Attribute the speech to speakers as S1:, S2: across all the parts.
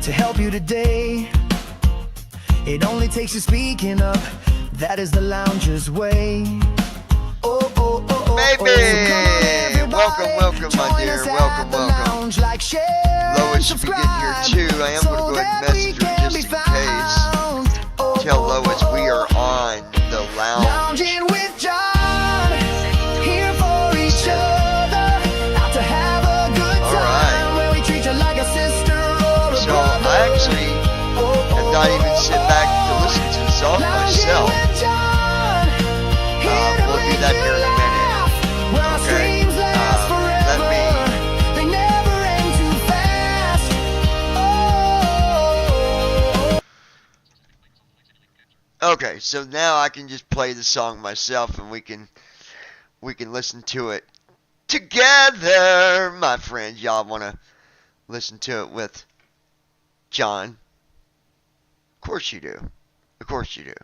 S1: to help you today. It only takes you speaking up. That is the lounger's way. Oh, oh, oh, oh,
S2: baby!
S1: So
S2: Welcome, my dear. Welcome.
S1: Like
S2: Lois should be getting here too. I am going to go ahead and message her just in case. Tell Lois we are on the lounge.
S1: Lounging with John, here for each other, out to have a good time. Where we treat you like a sister or a
S2: so
S1: brother.
S2: I actually have not even sit back to listen to the song myself. We'll do that here in a minute. Okay. Let me.
S1: They never end too fast. Oh.
S2: Okay, so now I can just play the song myself, and we can listen to it together, my friends. Y'all want to listen to it with John? Of course you do. Of course you do.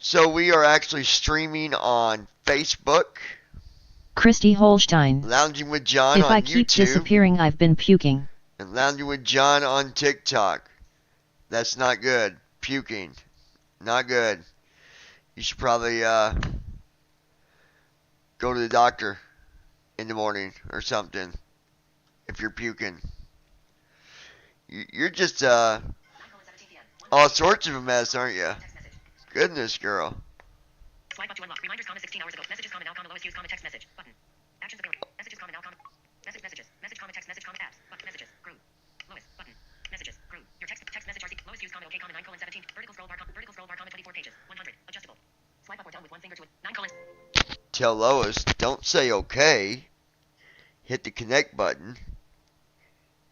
S2: So we are actually streaming on Facebook.
S3: Christy Holstein.
S2: Lounging with John
S3: if
S2: on
S3: I keep
S2: YouTube.
S3: Disappearing, I've been puking.
S2: And Lounging with John on TikTok. That's not good. Puking. Not good. You should probably go to the doctor in the morning or something if you're puking. You're just all sorts of a mess, aren't you? Goodness, girl.
S4: Swipe up to unlock. Reminders, 16 hours ago. Messages, Lowest use, text message. Button. Actions available. Messages, now, messages. Message, text message, apps. Button. Messages. Group. Lois. Button. Messages. Group. Your text message RC. Lowest use, OK, 9:17. Vertical scroll bar, 24 pages. 100. Adjustable. Swipe up or down with one finger to it. 9.
S2: Tell Lois, don't say okay. Hit the connect button.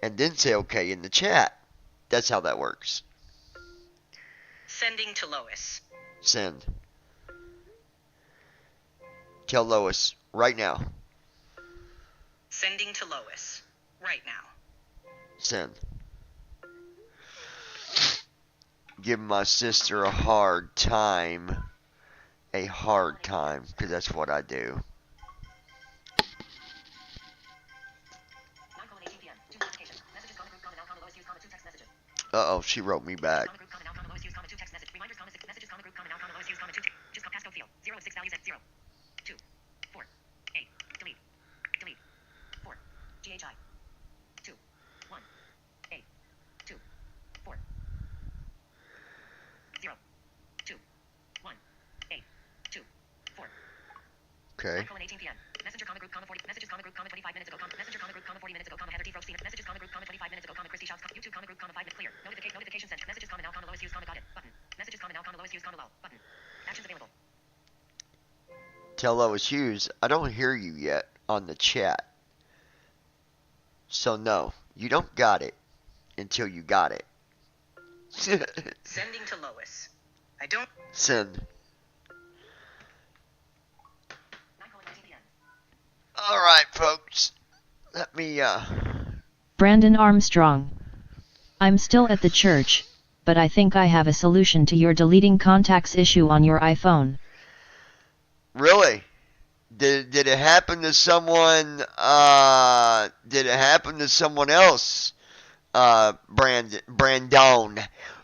S2: And then say okay in the chat. That's how that works.
S4: Sending to Lois.
S2: Send. Tell Lois right now.
S4: Sending to Lois. Right now.
S2: Send. Give my sister a hard time. A hard time, because that's what I do.
S4: 9:18 p.m. 2 notifications. Messages, group, now, Lois use, 2 text messages.
S2: Uh-oh, she wrote me back.
S4: Lois use, 2 text message. Reminders, 6 messages, group, now, Lois use, 2. Just passcode field. 0 of 6 values at 0. 2. 4. 8. Delete. 4. GHI. 2. 1. 8. 2. 4. 0. 2. 1. 8. 2. 4.
S2: Okay.
S4: 9:18 p.m. Messenger, group, 40. Messages, group, 25 minutes ago. Messenger, group, 40 minutes ago. Header, T. Roxy. Messages, group, 25 minutes ago. Christy Shouts. YouTube, group, 5 minutes clear. Notification sent. Messages, now, Lois use, got it. Button. Messages, now, Lois use, low. Button. Actions available.
S2: Tell Lois Hughes, I don't hear you yet on the chat. So no, you don't got it until you got it.
S4: Sending to Lois. I don't.
S2: Send.
S4: 9:18 p.m.
S2: Alright, folks. Let me,
S3: Brandon Armstrong. I'm still at the church, but I think I have a solution to your deleting contacts issue on your iPhone.
S2: Really? Did it happen to someone, did it happen to someone else?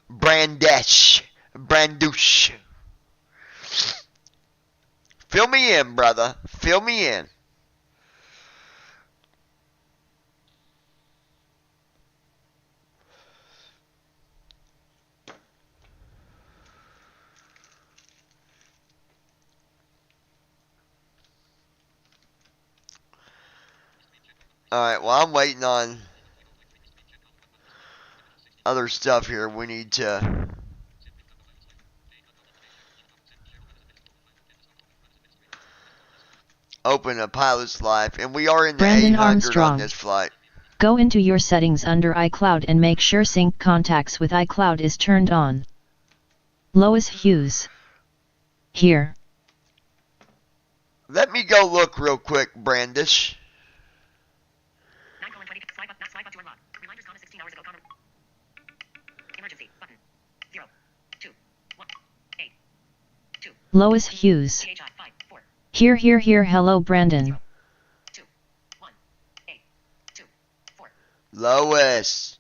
S2: Brandish. Fill me in, brother. Fill me in. Alright, well, I'm waiting on other stuff here. We need to open a pilot's life, and we are in the
S3: Brandon
S2: 800
S3: Armstrong.
S2: on this flight.
S3: Go into your settings under iCloud and make sure sync contacts with iCloud is turned on. Lois Hughes. Here.
S2: Let me go look real quick, Brandish.
S4: 9:20. Swipe up to unlock. Reminders, 16 hours ago. Emergency. Button. 0. 2. 1. 8. 2.
S3: Lois Hughes.
S4: PHI 5. 4.
S3: Here, hello Brandon.
S4: 2. 1.
S2: Lois,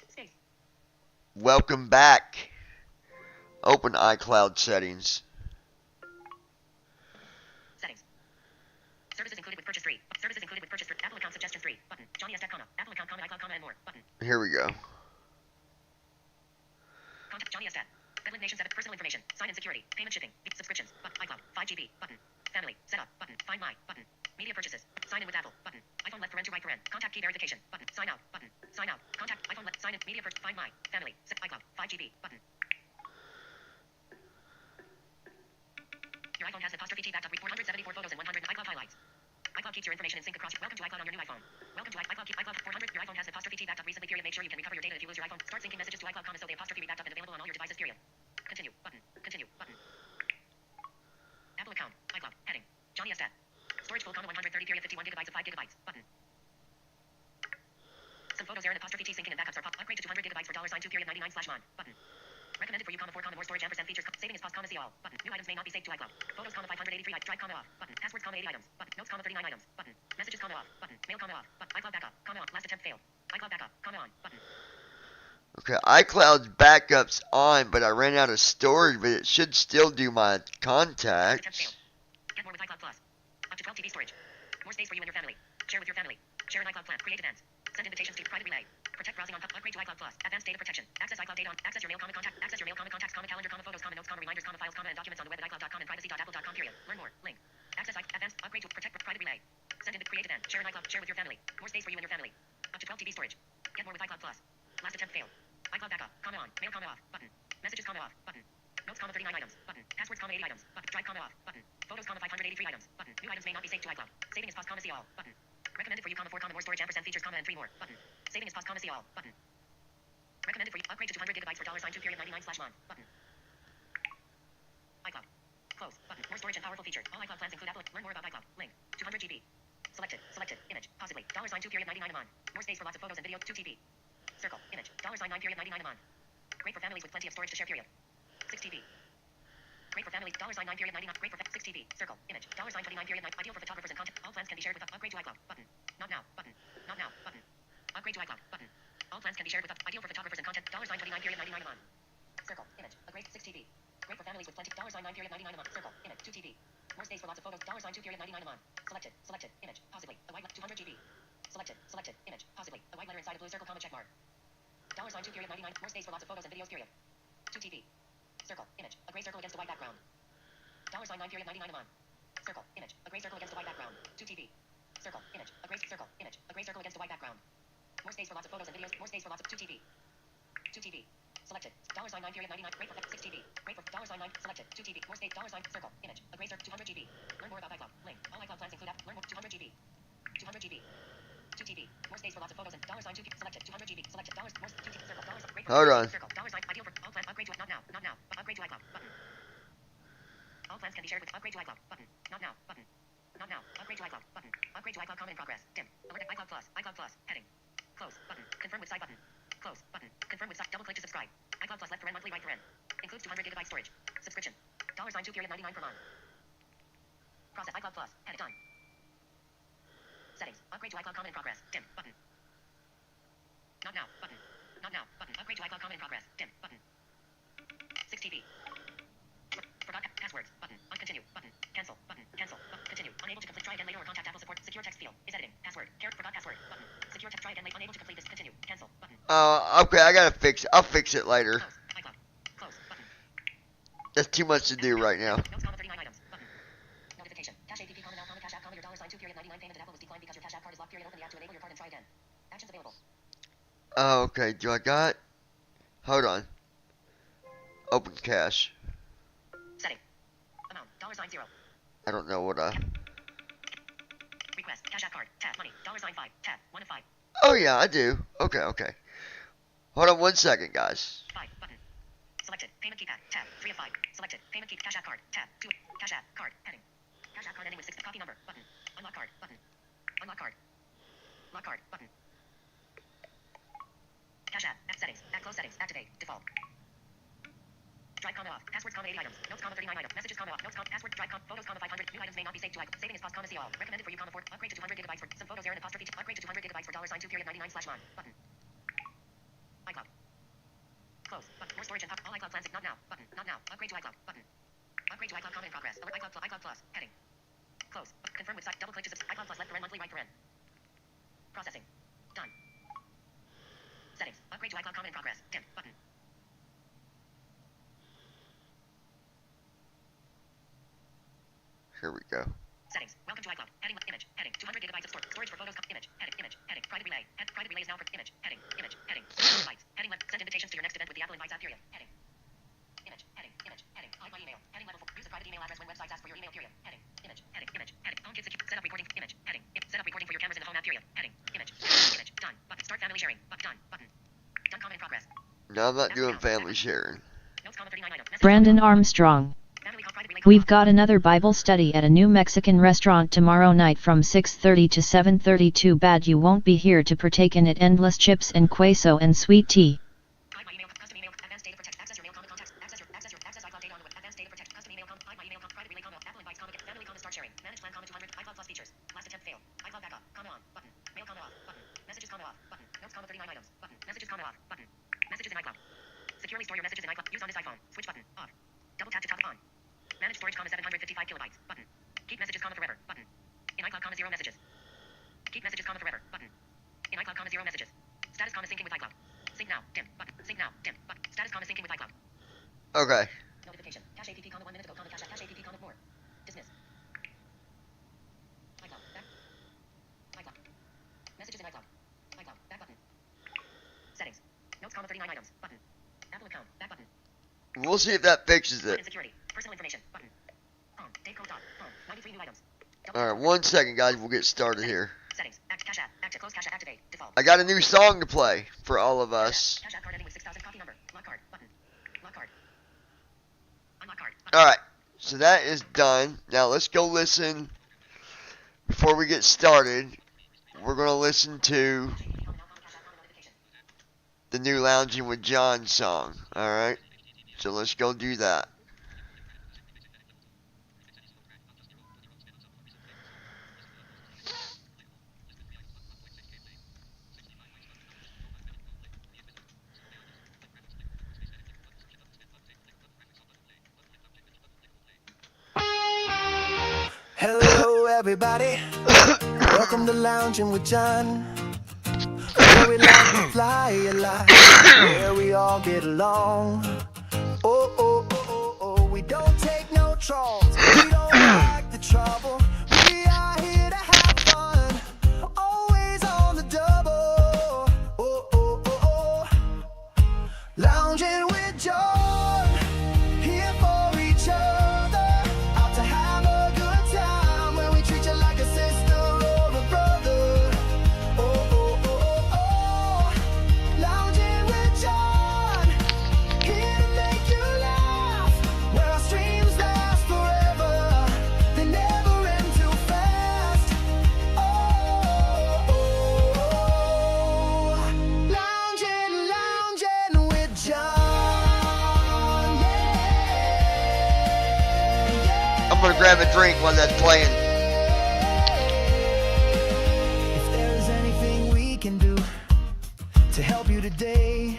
S4: Space.
S2: welcome back. Open iCloud settings.
S4: Settings. Services included with purchase 3. Services included with purchase 3. Apple account suggestion 3. Button. Johnny S. comma. Apple account comma iCloud comma and more. Button.
S2: Here we go.
S4: Contact Johnny S. Bedland Nation 7. Personal information. Sign in security. Payment shipping. Subscriptions. iCloud. 5GB. Button. Family. Setup. Button. Find my. Button. Media purchases. Sign in with Apple. Button. iPhone left paren to right paren. Contact key verification. Button. Sign out. Button. Sign out. Contact iPhone left. Sign in. Media purchase. Find my. Family. iCloud. 5GB. Button. Your iPhone has an apostrophe T backed up 474 photos and 100 iCloud highlights. iCloud keeps your information in sync across. Welcome to iCloud on your new iPhone. Welcome to iCloud. Keep iCloud 400. Your iPhone has an apostrophe T backed up recently. Period. Make sure you can recover your data if you lose your iPhone. Start syncing messages to iCloud, so the apostrophe backed up and available on all your devices. Period. Continue. Button. Continue. Button. Apple account. iCloud. Heading. Johnny S. Storage full, 130 period 51 gigabytes of 5 gigabytes. Button. Some photos are an apostrophe T syncing and backups are pop. Upgrade to 200 gigabytes for $2 2 period 99/mon. Button. Recommended for you, 4, more storage ampersand features. Saving is pause, see all. Button. New items may not be saved to iCloud. Photos, 583 drive, off. Button. Passwords, 80 items. Button. Notes, 39 items. Button. Messages, off. Button. Mail, off. Button. iCloud backup, on. Last attempt failed. iCloud backup, on. Button.
S2: Okay, iCloud's backup's on, but I ran out of storage, but it should still do my
S4: Last attempt
S2: contacts.
S4: failed. Get more with iCloud Plus. Up to 12 TB storage. More space for you and your family. Share with your family. Share an iCloud plan. Create events. Send invitations to private relay. Protect browsing on upgrade to iCloud Plus. Advanced data protection. Access iCloud data on. Access your mail, contact. Access your mail, contacts, calendar, photos, notes, reminders, files, and documents on the web at iCloud.com and privacy.apple.com. Period. Learn more. Link. Access advanced upgrade to protect private relay. Send in create event. Share an iCloud. Share with your family. More space for you and your family. Up to 12 TB storage. Get more with iCloud Plus. Last attempt failed. iCloud backup. On. Mail, off. Button. Messages, off. Button. Notes, 39 items. Button. Passwords, 80 items. Button. Drive, off. Button. Photos, 583 items. Button. New items may not be saved to iCloud. Saving is pause, see all. Button. Recommended for you, 4, more storage ampersand features, and 3 more. Button. Saving is pause, see all. Button. Recommended for you. Upgrade to 200 gigabytes for $2 period 99/mon. Button. iCloud. Close. Button. More storage and powerful features. All iCloud plans include Apple. Learn more about iCloud. Link. 200 GB. Selected. Selected. Image. Possibly. $2 period 99/mon. More space for lots of photos and videos. 2 TB. Circle. Image. $9 period 99/mon. Great for families with plenty of storage to share. Period. 6 TB. Great for families. $9 period 99. Great for 6 TB. Circle. Image. $29 period 9. Ideal for photographers and content. All plans can be shared with upgrade to iCloud. Button. Not now. Button. Not now. Button. Upgrade to iCloud. Button. All plans can be shared with ideal for photographers and content. $9 period 99/mon. Circle. Image. A great 6 TB. Great for families with plenty. $9 period 99/mon. Circle. Image. 2 TB. More space for lots of photos. $2 period 99/mon. Selected. Selected. Image. Possibly. A white 200 GB. Selected. Selected. Image. Possibly. A white letter inside a blue circle, check mark. $2 period 99. More space for lots of photos and videos. Period. 2 TB. Circle. Image. A gray circle against a white background. $9 period 99/mon. Circle. Image. A gray circle against a white background. 2 TB. Circle. Image. A gray circle. Image. A gray circle against a white background. More space for lots of photos and videos. More space for lots of 2 TB. 2 TB. Selected. $9 period 99. Great for 6 TB. Great for $9. Selected. 2 TB. More space. $9. Circle. Image. A gray circle. 200 GB. Learn more about iCloud. Link. All iCloud plans include app. Learn more. 200 GB. 200 GB. 2 TB. More space for lots of photos and $2 2 selected. 200 GB. Selected. More 2 TB. Circle. Great for
S2: Hold on.
S4: Circle. Ideal for all plans. Upgrade to not now. Not now. Upgrade to iCloud. Button. All plans can be shared with upgrade to iCloud. Button. Not now. Button. Not now. Upgrade to iCloud. Button. Upgrade to iCloud. Comment in progress. Dim. Alert. iCloud Plus. iCloud Plus. Heading. Close. Button. Confirm with side button. Close. Button. Confirm with side. Double click to subscribe. iCloud Plus left paren monthly right paren. Includes 200 gigabyte storage. Subscription. $2 period 99 per month. Process iCloud Plus. Head done. Settings. Upgrade to iCloud. Comment in progress. Dim. Button. Not now. Button. Not now. Button. Upgrade to iCloud. Comment in progress. Dim. Button. 6 TB. Forgot passwords. Button. Uncontinue. Button. Cancel. Button. Cancel. Button. Continue. Unable to complete. Try again later or contact Apple support. Secure text field. Is editing. Password. Forgot password. Button. Secure text. Try again later. Unable to complete this. Continue. Cancel. Button.
S2: Okay, I gotta fix it. I'll fix it later.
S4: Close. iCloud. Close. Button.
S2: That's too much to do right now.
S4: Notes, 39 items. Button. Notification. Cash APP, now, cash app, your $2 period 99 payment at Apple was declined because your cash app card is locked. Period. Open the app to enable your card and try again. Actions available.
S2: Okay, do I got? Hold on. Open cash.
S4: Setting. Amount. $0.
S2: I don't know what
S4: Request. Cash app card. Tab. Money. $5. Tab. 1 of 5.
S2: Oh yeah, I do. Okay. Hold on 1 second, guys.
S4: 5. Button. Selected. Payment keypad. Tab. 3 of 5. Selected. Payment key. Cash app card. Tab. 2. Cash app card. Heading. Cash app card ending with 6. Copy number. Button. Unlock card. Button. Unlock card. Lock card. Button. Cash app. App settings. App close settings. Activate. Default. Drive, off. Passwords, 80 items. Notes, 39 items. Messages, off. Notes, password, drive, photos, 500. New items may not be saved to iCloud. Saving is pause, see all. Recommended for you, 4. Upgrade to 200 gigabytes for some photos. Error apostrophe. Upgrade to 200 gigabytes for $2 period 99 slash mon. Button. iCloud. Close. Button. More storage and all iCloud plans. Not now. Button. Not now. Upgrade to iCloud. Button. Upgrade to iCloud comment in progress. Alert iCloud Plus. Heading. Close. Confirm with site. Double click to subscribe. iCloud Plus left paren monthly right paren. Processing. Done. Settings. Upgrade to iCloud comment in progress. Dim. Button.
S2: Here we go.
S4: Settings. Welcome to iCloud. Heading. Image. Heading. 200 gigabytes of storage for photos. Image. Heading. Image. Heading. Private relay. Private relay is now for image. Heading. Image. Heading. Gigabytes. Heading left. Send invitations to your next event with the Apple Invites app. Period. Heading. Image. Heading. Image. Heading. Hide my email. Heading level 4. Use a private email address when websites ask for your email. Period. Heading. Image. Heading. Image. Heading. HomeKit secure. Set up recording. Image. Heading. Set up recording for your cameras in the home app. Period. Heading. Image. Image. Done. Button. Start family sharing. Done. Button. Done. Comment in progress.
S2: No, I'm not doing family sharing.
S4: Notes, 39 items. Message.
S3: Brandon Armstrong.
S4: Family call. Private relay.
S3: We've got another Bible study at a new Mexican restaurant tomorrow night from 6:30 to 7:30. Too bad you won't be here to partake in it. Endless chips and queso and sweet tea.
S4: Hide my email. Custom email. Advanced data protect. Access your mail. Comment contacts. Access iCloud data on the web. Advanced data protect. Custom email. Hide my email. Private relay. Comment. Apple Invites. Comment. Family. Comment. Start sharing. Manage plan. Comment 200. iCloud Plus features. Last attempt failed. iCloud backup. Comment on. Button. Mail. Comment off. Button. Messages. Comment off. Button. Notes. Comment 39 items. Button. Messages. Comment off. Button. Messages in iCloud. Securely store your messages in iCloud. Use on this iPhone. Switch button. Off. Double tap to top on. Manage storage, 755 kilobytes. Button. Keep messages, forever. Button. In iCloud, 0 messages. Keep messages, forever. Button. In iCloud, 0 messages. Status, syncing with iCloud. Sync now. Dim. Button. Sync now. Dim. Button. Status, syncing with iCloud.
S2: Okay.
S4: Notification. Cache app, 1 minute ago. Cache app, more. Dismiss. iCloud. Back. iCloud. Messages in iCloud. iCloud. Back button. Settings. Notes, 39 items. Button. Apple account. Back button.
S2: We'll see if that fixes it.
S4: Security. Personal information. Button. Date code dot. 93 new items.
S2: Alright, 1 second, guys. We'll get started here.
S4: Settings. Cache app. Active. Close cache app. Activate. Default.
S2: I got a new song to play for all of us.
S4: Cache app card ending with 6,000. Copy number. Lock card. Button. Lock card. Unlock card. Button.
S2: Alright, so that is done. Now let's go listen. Before we get started, we're going to listen to the new Lounging with John song. Alright, so let's go do that.
S1: Hello, everybody. Welcome to Lounging with John. Where we like to fly a lot, where we all get along. Oh, oh, oh, oh, oh. We don't take no trolls. We don't like the trouble. We are here to have fun. Always on the double. Oh, oh, oh, oh. Lounging with John. Here for each other. Out to have a good time. Where we treat you like a sister or a brother. Oh, oh, oh, oh, oh. Lounging with John. Here to make you laugh. Where our streams last forever. They never end too fast. Oh, oh, oh. Lounging, lounging with John. Yeah.
S2: I'm going to grab a drink while that's playing.
S1: If there's anything we can do to help you today,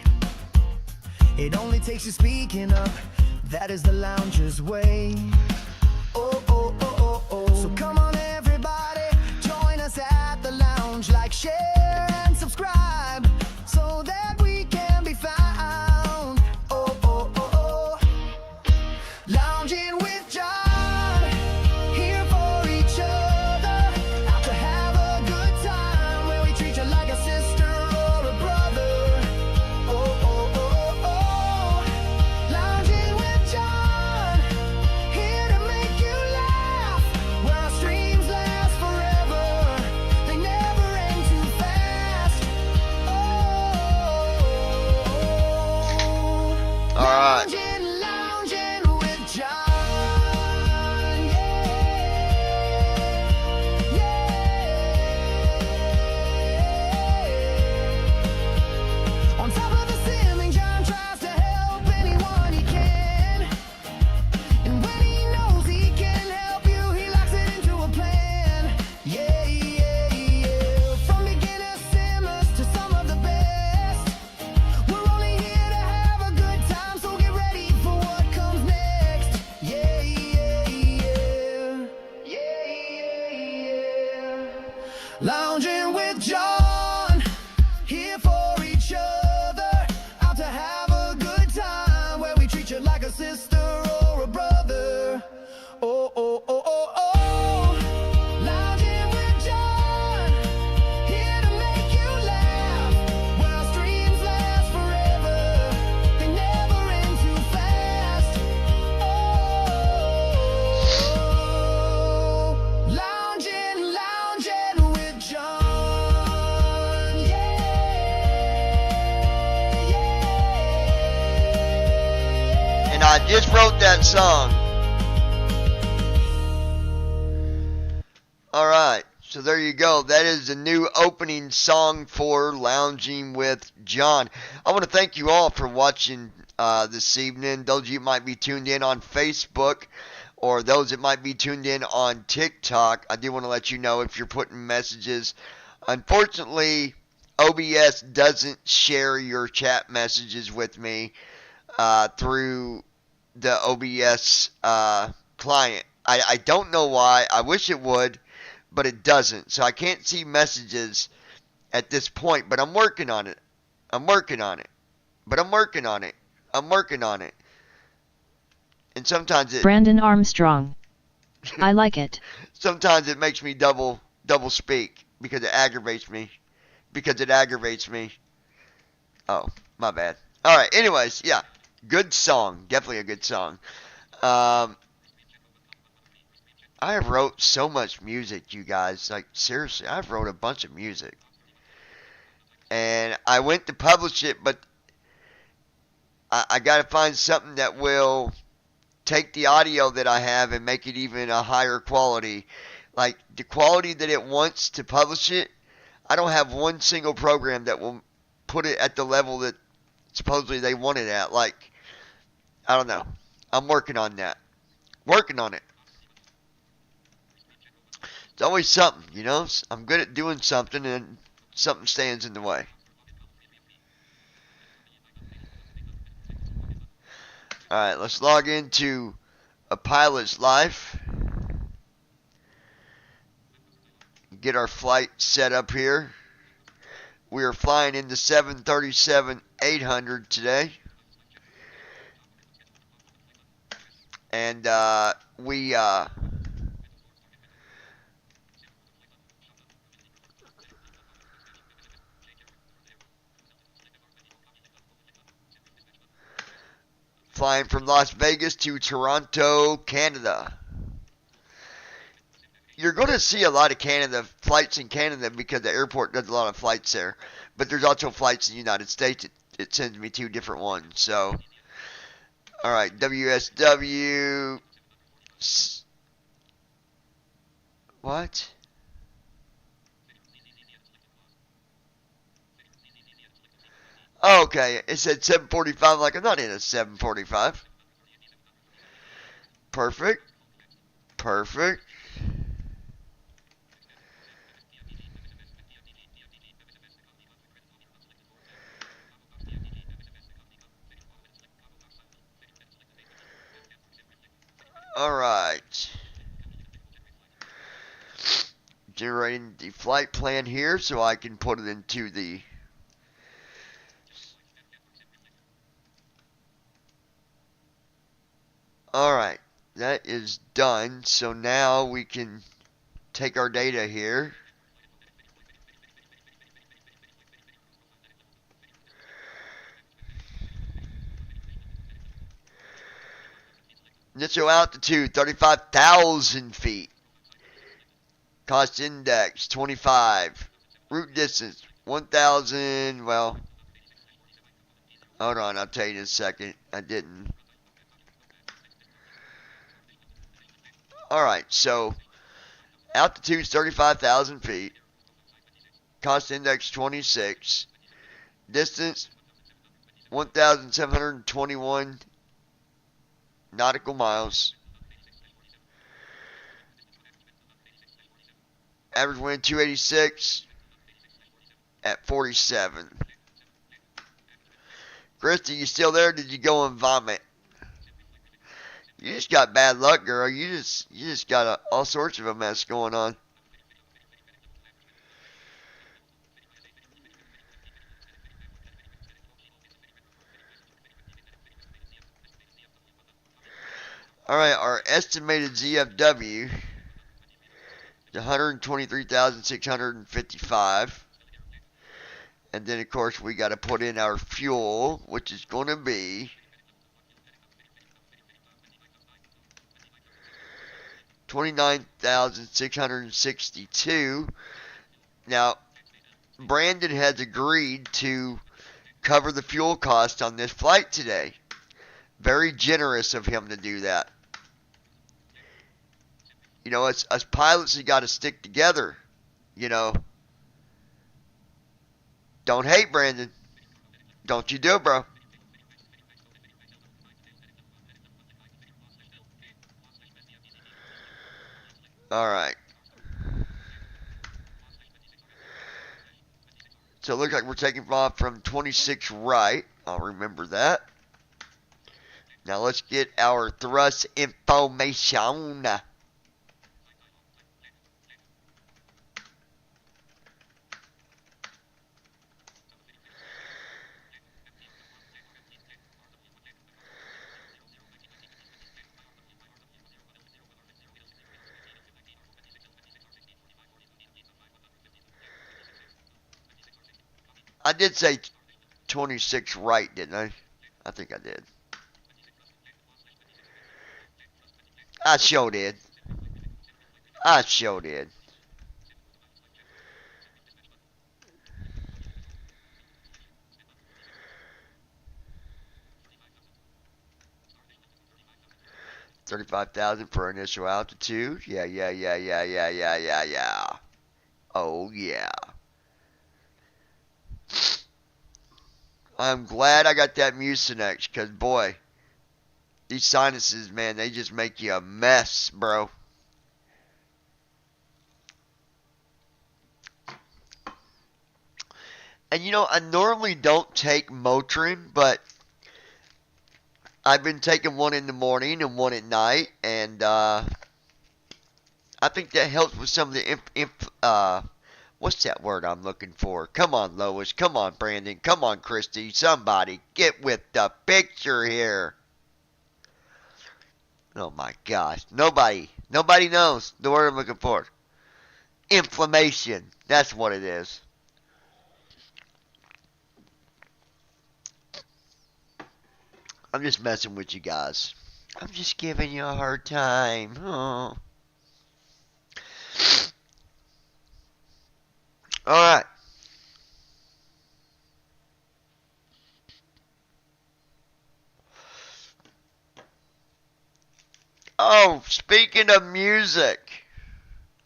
S1: it only takes you speaking up. That is the lounger's way. Oh, oh, oh, oh, oh. So come on, everybody, join us at the lounge. Like, share, and subscribe so that we can be found. Oh, oh, oh, oh. Lounging with John. Here for each other. Out to have a good time. Where we treat you like a sister or a brother. Oh, oh, oh, oh. Lounging with John. Here to make you laugh. Where our streams last forever. They never end too fast.
S2: just wrote that song. Alright, so there you go. That is the new opening song for Lounging with John. I want to thank you all for watching this evening. Those of you might be tuned in on Facebook, or those that might be tuned in on TikTok. I do want to let you know if you're putting messages. Unfortunately, OBS doesn't share your chat messages with me through the OBS client. I don't know why. I wish it would, but it doesn't. So I can't see messages at this point, but I'm working on it. I'm working on it. But I'm working on it. I'm working on it. And sometimes it...
S3: Brandon Armstrong. I like it.
S2: Sometimes it makes me double speak because it aggravates me. Oh, my bad. Alright, anyways, yeah. Good song. Definitely a good song. I have wrote so much music, you guys. Like, seriously, I've wrote a bunch of music. And I went to publish it, but I got to find something that will take the audio that I have and make it even a higher quality. Like, the quality that it wants to publish it, I don't have one single program that will put it at the level that supposedly they want it at. Like, I don't know. I'm working on that. Working on it. It's always something, you know. I'm good at doing something, and something stands in the way. Alright, let's log into A Pilot's Life. Get our flight set up here. We are flying in the 737-800 today. And we flying from Las Vegas to Toronto, Canada. You're going to see a lot of flights in Canada because the airport does a lot of flights there. But there's also flights in the United States. It sends me 2 different ones. So, alright, WSW. What? Oh, okay, it said 745. Like, I'm not in a 745. Perfect. Perfect. Alright. Generating the flight plan here so I can put it into the... Alright, that is done. So now we can take our data here. Initial altitude, 35,000 feet. Cost index, 25. Route distance, 1,000, well, hold on, I'll tell you in a second. I didn't. Alright, so altitude is 35,000 feet. Cost index 26. Distance 1,721 nautical miles. Average wind 286 at 47. Christy, you still there? Did you go and vomit? You just got bad luck, girl. You just got all sorts of a mess going on. Alright, our estimated ZFW is 123,655. And then, of course, we got to put in our fuel, which is going to be 29,662. Now, Brandon has agreed to cover the fuel cost on this flight today. Very generous of him to do that. You know, us pilots, you got to stick together. You know. Don't hate, Brandon. Don't you do it, bro. Alright. So it looks like we're taking off from 26 right. I'll remember that. Now let's get our thrust information. I did say 26 right, didn't I? I think I did. I sure did. I sure did. $35,000 for initial altitude. Yeah. Oh yeah. I'm glad I got that Mucinex, because boy, these sinuses, man, they just make you a mess, bro. And you know, I normally don't take Motrin, but I've been taking one in the morning and one at night, and I think that helps with some of the what's that word I'm looking for? Come on, Lois. Come on, Brandon. Come on, Christy. Somebody get with the picture here. Oh my gosh. Nobody knows the word I'm looking for. Inflammation. That's what it is. I'm just messing with you guys. I'm just giving you a hard time. Oh. Alright. Oh, speaking of music,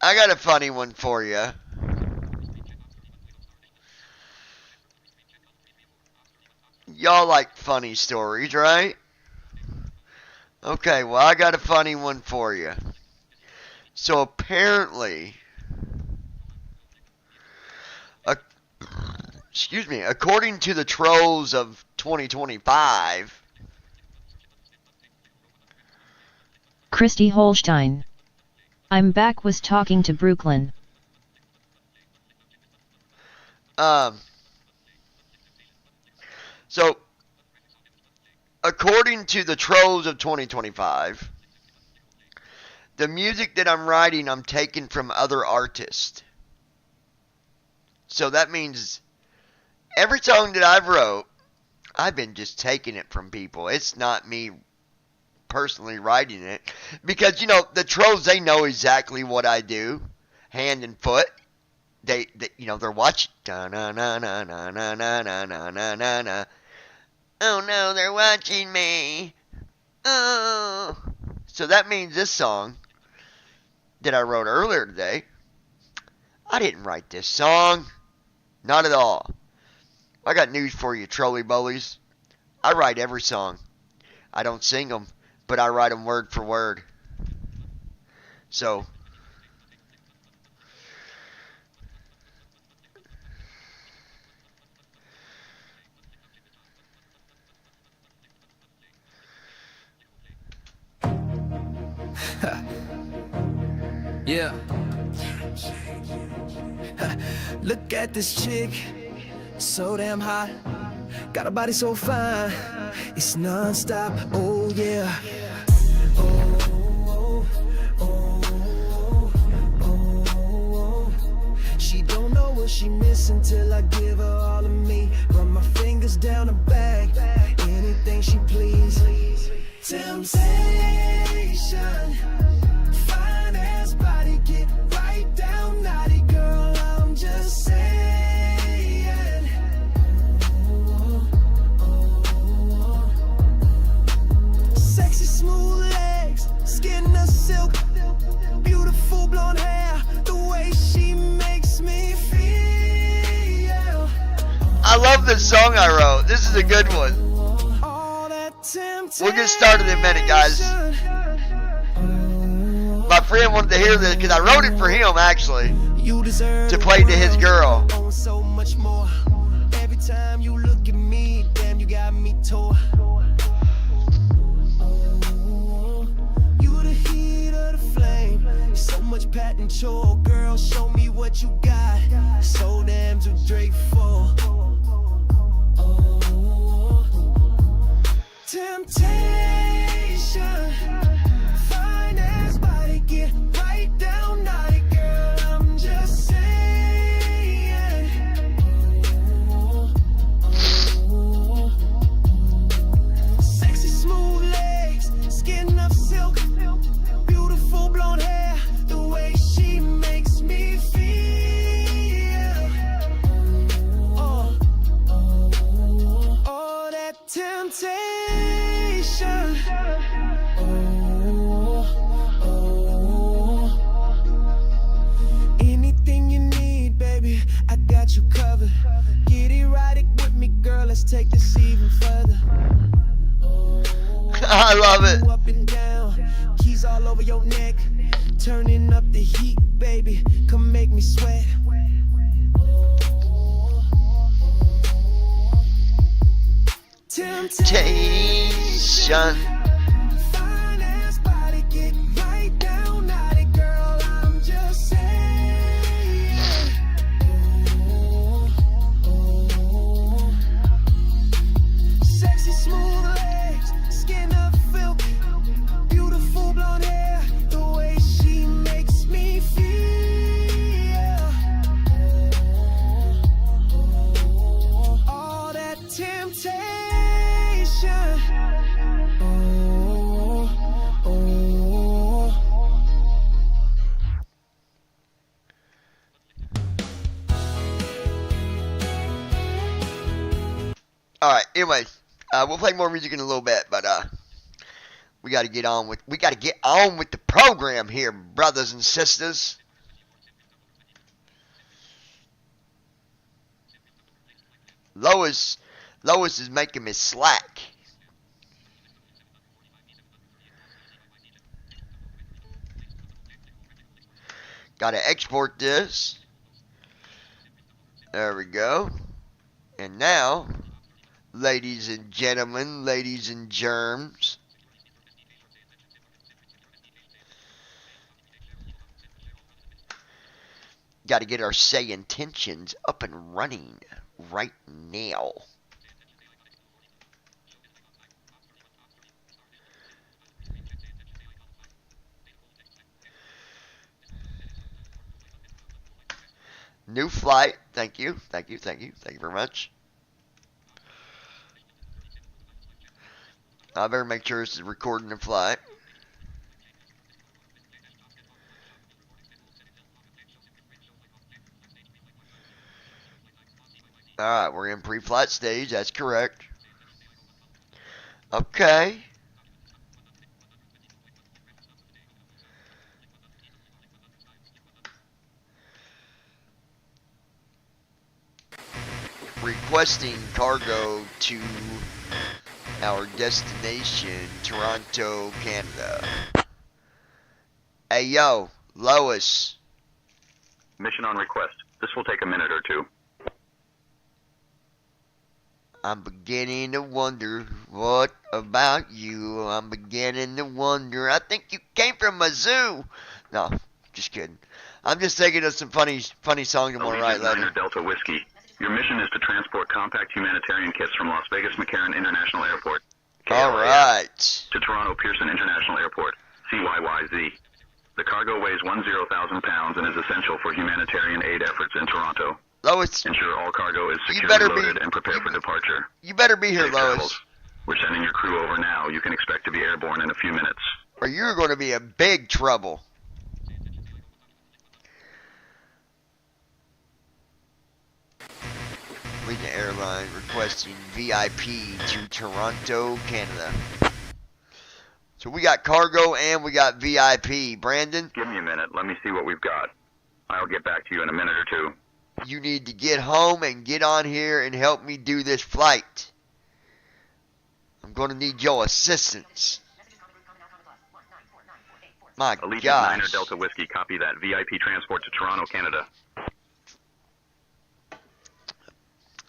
S2: I got a funny one for you. Y'all like funny stories, right? Okay, well, I got a funny one for you. So apparently, according to the trolls of 2025,
S3: Christy Holstein. I'm back was talking to Brooklyn.
S2: So, according to the trolls of 2025, the music that I'm writing, I'm taking from other artists. So that means every song that I've wrote, I've been just taking it from people. It's not me personally writing it. Because, you know, the trolls, they know exactly what I do. Hand and foot. They you know, they're watching. Da-na-na-na-na-na-na-na-na-na-na. Oh no, they're watching me. Oh. So that means this song that I wrote earlier today, I didn't write this song. Not at all. I got news for you, trolley bullies. I write every song. I don't sing them, but I write them word for word. So,
S1: yeah. Look at this chick, so damn hot. Got a body so fine, it's non-stop. Oh yeah. Oh, oh, oh, oh, oh. She don't know what she missing till I give her all of me. Run my fingers down her back, anything she please. Temptation, fine ass body, get right down naughty, girl, I'm just saying.
S2: I love this song I wrote. This is a good one. We'll get started in a minute, guys. My friend wanted to hear this because I wrote it for him, actually, to play to his girl.
S1: So much more. Every time you look at me, damn, you got me tore. You the heat of the flame. So much patent chore, girl. Show me what you got. So damn too grateful. Temptation. Fine ass body, get right down, naughty girl. I'm just saying. Sexy smooth legs, skin of silk, beautiful blonde hair. The way she makes me feel. Oh, that temptation. Anything you need, baby, I got you covered. Get erotic with me, girl. Let's take this even further.
S2: I love it.
S1: Up and down, keys all over your neck. Turning up the heat, baby. Come make me sweat.
S2: Temptation.
S1: Fine ass body, get right down, naughty girl. I'm just saying. Sexy smooth legs, skin of silk, beautiful blonde hair. The way she makes me feel. All that temptation.
S2: Alright, anyway, we'll play more music in a little bit, but we gotta get on with the program here, brothers and sisters. Lois is making me slack. Gotta export this. There we go. And now, ladies and gentlemen, ladies and germs, got to get our say intentions up and running right now. New flight. Thank you. Thank you. Thank you. Thank you very much. I better make sure this is recording the flight. Alright, we're in pre-flight stage. That's correct. Okay. Requesting cargo to our destination, Toronto, Canada. Hey, yo, Lois.
S5: Mission on request. This will take a minute or two.
S2: I'm beginning to wonder, what about you? I'm beginning to wonder. I think you came from a zoo. No, just kidding. I'm just thinking of some funny songs I'm going to write later.
S5: Delta Whiskey. Your mission is to transport compact humanitarian kits from Las Vegas McCarran International Airport,
S2: All right.
S5: to Toronto Pearson International Airport, CYYZ. The cargo weighs 10,000 pounds and is essential for humanitarian aid efforts in Toronto.
S2: Lois,
S5: Ensure all cargo is
S2: You
S5: securely
S2: better be-
S5: loaded and prepared for departure.
S2: you better be here,
S5: Safe
S2: Lois,
S5: travels. We're sending your crew over now. You can expect to be airborne in a few minutes.
S2: or you're going to be in big trouble. Region Airline requesting VIP to Toronto, Canada. So we got cargo and we got VIP. Brandon?
S5: Give me a minute. Let me see what we've got. I'll get back to you in a minute or two.
S2: You need to get home and get on here and help me do this flight. I'm going to need your assistance. My
S5: Allegiant
S2: gosh.
S5: 9er Delta Whiskey, copy that. VIP transport to Toronto, Canada.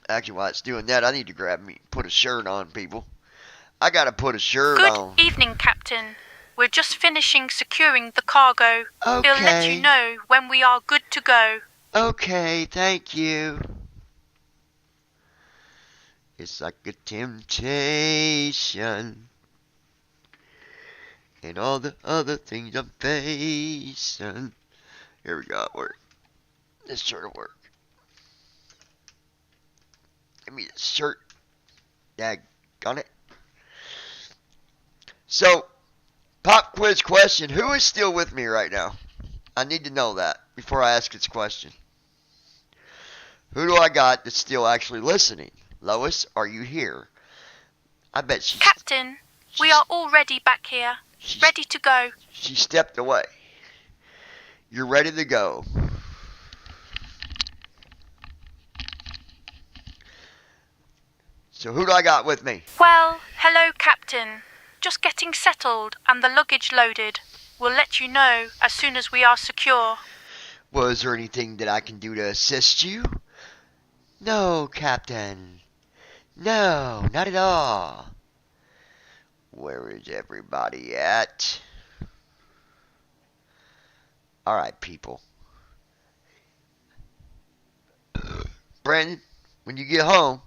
S2: Actually, while it's doing that, I need to put a shirt on, people. I gotta put a shirt
S6: Good
S2: on.
S6: evening, Captain. We're just finishing securing the cargo. We'll let
S2: Okay.
S6: you know when we are good to go.
S2: Okay, thank you. It's like a temptation. And all the other things I'm facing. Here we go, work. This shirt will work. Give me the shirt. Daggone it. So, pop quiz question. Who is still with me right now? I need to know that before I ask this question. Who do I got that's still actually listening? Lois, are you here? I bet she's...
S6: Captain, we are already back here, ready to go.
S2: She stepped away. You're ready to go. So who do I got with me?
S6: Well, hello, Captain. Just getting settled and the luggage loaded. We'll let you know as soon as we are secure.
S2: Was there anything that I can do to assist you? No, Captain. No, not at all. Where is everybody at? Alright, people. Brandon, when you get home,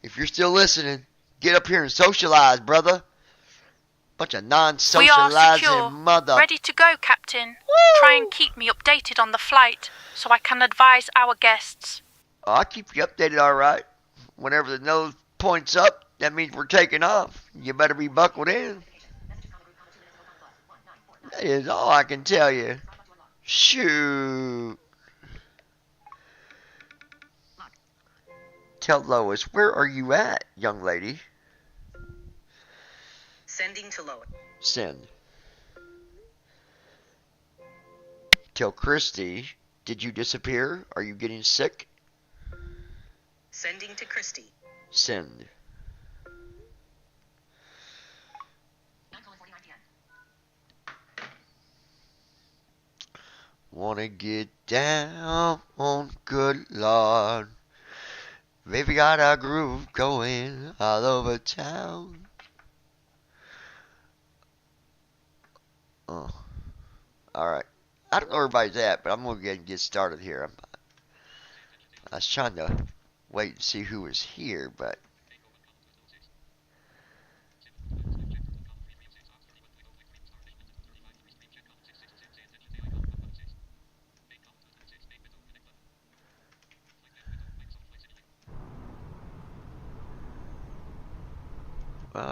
S2: if you're still listening, get up here and socialize, brother. Bunch of
S6: We are
S2: non-socializing
S6: secure,
S2: mother...
S6: ready to go, Captain. Try and keep me updated on the flight so I can advise our guests.
S2: Oh, I'll keep you updated, alright. Whenever the nose points up, that means we're taking off. You better be buckled in. That is all I can tell you. Shoot. Tell Lois, where are you at, young lady?
S4: Sending to Lois.
S2: Send. Tell Christy, did you disappear? Are you getting sick?
S4: Sending to Christy.
S2: Send.
S4: 9:49 p.m.
S2: Wanna get down on good Lord. Baby got a groove going all over town. Oh. Alright. I don't know where everybody's at, but I'm gonna go ahead and get started here. I was trying to wait and see who was here, but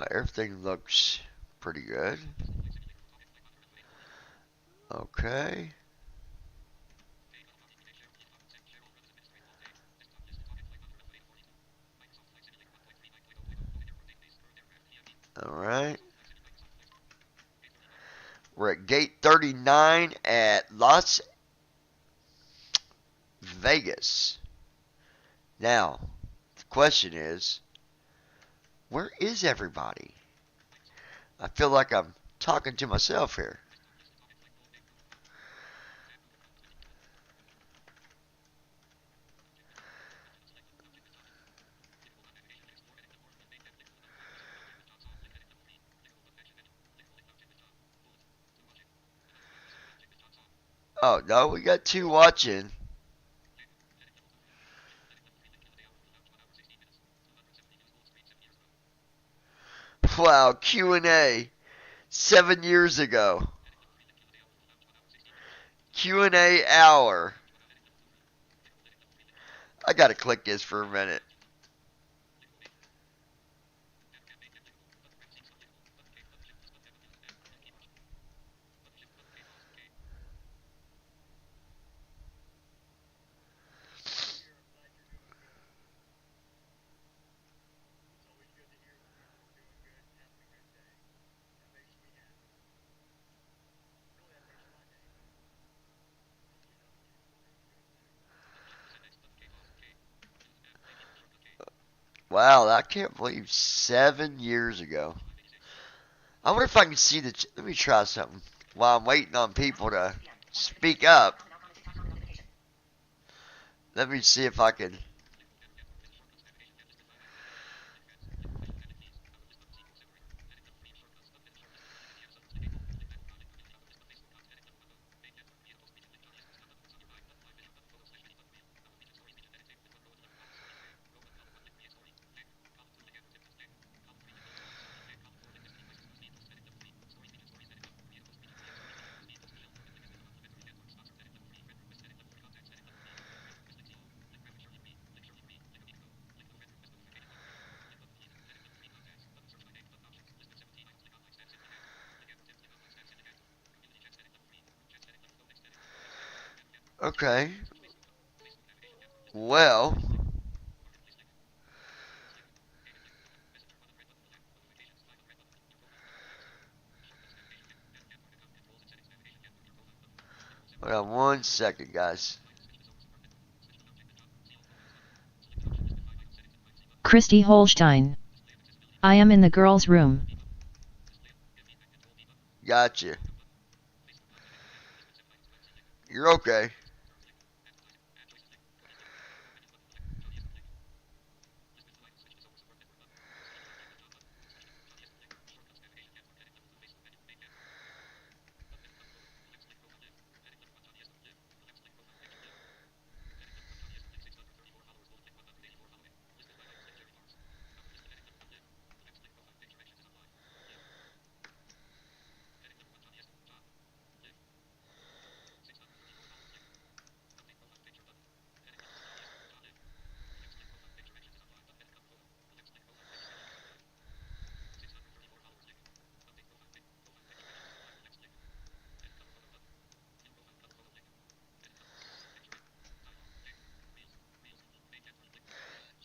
S2: everything looks pretty good. Okay. Alright. We're at gate 39 at Las Vegas. Now, the question is, where is everybody? I feel like I'm talking to myself here. Oh, no, we got two watching. Wow, Q&A 7 years ago. Q&A hour. I gotta click this for a minute. Wow, I can't believe 7 years ago. I wonder if I can see the. Let me try something while I'm waiting on people to speak up. Let me see if I can. Okay. Well. Hold on 1 second, guys.
S3: Christy Holstein. I am in the girls' room.
S2: Gotcha. You're okay.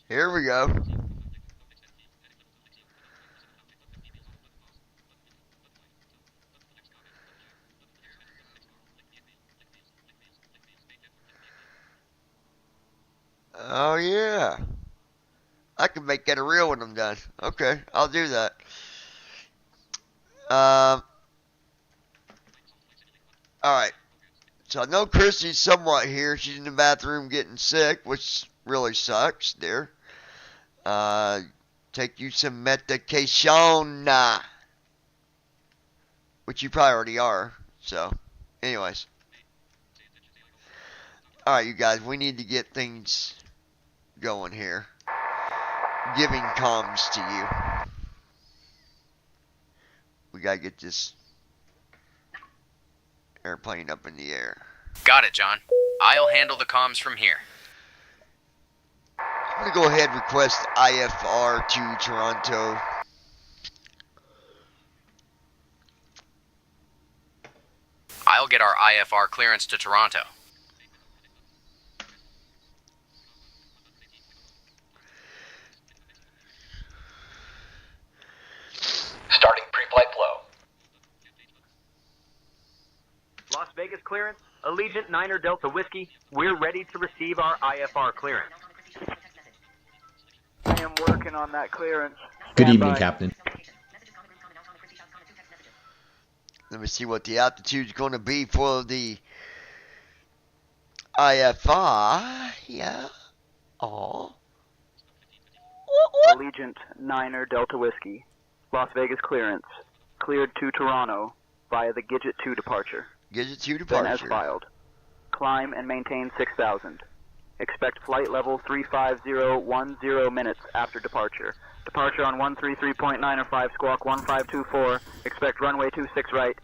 S2: Here we go. Oh yeah. I can make that a reel when I'm done. Okay, I'll do that. Alright. So I know Chrissy's somewhat here. She's in the bathroom getting sick, which really sucks, dear. Take you some medication. Which you probably already are. So, anyways. Alright, you guys, we need to get things going here. Giving comms to you. We gotta get this airplane up in the air.
S7: Got it, John. I'll handle the comms from here.
S2: I'm gonna go ahead and request IFR to Toronto.
S7: I'll get our IFR clearance to Toronto.
S8: Starting pre-flight flow.
S9: Las Vegas clearance, Allegiant Niner Delta Whiskey. We're ready to receive our IFR clearance.
S10: I am working on that clearance.
S11: Good
S10: Stand
S11: evening,
S10: by.
S11: Captain.
S2: Let me see what the altitude's going to be for the IFR. Yeah. Oh.
S10: Allegiant Niner Delta Whiskey. Las Vegas clearance. Cleared to Toronto via the Gidget 2 departure.
S2: Gidget 2
S10: Then as
S2: departure.
S10: filed. Climb and maintain 6,000. Expect flight level 35010 minutes after departure. Departure on 133.905 squawk 1524. Expect runway 26 right.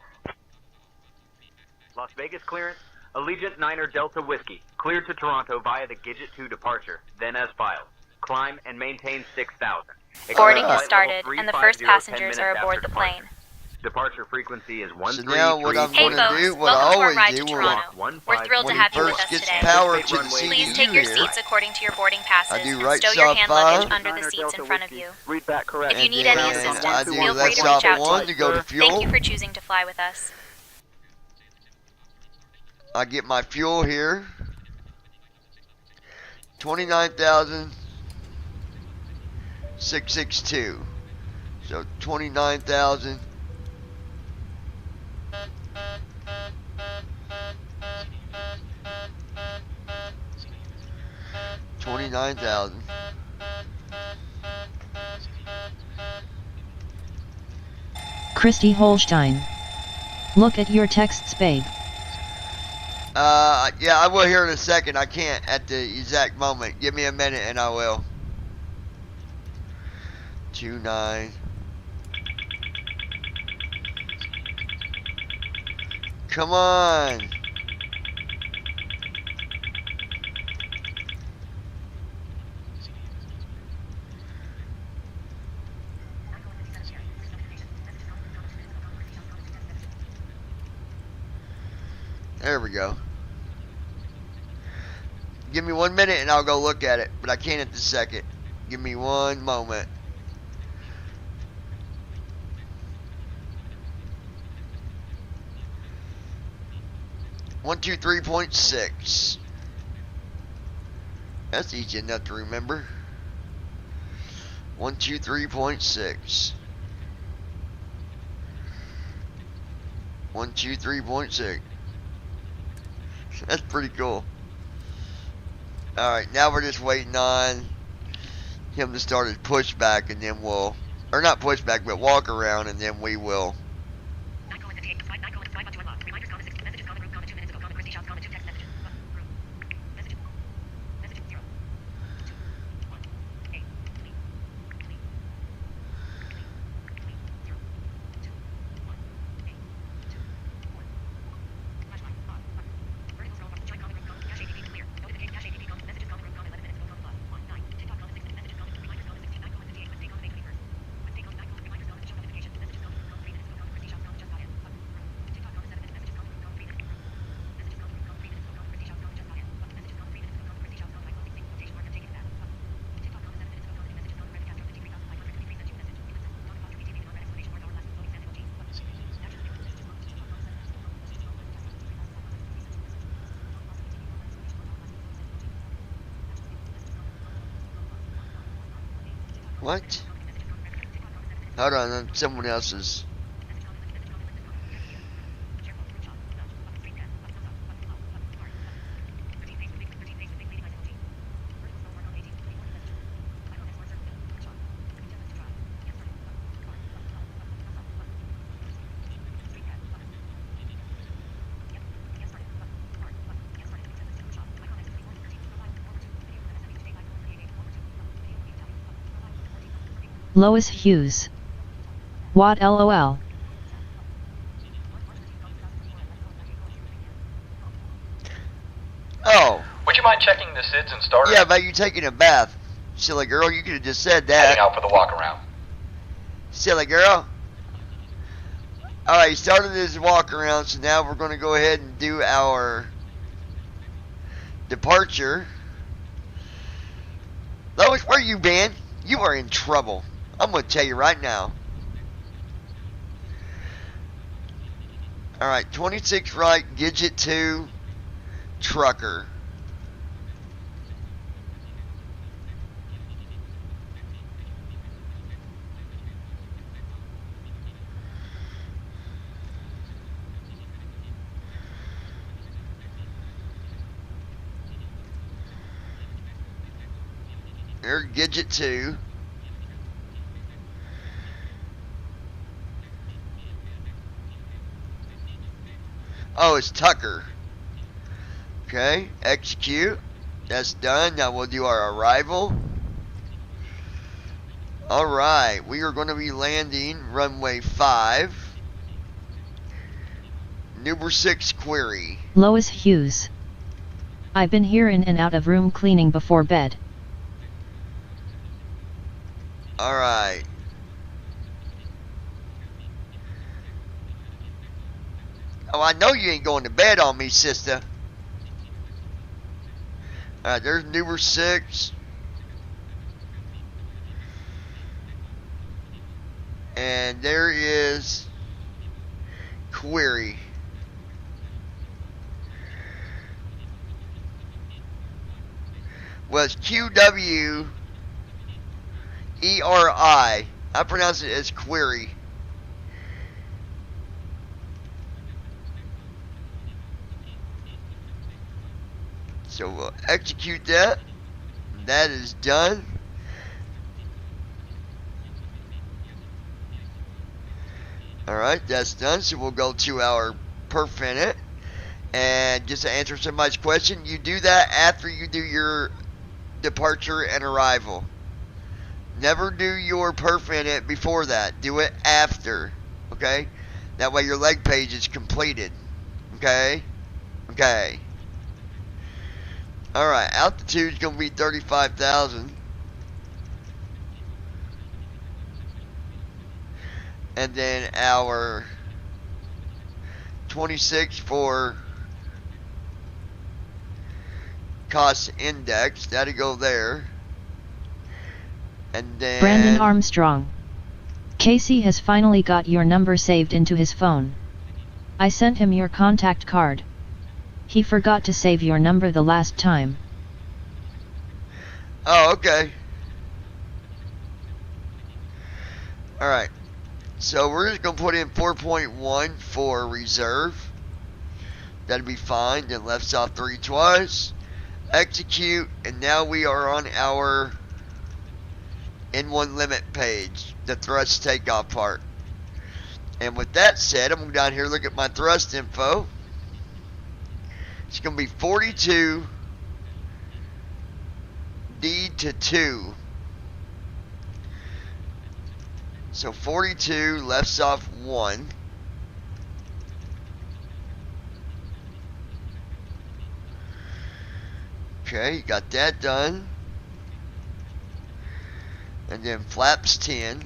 S9: Las Vegas clearance, Allegiant Niner Delta Whiskey. Cleared to Toronto via the Gidget 2 departure. Then as filed. Climb and maintain 6,000.
S6: Boarding
S2: Alright.
S6: has started, and the first passengers are aboard the plane.
S9: Departure frequency is 133.
S2: So now what I'm
S6: Hey
S2: going to
S6: folks,
S2: do, what I
S6: welcome to our
S2: always
S6: ride
S2: do,
S6: to
S2: when
S6: Toronto. We're thrilled to
S2: when
S6: have
S2: he
S6: you with
S2: first
S6: us
S2: gets
S6: today.
S2: power to the
S6: Please
S2: CDU
S6: take your
S2: here,
S6: seats according to your boarding passes
S2: I do
S6: and
S2: right
S6: stow your
S2: side
S6: hand
S2: five.
S6: luggage under the
S10: Niner
S6: seats
S10: Delta
S6: in front of
S10: Whiskey.
S6: you.
S10: Read back correct.
S6: If you
S2: and
S6: need
S2: then
S6: any
S2: I
S6: assistance,
S2: do
S6: feel free
S2: left
S6: to
S2: off
S6: reach out to
S2: one
S6: us.
S2: to go to fuel.
S6: Thank you for choosing to fly with us.
S2: I get my fuel here. 29,000. 662. So 29,000. $29,000.
S3: Christy Holstein. Look at your texts, babe.
S2: Yeah, I will here in a second. I can't at the exact moment. Give me a minute and I will. 29. Come on. There we go. Give me 1 minute and I'll go look at it, but I can't at this second. Give me 1 moment. One, 2, 3.6. That's easy enough to remember. 1, 2, 3.6. 1, 2, 3.6. That's pretty cool. Alright, now we're just waiting on him to start his pushback, and then we'll, or not pushback, but walk around, and then we will. What? Hold on, someone else's.
S3: Lois Hughes. What LOL?
S2: Oh.
S8: Would you mind checking the SIDS and starters?
S2: Yeah, about you taking a bath. Silly girl, you could have just said
S8: Heading
S2: that.
S8: out for the walk around.
S2: Silly girl. Alright, started this walk around, so now we're going to go ahead and do our departure. Lois, where you been? You are in trouble. I'm going to tell you right now. Alright, 26 right, Gidget 2, Trucker. There's Gidget 2. Oh, it's Tucker. Okay, execute. That's done. Now we'll do our arrival. Alright, we are going to be landing runway 5. Number 6 query.
S3: Lois Hughes. I've been here in and out of room cleaning before bed.
S2: Alright. Oh, I know you ain't going to bed on me, sister. Alright, there's number 6. And there is query. Well, it's QW E-R-I. I pronounce it as query. So we'll execute that. That is done. Alright, that's done. So we'll go to our perf init. And just to answer somebody's question, you do that after you do your departure and arrival. Never do your perf init before that. Do it after. Okay? That way your leg page is completed. Okay? Okay. Alright, altitude is going to be 35,000. And then our 26 for cost index, that'll go there. And then
S3: Brandon Armstrong. Casey has finally got your number saved into his phone. I sent him your contact card. He forgot to save your number the last time.
S2: Oh, okay. Alright. So we're just going to put in 4.1 for reserve. That'll be fine. Then left off 3 twice. Execute. And now we are on our N1 limit page. The thrust takeoff part. And with that said, I'm going to go down here and look at my thrust info. It's going to be 42 D to 2. So 42 lefts off 1. Okay, got that done. And then flaps 10.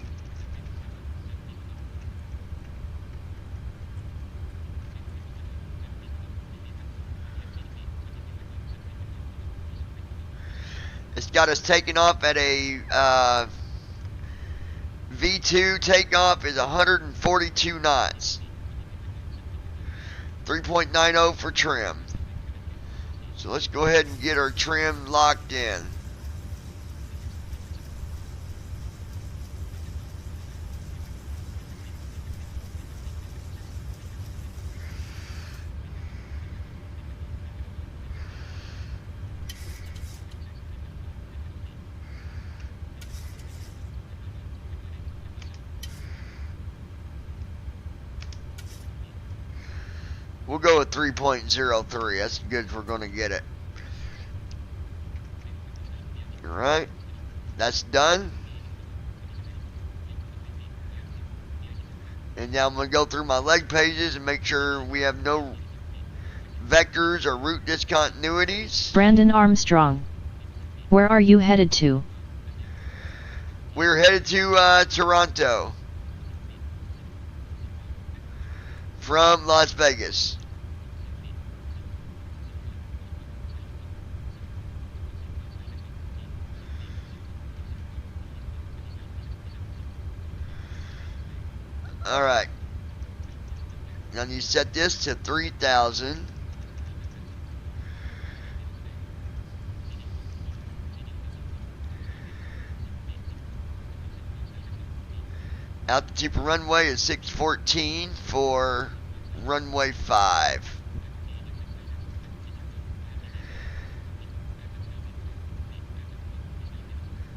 S2: It's got us taking off at a V2 takeoff is 142 knots. 3.90 for trim. So let's go ahead and get our trim locked in. We'll go with 3.03. That's good if we're going to get it. Alright. That's done. And now I'm going to go through my leg pages and make sure we have no vectors or route discontinuities.
S3: Brandon Armstrong. Where are you headed to?
S2: We're headed to Toronto. From Las Vegas. Alright. Now you set this to 3,000. Altitude for runway is 614 for runway 5.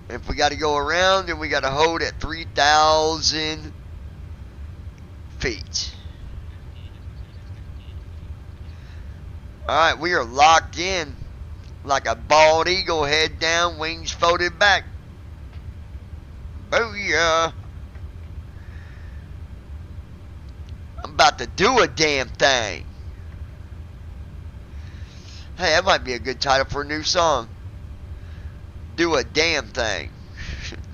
S2: If we got to go around, then we got to hold at 3,000 feet. Alright, we are locked in like a bald eagle, head down, wings folded back. Booyah! I'm about to do a damn thing. Hey, that might be a good title for a new song. Do a damn thing.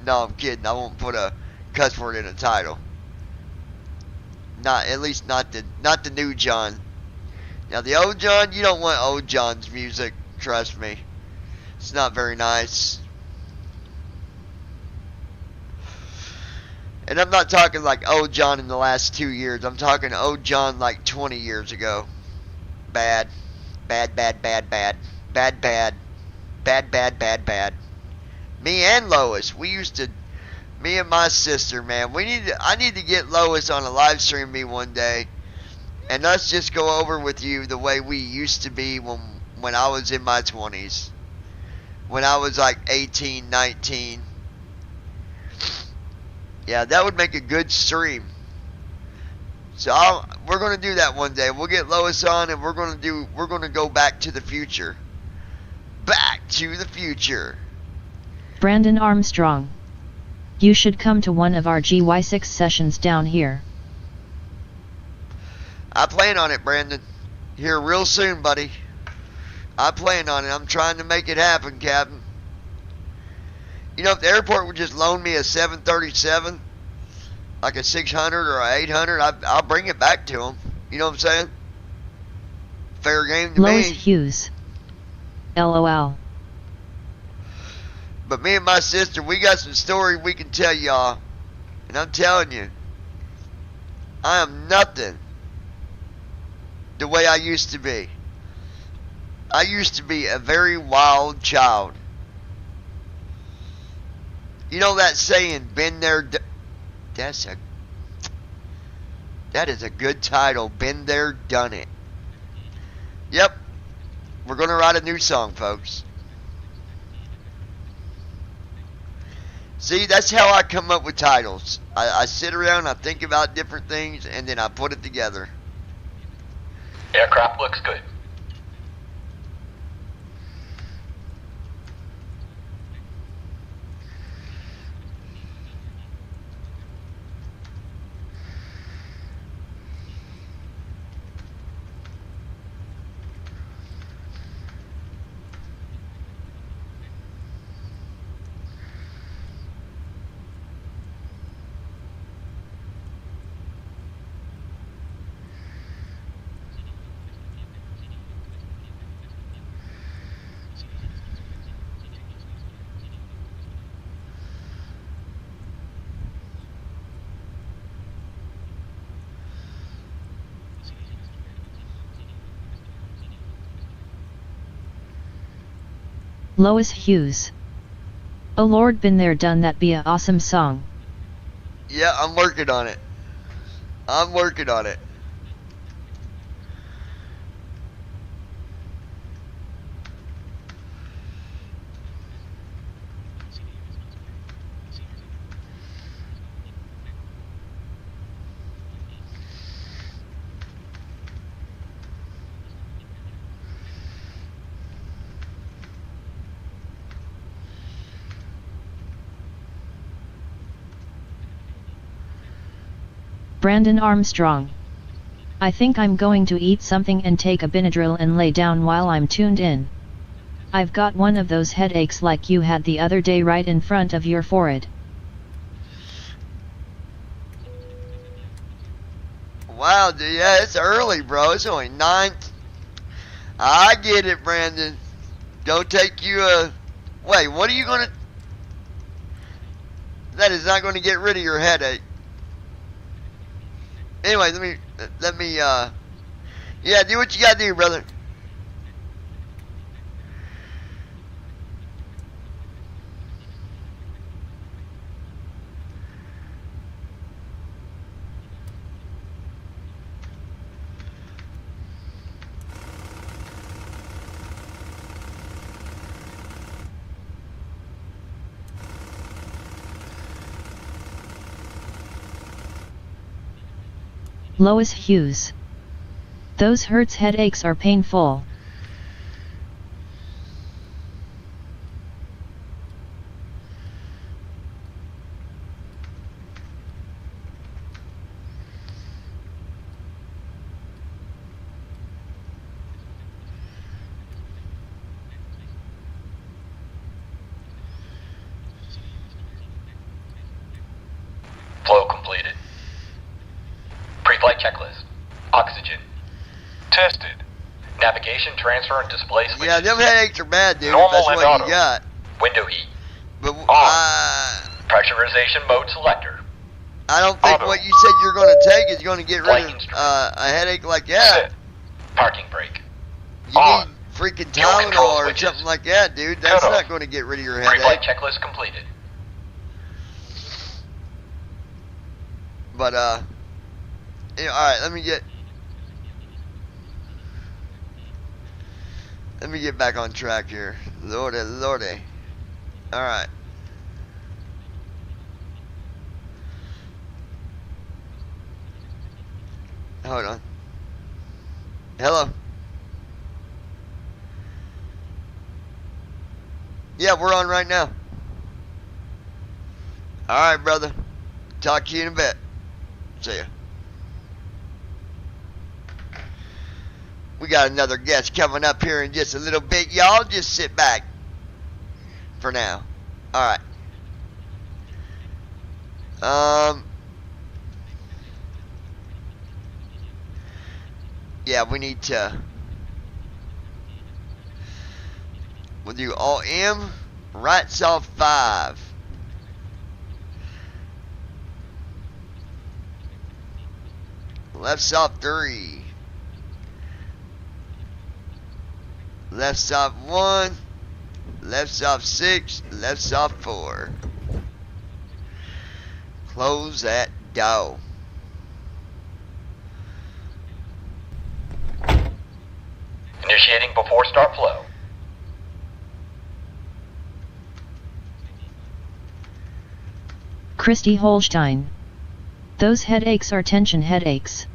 S2: No, I'm kidding. I won't put a cuss word in a title. Not, at least not the new John. Now the old John, you don't want old John's music. Trust me. It's not very nice. And I'm not talking like old John in the last 2 years. I'm talking old John like 20 years ago. Bad. Bad, bad, bad, bad. Bad, bad. Bad, bad, bad, bad. Me and Lois, we used to Me and my sister, man. I need to get Lois on a live stream me one day, and let's just go over with you the way we used to be when I was in my 20s. When I was like 18, 19. Yeah, that would make a good stream. So we're gonna do that one day. We'll get Lois on, and we're gonna go back to the future. Back to the future.
S3: Brandon Armstrong. You should come to one of our GY6 sessions down here.
S2: I plan on it, Brandon. Here real soon, buddy. I plan on it. I'm trying to make it happen, Captain. You know, if the airport would just loan me a 737, like a 600 or a 800, I'll bring it back to them. You know what I'm saying? Fair game to
S3: Lois
S2: me.
S3: Hughes. LOL.
S2: But me and my sister, we got some story we can tell y'all. And I'm telling you, I am nothing the way I used to be. I used to be a very wild child. You know that saying, been there, that is a good title. Been there, done it. Yep. We're going to write a new song, folks. See, that's how I come up with titles. I sit around, I think about different things, and then I put it together.
S8: Aircraft looks good.
S3: Lois Hughes. Oh Lord, been there, done that. Be a awesome song.
S2: Yeah, I'm working on it. I'm working on it.
S3: Brandon Armstrong. I think I'm going to eat something and take a Benadryl and lay down while I'm tuned in. I've got one of those headaches like you had the other day right in front of your forehead.
S2: Wow, dude, yeah, it's early, bro. It's only 9. I get it, Brandon. Don't take you a... Wait, what are you going to... That is not going to get rid of your headache. Anyway, let me, yeah, do what you gotta do, brother.
S3: Lois Hughes. Those hurts, headaches are painful.
S8: Flow completed. Pre-flight checklist. Oxygen. Tested. Navigation, transfer, and display switches.
S2: Yeah, them headaches are bad, dude.
S8: Normal
S2: That's
S8: and
S2: what
S8: auto.
S2: you got.
S8: Window heat.
S2: But
S8: Pressurization mode selector.
S2: I don't think
S8: Auto.
S2: what you said you're going to take is going to get rid
S8: Flight
S2: of
S8: instrument.
S2: a headache like that.
S8: Sit. Parking brake.
S2: You
S8: On.
S2: need freaking
S8: Fuel control
S2: Tylenol or
S8: switches.
S2: something like that, dude. That's
S8: Cut off.
S2: not going to get rid of your
S8: Pre-flight
S2: headache.
S8: checklist completed.
S2: But yeah, all right. Let me get back on track here. Lordy, lordy. All right. Hold on. Hello. Yeah, we're on right now. All right, brother. Talk to you in a bit. See ya. We got another guest coming up here in just a little bit. Y'all just sit back for now. All right. Yeah, we need to. We'll do all M, right soft 5. Left soft 3. Left soft 1. Left soft 6. Left soft 4. Close that door.
S8: Initiating before start flow.
S3: Christy Holstein. Those headaches are tension headaches.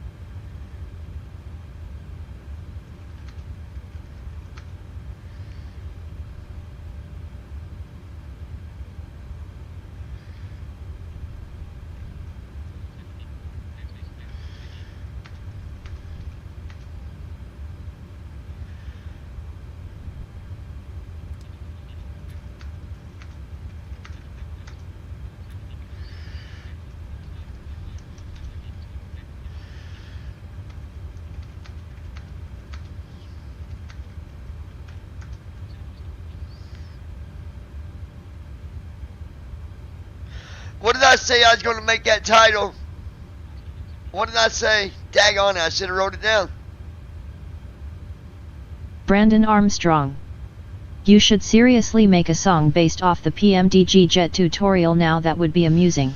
S2: What did I say I was going to make that title? What did I say? Daggone it, I should have wrote it down.
S3: Brandon Armstrong. You should seriously make a song based off the PMDG jet tutorial now, that would be amusing.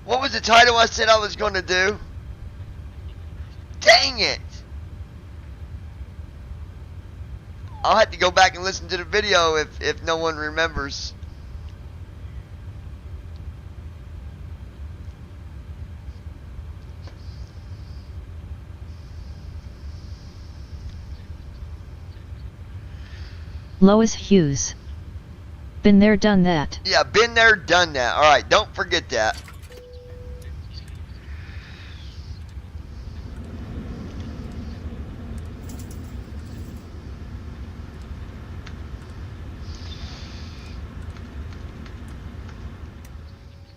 S2: What was the title I said I was going to do? Dang it! I'll have to go back and listen to the video if no one remembers.
S3: Lois Hughes. Been there, done that.
S2: Yeah, been there, done that. Alright, don't forget that.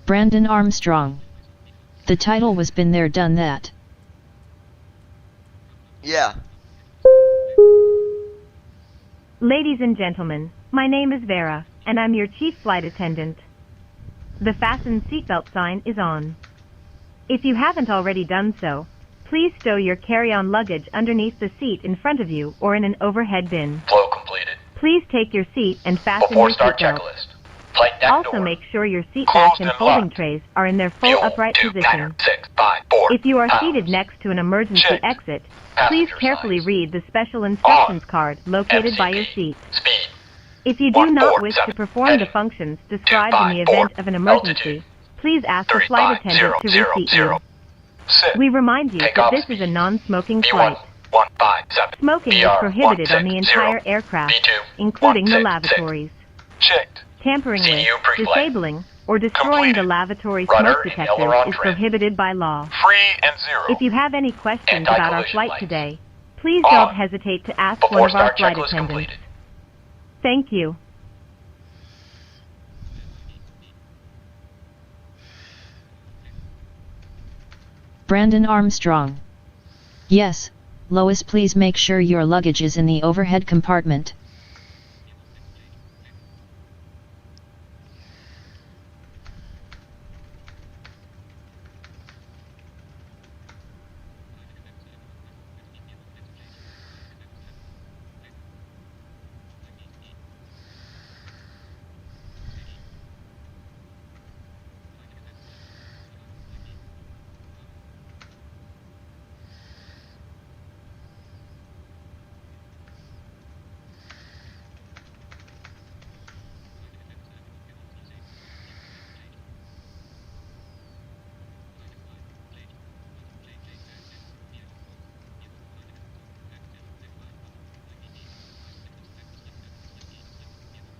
S3: Brandon Armstrong. The title was Been There, Done That.
S2: Yeah.
S11: Ladies and gentlemen, my name is Vera, and I'm your chief flight attendant. The fasten seatbelt sign is on. If you haven't already done so, please stow your carry-on luggage underneath the seat in front of you or in an overhead bin.
S8: Flow completed.
S11: Please take your seat and fasten
S8: Before
S11: your
S8: start
S11: seatbelt.
S8: checklist. Flight deck
S11: Also
S8: door.
S11: make sure your seat
S8: Closed
S11: back and
S8: and
S11: folding
S8: locked.
S11: trays are in their full
S8: Fuel,
S11: upright
S8: 2,
S11: position.
S8: diner, 6, 5, 4.
S11: If you are
S8: pounds.
S11: seated next to an emergency
S8: Checked.
S11: exit,
S8: Passenger
S11: please carefully
S8: signs.
S11: read the special instructions
S8: On.
S11: card located by your
S8: FCP.
S11: seat.
S8: Speed.
S11: If you do not
S8: 147.
S11: wish to perform the
S8: Heading.
S11: functions described in the
S8: 254.
S11: event of an emergency,
S8: Altitude.
S11: please ask the flight attendant to reseat you.
S8: 6.
S11: We remind you that
S8: Takeoff
S11: this is a
S8: speed.
S11: non-smoking
S8: B1
S11: flight.
S8: 157.
S11: Smoking is
S8: BR
S11: prohibited on the
S8: 160.
S11: entire aircraft,
S8: B2
S11: including the
S8: 166.
S11: lavatories.
S8: Checked.
S11: Tampering with,
S8: CU pre-flight.
S11: disabling, or destroying the
S8: Completed.
S11: lavatory
S8: Rudder
S11: smoke
S8: and
S11: detector
S8: aileron
S11: is
S8: trim.
S11: prohibited by law.
S8: Free and 0.
S11: If you have any questions about our
S8: Anti-collision
S11: flight
S8: lights.
S11: today, please
S8: On.
S11: don't hesitate to ask
S8: Before
S11: one of our
S8: start
S11: flight
S8: checklist
S11: attendants.
S8: completed.
S11: Thank you.
S3: Brandon Armstrong. Yes, Lois, please make sure your luggage is in the overhead compartment.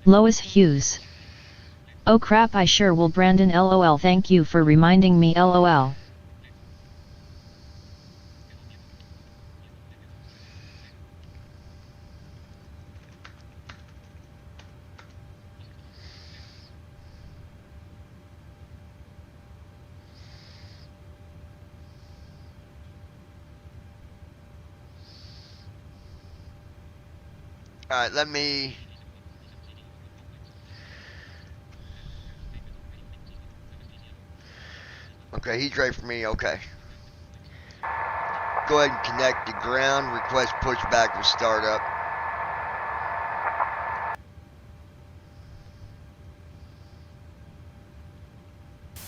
S3: Lois Hughes. Oh crap, I sure will. Brandon LOL. Thank you for reminding me. LOL.
S2: Alright, let me... Okay, he's ready for me, okay. Go ahead and connect to ground. Request pushback with startup.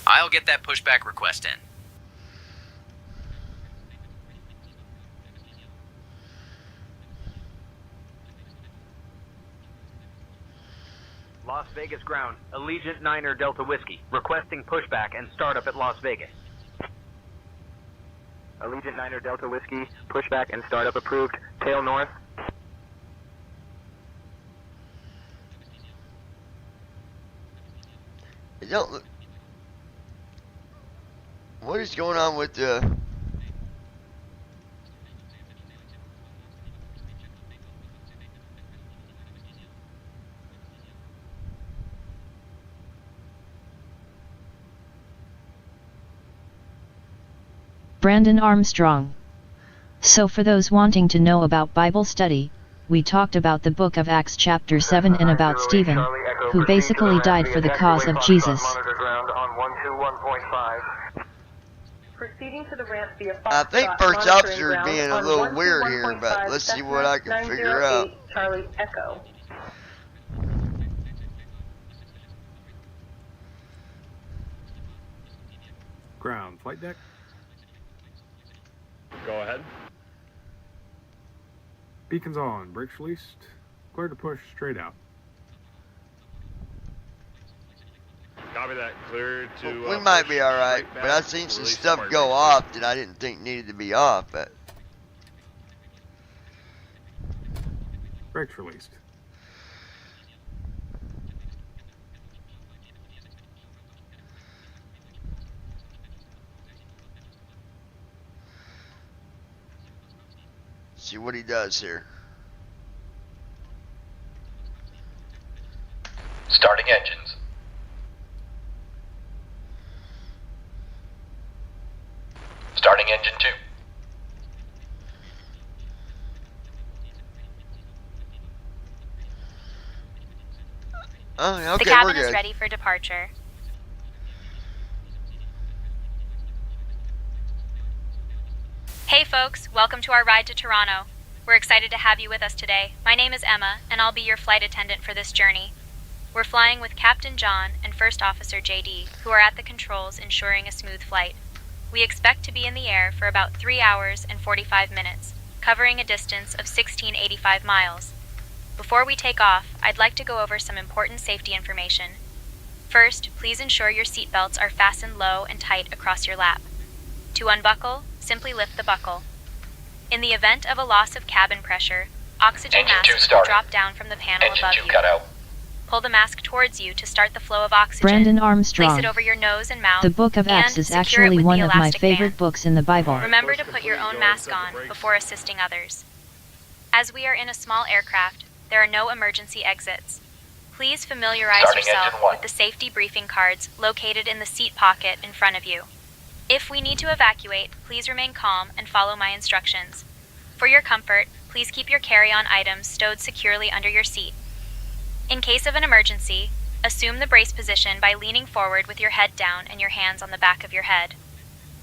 S7: I'll get that pushback request in.
S9: Las Vegas ground. Allegiant Niner Delta Whiskey. Requesting pushback and startup at Las Vegas.
S10: Allegiant Niner Delta Whiskey, pushback and startup approved. Tail north.
S2: It don't look... What is going on with the...
S3: Brandon Armstrong. So for those wanting to know about Bible study, we talked about the book of Acts chapter 7 and about Stephen, who basically died for the cause of Jesus.
S4: Proceeding to the ramp via
S2: I think first officer is being a little weird here, but let's see what I can figure out.
S4: Charlie Echo.
S12: Ground, flight deck.
S8: Go ahead.
S12: Beacons on, brakes released. Clear to push straight out.
S8: Copy that. Clear to...
S2: We might be alright, but I've seen some stuff go off that I didn't think needed to be off, but...
S12: Brakes released.
S2: See what he does here.
S8: Starting engines. Starting engine 2.
S2: Oh, okay,
S6: The cabin
S2: we're good.
S6: is ready for departure. Hey folks, welcome to our ride to Toronto. We're excited to have you with us today. My name is Emma, and I'll be your flight attendant for this journey. We're flying with Captain John and First Officer JD, who are at the controls ensuring a smooth flight. We expect to be in the air for about 3 hours and 45 minutes, covering a distance of 1685 miles. Before we take off, I'd like to go over some important safety information. First, please ensure your seatbelts are fastened low and tight across your lap. To unbuckle, simply lift the buckle. In the event of a loss of cabin pressure, oxygen
S8: Engine 2
S6: masks will
S8: started.
S6: drop down from the panel
S8: Engine
S6: above
S8: 2
S6: you.
S8: cut out.
S6: Pull the mask towards you to start the flow of oxygen.
S3: Brandon
S6: Place
S3: Armstrong.
S6: it over your nose and mouth.
S3: The book of Acts
S6: and
S3: is
S6: secure it
S3: actually
S6: with
S3: one
S6: the
S3: of my
S6: elastic
S3: favorite
S6: band.
S3: books in the Bible.
S6: Remember to put your own mask on before assisting others. As we are in a small aircraft, there are no emergency exits. Please familiarize
S8: Starting
S6: yourself
S8: engine 1.
S6: with the safety briefing cards located in the seat pocket in front of you. If we need to evacuate, please remain calm and follow my instructions. For your comfort, please keep your carry-on items stowed securely under your seat. In case of an emergency, assume the brace position by leaning forward with your head down and your hands on the back of your head.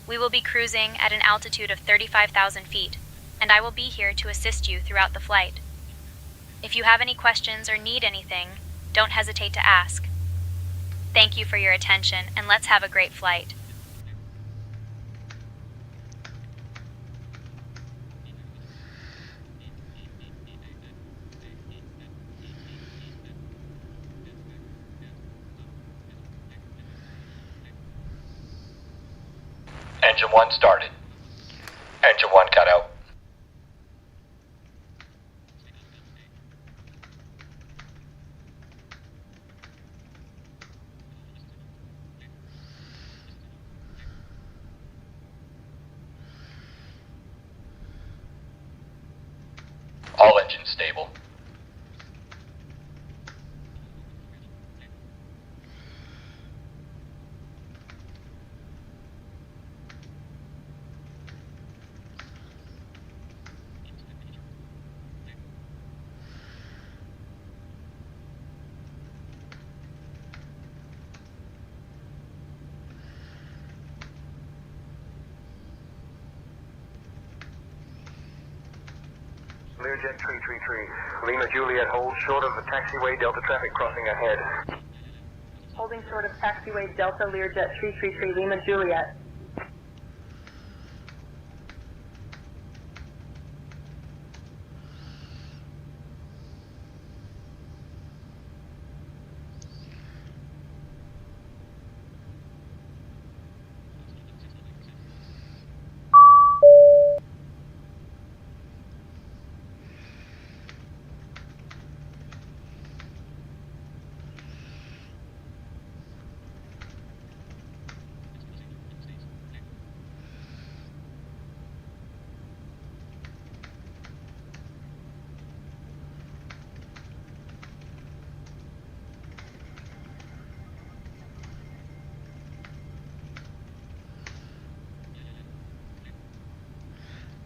S6: We will be cruising at an altitude of 35,000 feet, and I will be here to assist you throughout the flight. If you have any questions or need anything, don't hesitate to ask. Thank you for your attention, and let's have a great flight.
S8: Engine 1 started. Engine 1 cut out. stable.
S13: Learjet 333. Lima Juliet holds short of the taxiway, Delta traffic crossing ahead.
S4: Holding short of taxiway Delta Learjet 333 Lima Juliet.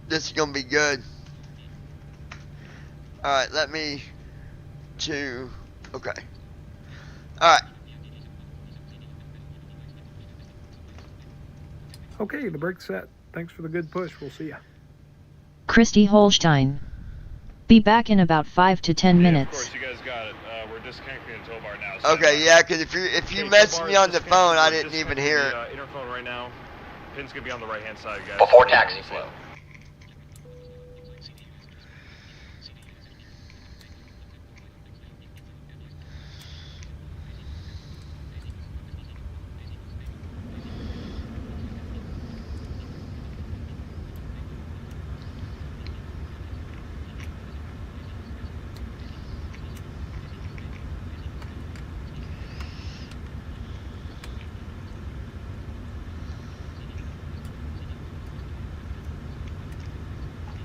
S2: This is gonna be good. Alright, let me okay. Alright.
S12: Okay, the brake's set. Thanks for the good push. We'll see ya.
S3: Christy Holstein. Be back in about 5 to 10 minutes.
S14: Of course, you guys got it. We're disconnecting the tow bar now. So
S2: Okay, yeah, because if you messaged me on the phone, I didn't even hear it.
S14: Interphone right now. Pin's gonna be on the right hand side, guys.
S8: Before taxi flow.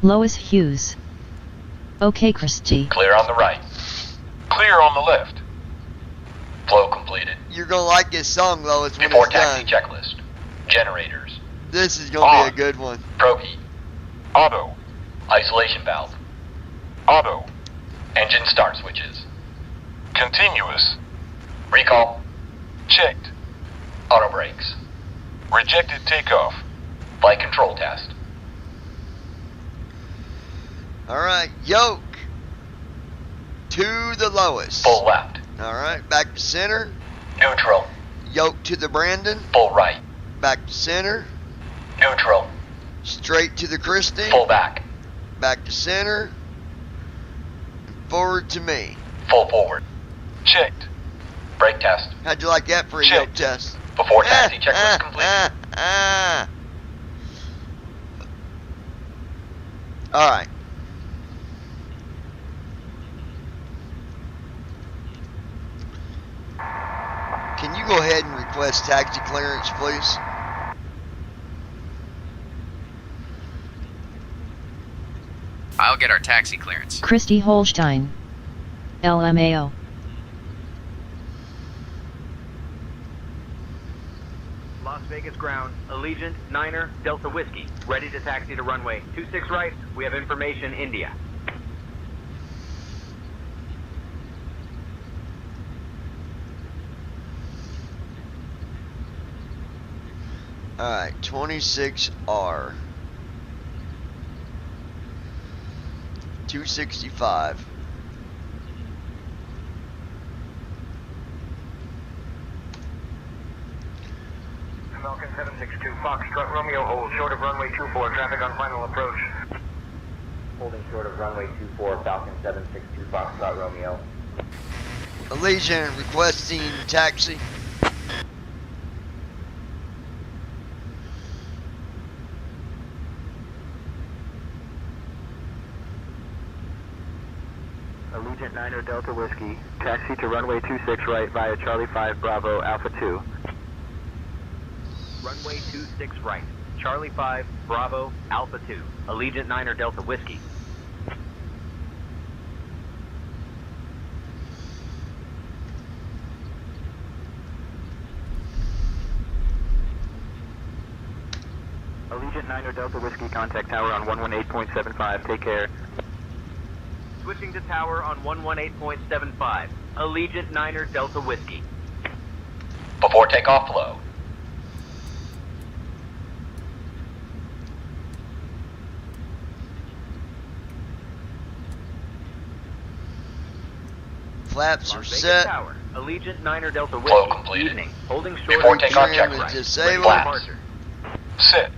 S3: Lois Hughes. Okay, Christy.
S8: Clear on the right. Clear on the left. Flow completed.
S2: You're gonna like this song, Lois, when
S8: Before
S2: it's
S8: taxi
S2: done.
S8: checklist. Generators.
S2: This is gonna be a good one.
S8: Probe heat. Auto. Isolation valve. Auto. Engine start switches. Continuous. Recall. Checked. Auto brakes. Rejected takeoff. Flight control test.
S2: Alright, yoke to the lowest.
S8: Full left.
S2: Alright, back to center.
S8: Neutral.
S2: Yoke to the Brandon.
S8: Full right.
S2: Back to center.
S8: Neutral.
S2: Straight to the Christie.
S8: Full back.
S2: Back to center. Forward to me.
S8: Full forward. Checked. Brake test.
S2: How'd you like that for a yoke test?
S8: Before taxi checklist completed.
S2: Alright. Can you go ahead and request taxi clearance, please?
S7: I'll get our taxi clearance.
S3: Christy Holstein. LMAO.
S9: Las Vegas ground, Allegiant, Niner, Delta Whiskey. Ready to taxi to runway 26 right. We have information, India.
S2: Alright, 26R. 265.
S13: Falcon 762 Foxtrot Romeo hold short of runway 24, traffic on final approach.
S9: Holding short of runway 24, Falcon 762 Foxtrot Romeo.
S2: Allegiant requesting taxi.
S10: Allegiant Niner Delta Whiskey, taxi to runway 26 right via Charlie 5 Bravo Alpha 2.
S9: Runway 26 right. Charlie 5, Bravo, Alpha 2. Allegiant Niner Delta Whiskey.
S10: Allegiant 9 Delta Whiskey, contact tower on 118.75. Take care.
S9: Switching to tower on 118.75. Allegiant 9 Delta Whiskey.
S8: Before takeoff, flow.
S2: Flaps are
S9: Las Vegas
S2: set.
S9: Tower. Allegiant 9 Delta Whiskey.
S8: Flow completed.
S9: Evening. Holding short.
S8: Before takeoff,
S2: Trim
S8: check
S2: is
S8: right.
S2: disabled.
S8: Flaps. Sit.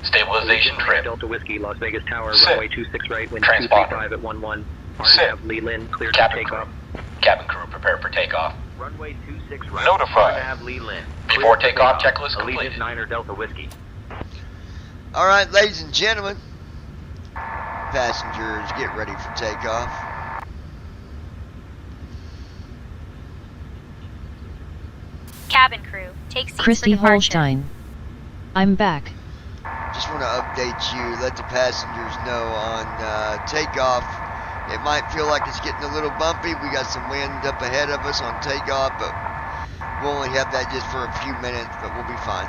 S8: Stabilization trim.
S10: Delta Whiskey, Las Vegas Tower,
S8: Sit.
S10: runway 26 right, wind
S8: Transponder.
S10: 235 at 11.
S8: Sit.
S10: RNAV Lee Lin, clear to
S8: Cabin
S10: take
S8: crew.
S10: off.
S8: Cabin crew, prepare for takeoff.
S9: Runway 26 right.
S8: Notify.
S9: Nav Lee Lin.
S8: Before
S9: Clear for
S8: takeoff,
S9: takeoff.
S8: checklist completed.
S9: Allegiant 9 Delta Whiskey.
S2: All right, ladies and gentlemen, passengers, get ready for takeoff.
S6: Cabin crew, take seats
S3: Christy
S6: for departure.
S3: Holstein. I'm back.
S2: Just want to update you, let the passengers know on takeoff. It might feel like it's getting a little bumpy. We got some wind up ahead of us on takeoff, but we'll only have that just for a few minutes, but we'll be fine.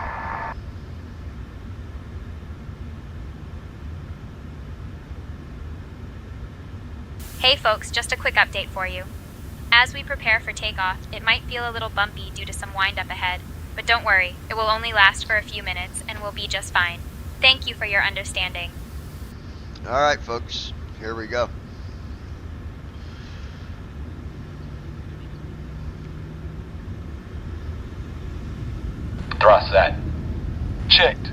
S6: Hey folks, just a quick update for you. As we prepare for takeoff, it might feel a little bumpy due to some wind up ahead, but don't worry, it will only last for a few minutes and we'll be just fine. Thank you for your understanding.
S2: All right, folks, here we go.
S8: Thrust set. Checked.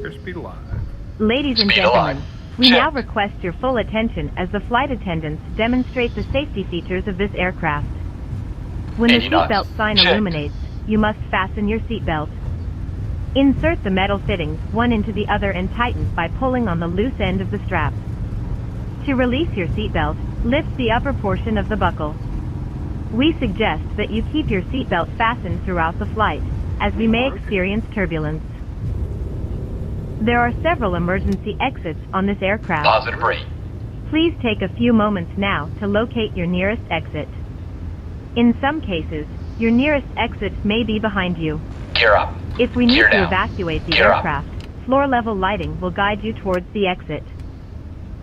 S12: Airspeed alive.
S11: Ladies and
S8: Speed
S11: gentlemen,
S8: alive.
S11: we
S8: Check.
S11: now request your full attention as the flight attendants demonstrate the safety features of this aircraft. When the
S8: Engine on.
S11: seatbelt sign
S8: Check.
S11: illuminates, you must fasten your seatbelt. Insert the metal fittings one into the other and tighten by pulling on the loose end of the strap. To release your seatbelt, lift the upper portion of the buckle. We suggest that you keep your seatbelt fastened throughout the flight, as we may experience turbulence. There are several emergency exits on this aircraft.
S8: Positive rate.
S11: Please take a few moments now to locate your nearest exit. In some cases, your nearest exit may be behind you.
S8: Gear up.
S11: If we need
S8: Gear
S11: to
S8: down.
S11: evacuate the
S8: Gear up.
S11: aircraft, floor-level lighting will guide you towards the exit.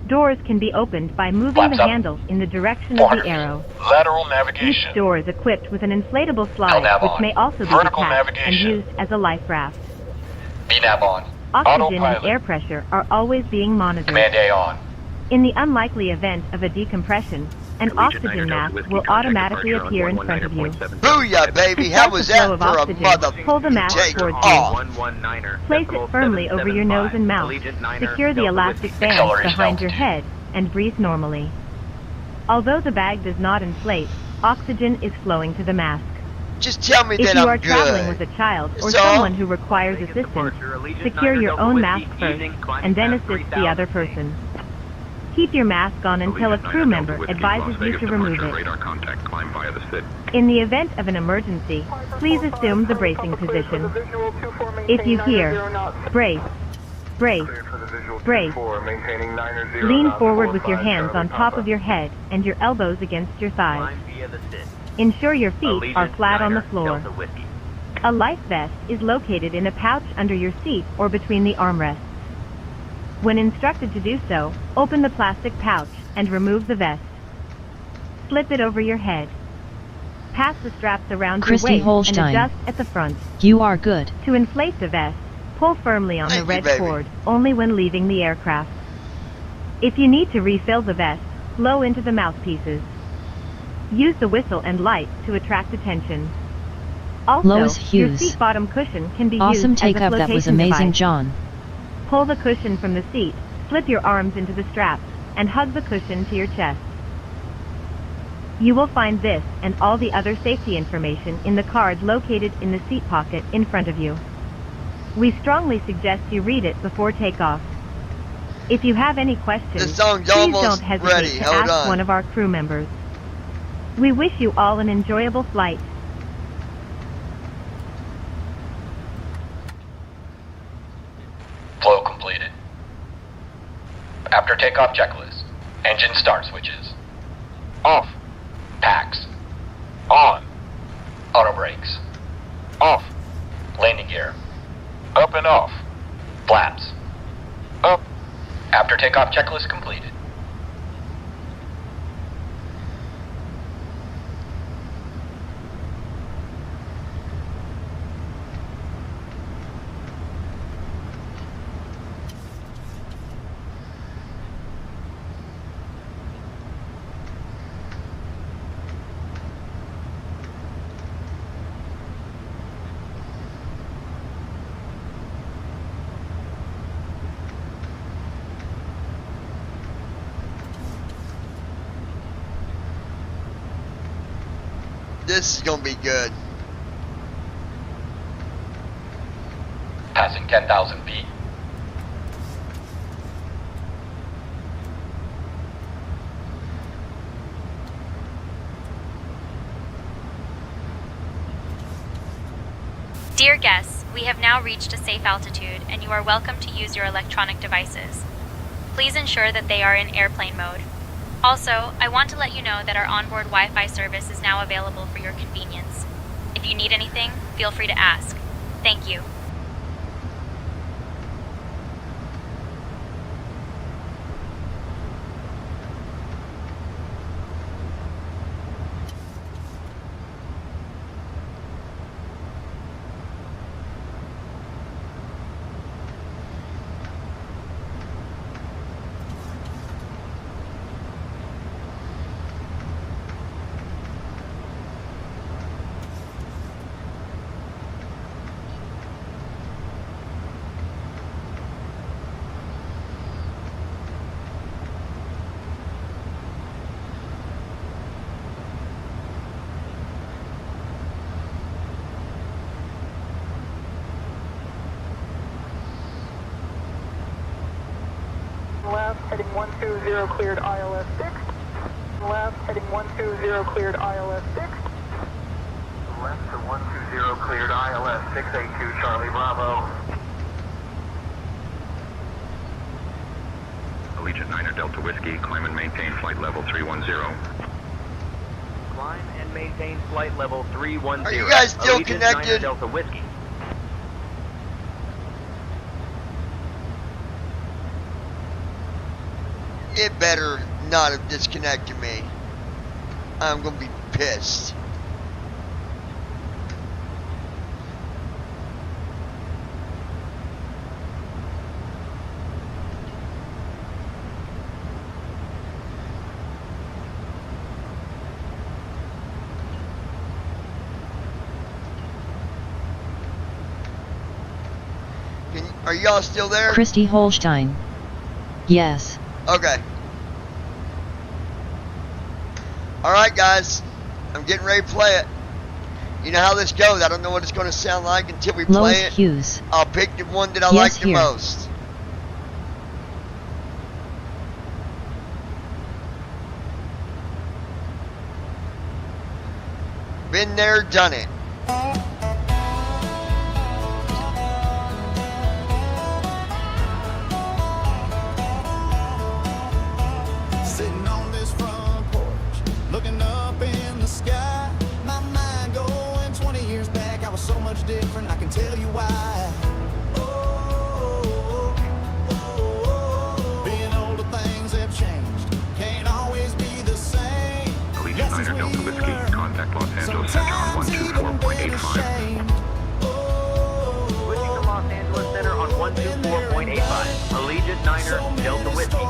S11: Doors can be opened by moving
S8: Flaps
S11: the
S8: up.
S11: handle in the direction of
S8: 400
S11: the arrow.
S8: Lateral
S11: Each
S8: navigation.
S11: door is equipped with an inflatable slide,
S8: nav
S11: which
S8: on.
S11: may also be
S8: Vertical
S11: detached and
S8: navigation.
S11: used as a life raft.
S8: VNAV on.
S11: Oxygen and
S8: Autopilot.
S11: air pressure are always being monitored.
S8: Command A on.
S11: In the unlikely event of a decompression, an
S10: Allegiant 9
S11: oxygen
S10: Delta
S11: mask
S10: Whiskey,
S11: will
S10: contact
S11: automatically
S10: departure on
S11: appear in front of you.
S10: 119.75.
S2: Booyah, baby!
S11: To
S2: How
S11: start
S2: was
S11: the flow
S2: that
S11: of
S2: for a
S11: oxygen,
S2: mother
S11: pull the mask
S2: take
S11: towards you.
S2: off?
S9: 119er.
S11: Place it firmly over your nose and mouth.
S9: Allegiant 9er
S11: Secure the
S9: Delta
S11: elastic
S9: Whiskey.
S11: band
S8: Acceleration
S11: behind your
S8: altitude.
S11: head and breathe normally. Although the bag does not inflate, oxygen is flowing to the mask.
S2: Just tell me
S11: If
S2: that
S11: you
S2: I'm
S11: are traveling
S2: good.
S11: with a child or
S2: So?
S11: someone who requires
S9: Vegas
S11: assistance,
S9: departure, Allegiant
S11: secure
S9: 9
S11: your
S9: Delta
S11: own
S9: Whiskey,
S11: mask first
S9: evening, climbing
S11: and then
S9: past
S11: assist the
S9: 3000
S11: other person. Keep your mask on until a
S5: Allegiant 9
S11: crew
S5: Delta
S11: member
S5: Whiskey,
S11: advises
S5: Las
S11: you
S5: Vegas
S11: to remove
S5: departure,
S11: it.
S5: Radar contact, climb via the SID.
S11: In the event of an emergency, please assume the bracing position. If you hear, brace, brace, brace, lean forward with your hands on top of your head and your elbows against your thighs.
S9: Climb via the SID.
S11: Ensure your feet are
S9: Allegiant
S11: flat on the
S9: 9er
S11: floor.
S9: Delta Whiskey.
S11: A life vest is located in a pouch under your seat or between the armrests. When instructed to do so, open the plastic pouch and remove the vest. Slip it over your head. Pass the straps around
S3: Christy
S11: your waist
S3: Holstein.
S11: and adjust at the front.
S3: You are good.
S11: To inflate the vest, pull firmly on the
S2: Thank you,
S11: red
S2: baby.
S11: cord, only when leaving the aircraft. If you need to refill the vest, blow into the mouthpieces. Use the whistle and light to attract attention. Also,
S3: Lois
S11: your
S3: Hughes.
S11: seat bottom cushion can be
S3: Awesome
S11: used as a
S3: takeoff. That was
S11: flotation
S3: amazing,
S11: device.
S3: John.
S11: Pull the cushion from the seat, slip your arms into the straps, and hug the cushion to your chest. You will find this and all the other safety information in the card located in the seat pocket in front of you. We strongly suggest you read it before takeoff. If you have any questions,
S2: The song's
S11: please
S2: almost
S11: don't hesitate
S2: ready.
S11: to
S2: Hold
S11: ask
S2: on.
S11: one of our crew members. We wish you all an enjoyable flight.
S8: Flow completed. After takeoff checklist. Engine start switches. Off. Packs. On. Auto brake. brakes. Off. Landing gear. Up and off. Flaps. Up. After takeoff checklist completed.
S2: This is gonna be good.
S8: Passing 10,000 feet.
S6: Dear guests, we have now reached a safe altitude and you are welcome to use your electronic devices. Please ensure that they are in airplane mode. Also, I want to let you know that our onboard Wi-Fi service is now available for your convenience. If you need anything, feel free to ask. Thank you.
S15: Left, heading 120, cleared ILS 6. Left, heading 120, cleared ILS 6.
S13: Left to 120, cleared ILS 682, Charlie Bravo.
S5: Allegiant 9er Delta Whiskey, climb and maintain flight level 310.
S9: Climb and maintain flight level 310.
S2: Are you guys still
S9: Allegiant
S2: connected?
S9: 9er Delta Whiskey.
S2: It better not have disconnected me. I'm gonna be pissed. Are y'all still there?
S3: Christy Holstein. Yes.
S2: Okay. Alright guys, I'm getting ready to play it. You know how this goes, I don't know what it's going to sound like until we play
S3: Lois
S2: it.
S3: Hughes.
S2: I'll pick the one that I
S3: Yes,
S2: like the
S3: here.
S2: most. Been there, done it.
S1: Sitting on this front porch, looking up in the sky. My mind going 20 years back. I was so much different, I can tell you why. Being older, things have changed. Can't always be the same.
S5: Allegiant 9er Delta Whiskey, contact Los Angeles Center on 124.85.
S9: Switching to Los Angeles Center on 124.85. Allegiant 9er Delta Whiskey.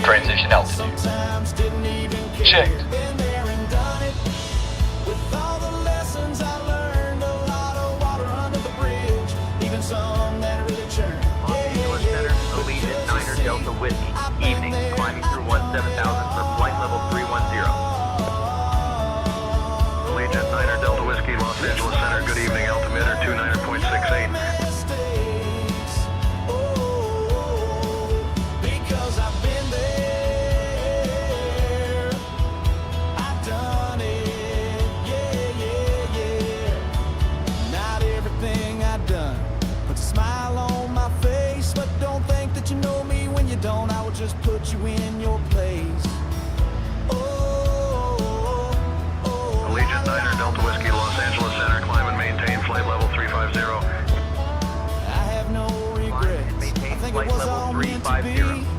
S8: Transition altitude. Checked.
S1: With all the lessons I learned, a lot of water under the bridge, even some that really churned.
S9: Los Angeles Center, Allegiant 9er Delta Whiskey. Evening, climbing through 17,000 for flight level 310.
S5: Allegiant 9er Delta Whiskey, Los Angeles Center, good evening, altimeter 29.68.
S1: Because I've been there. I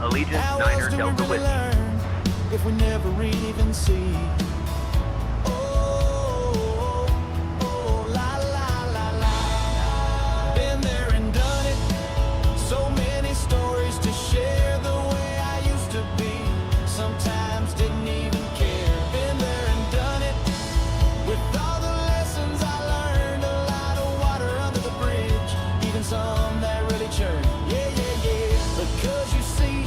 S9: Allegiant
S1: How
S9: Niner
S1: else do
S9: Delta
S1: we really
S9: Whiskey.
S1: learn if we never even see? Oh, la la la la. Been there and done it. So many stories to share. The way I used to be. Sometimes didn't even care. Been there and done it. With all the lessons I learned, a lot of water under the bridge. Even some that really churned. Yeah, yeah, yeah. Because you see,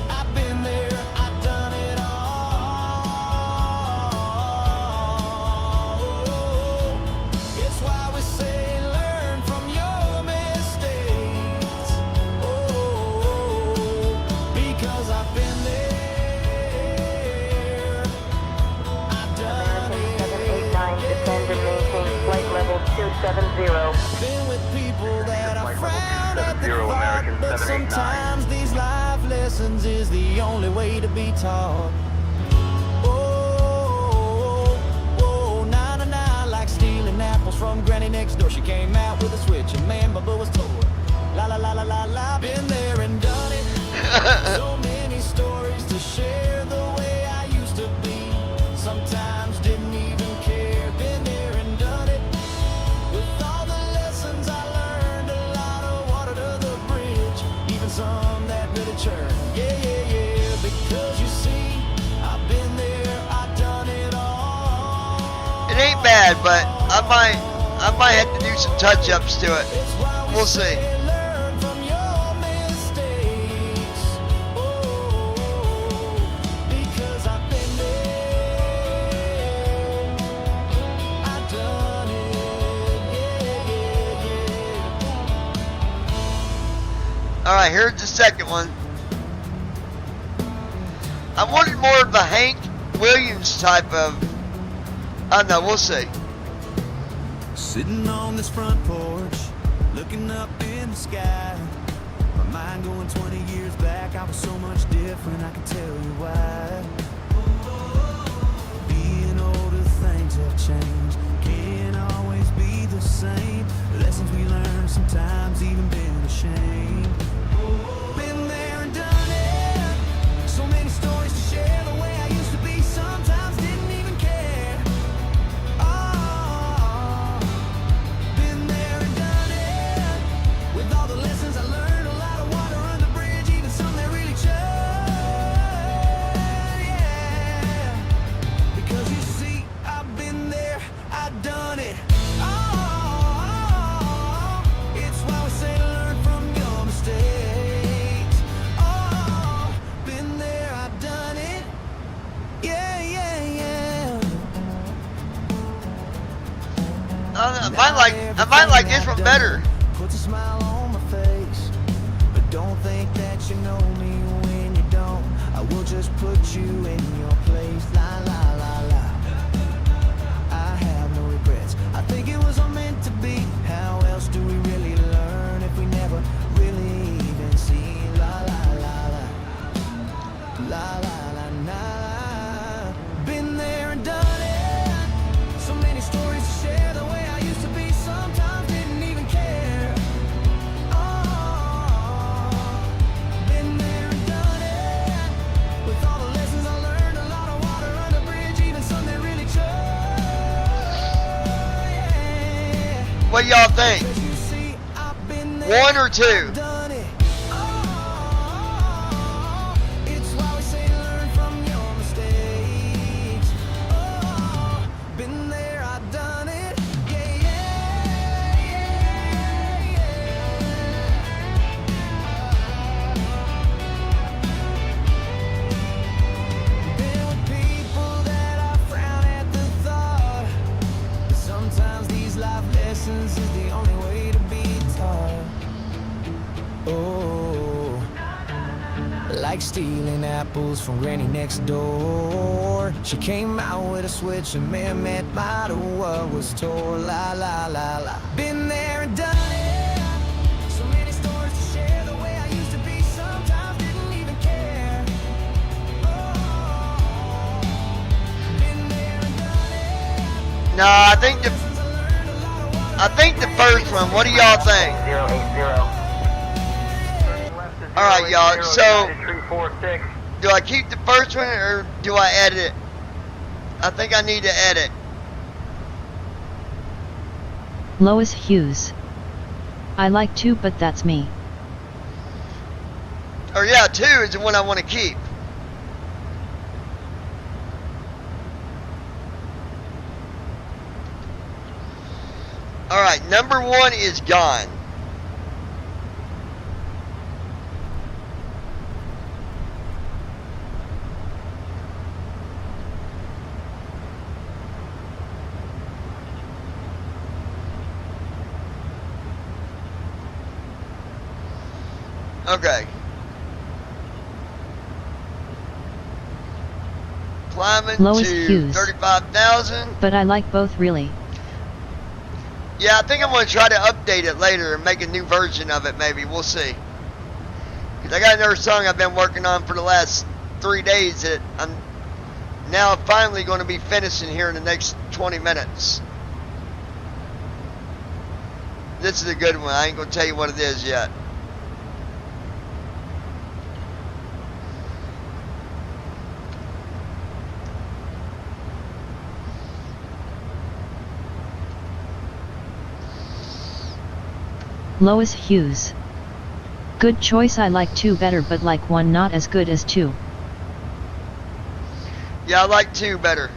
S1: I've been there, I've done it all. It's why we say learn from your mistakes. Oh, because I've been there, I've done it.
S15: 789, descend and maintain flight level 270.
S1: Been with people that I frown at the thought,
S9: American
S1: but
S9: 789.
S1: sometimes these life lessons is the only way to be taught. Oh, oh, na na na, like stealing apples from Granny next door. She came out with a switch, and man, my butt was tore. La la la la la la, been there and done it. So many stories to share. The way I used to be, sometimes didn't even care. Been there and done it. With all the lessons I learned, a lot of water to the bridge, even some that really churned. Yeah, yeah, yeah, because you see, I've been there, I've done it all.
S2: It ain't bad, but I might have to do some touch-ups to it. We'll see.
S1: Learn from your mistakes. Oh, because I've been there, I've done it. Yeah, yeah, yeah.
S2: Alright, here's the second one. I wanted more of the Hank Williams type of... I don't know, we'll see.
S1: Sitting on this front porch, looking up in the sky. My mind going 20 years back, I was so much different, I can tell you why. Being older, things have changed, can't always be the same. Lessons we learn, sometimes even been a shame. Been there and done it, so many stories to share. The way I used to be, sometimes didn't even care. Oh, been there and done it. With all the lessons I learned, a lot of water under the bridge, even some that really churned. Yeah, because you see, I've been there, I've done it. Oh, it's why we say learn from your mistakes. Oh, been there, I've done it. Yeah, yeah, yeah.
S2: I might like this one better.
S1: Puts a smile on my face, but don't think that you know me when you don't. I will just put you in your place. La la la la. I have no regrets. I think it was all meant to be. How else do we really learn if we never really even see? La la la la. La la la la. Been there and done it. So many stories to share. The way I used to be, sometimes didn't even care. Oh, been there and done it. With all the lessons I learned, a lot of water under the bridge, even some that really churned.
S2: What y'all think?
S1: Because you see, I've been there,
S2: One or two?
S1: done it. Oh, it's why we say learn from your mistakes. Oh, been there, I've done it. Yeah, yeah, yeah, yeah. Been with people that I frown at the thought. But sometimes these life lessons is the only way to be taught. Oh, like stealing apples from Granny next door. She came out with a switch and man, met by the what was tore. La la la la. Been there and done it. So many stories to share. The way I used to be, sometimes didn't even care. Oh, been there and done it.
S2: No, I think the first one. What do y'all think?
S9: 080. Turning left to
S2: Alright, y'all, so
S9: Tree 46.
S2: do I keep the first one or do I edit it? I think I need to edit.
S3: Lois Hughes. I like 2, but that's me.
S2: Or yeah, 2 is the one I want to keep. Alright, number 1 is gone. Okay. Climbing
S3: Lois
S2: to
S3: Hughes.
S2: 35,000.
S3: But I like both really.
S2: Yeah, I think I'm going to try to update it later and make a new version of it maybe. We'll see. Because I got another song I've been working on for the last 3 days that I'm now finally going to be finishing here in the next 20 minutes. This is a good one. I ain't going to tell you what it is yet.
S3: Lois Hughes. Good choice. I like 2 better, but like 1 not as good as 2.
S2: Yeah, I like 2 better.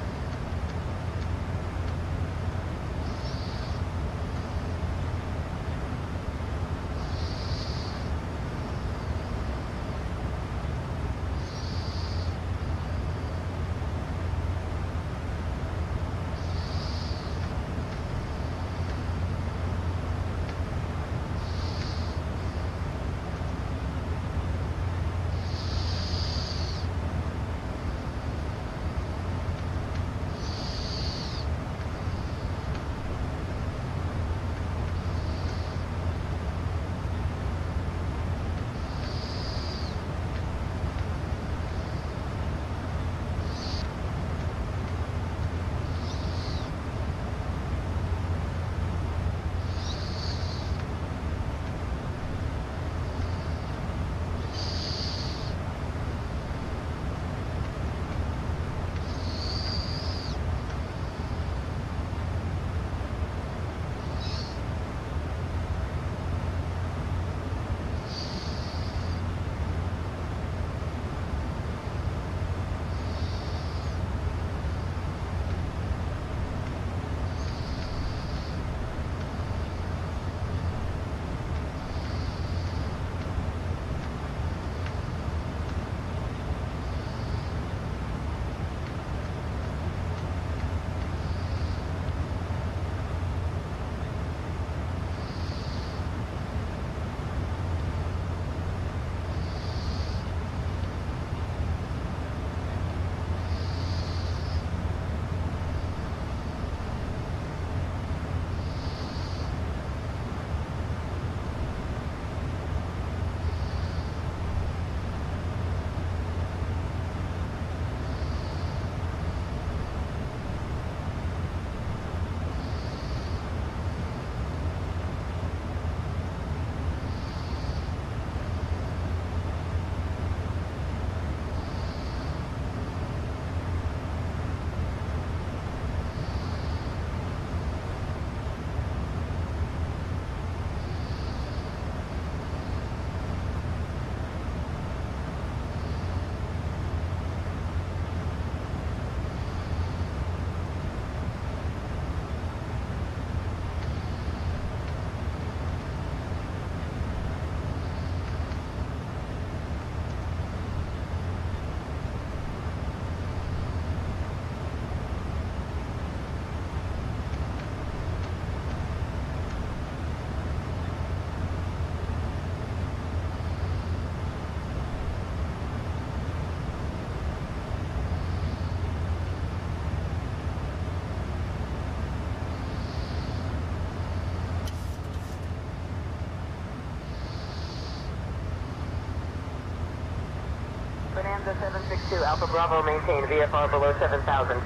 S4: Bonanza 762, Alpha Bravo, maintain VFR below 7,000.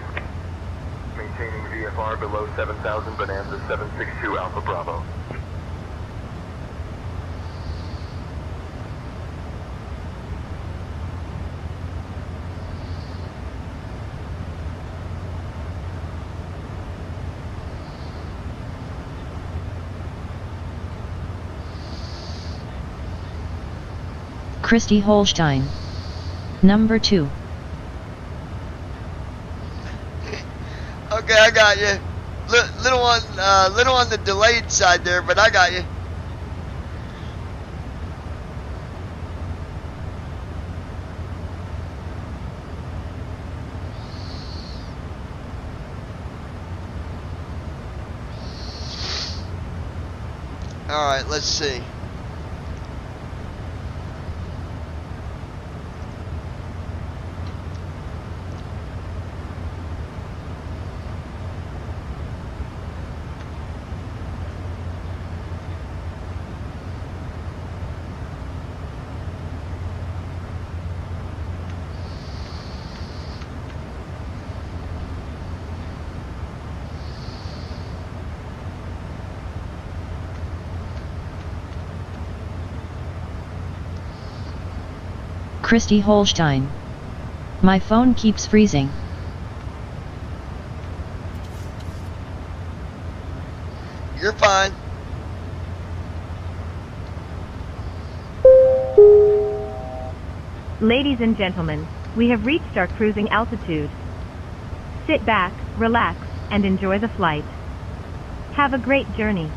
S5: Maintaining VFR below 7,000, Bonanza 762, Alpha Bravo.
S3: Christy Holstein. Number 2.
S2: Okay, I got you. Little on the delayed side there, but I got you. All right, let's see.
S3: Christy Holstein. My phone keeps freezing.
S2: You're fine.
S11: Ladies and gentlemen, we have reached our cruising altitude. Sit back, relax, and enjoy the flight. Have a great journey.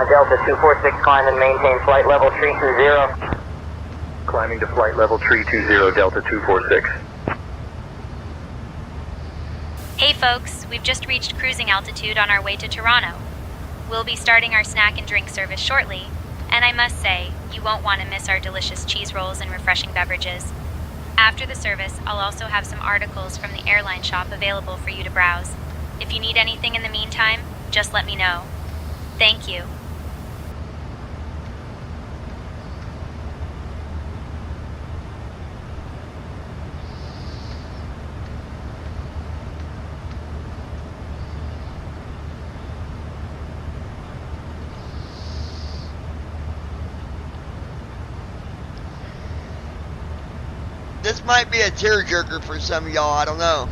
S8: Delta 246, climb and maintain flight level 320. Climbing to flight level 320, Delta 246.
S6: Hey folks, we've just reached cruising altitude on our way to Toronto. We'll be starting our snack and drink service shortly, and I must say, you won't want to miss our delicious cheese rolls and refreshing beverages. After the service, I'll also have some articles from the airline shop available for you to browse. If you need anything in the meantime, just let me know. Thank you.
S2: This might be a tearjerker for some of y'all, I don't know.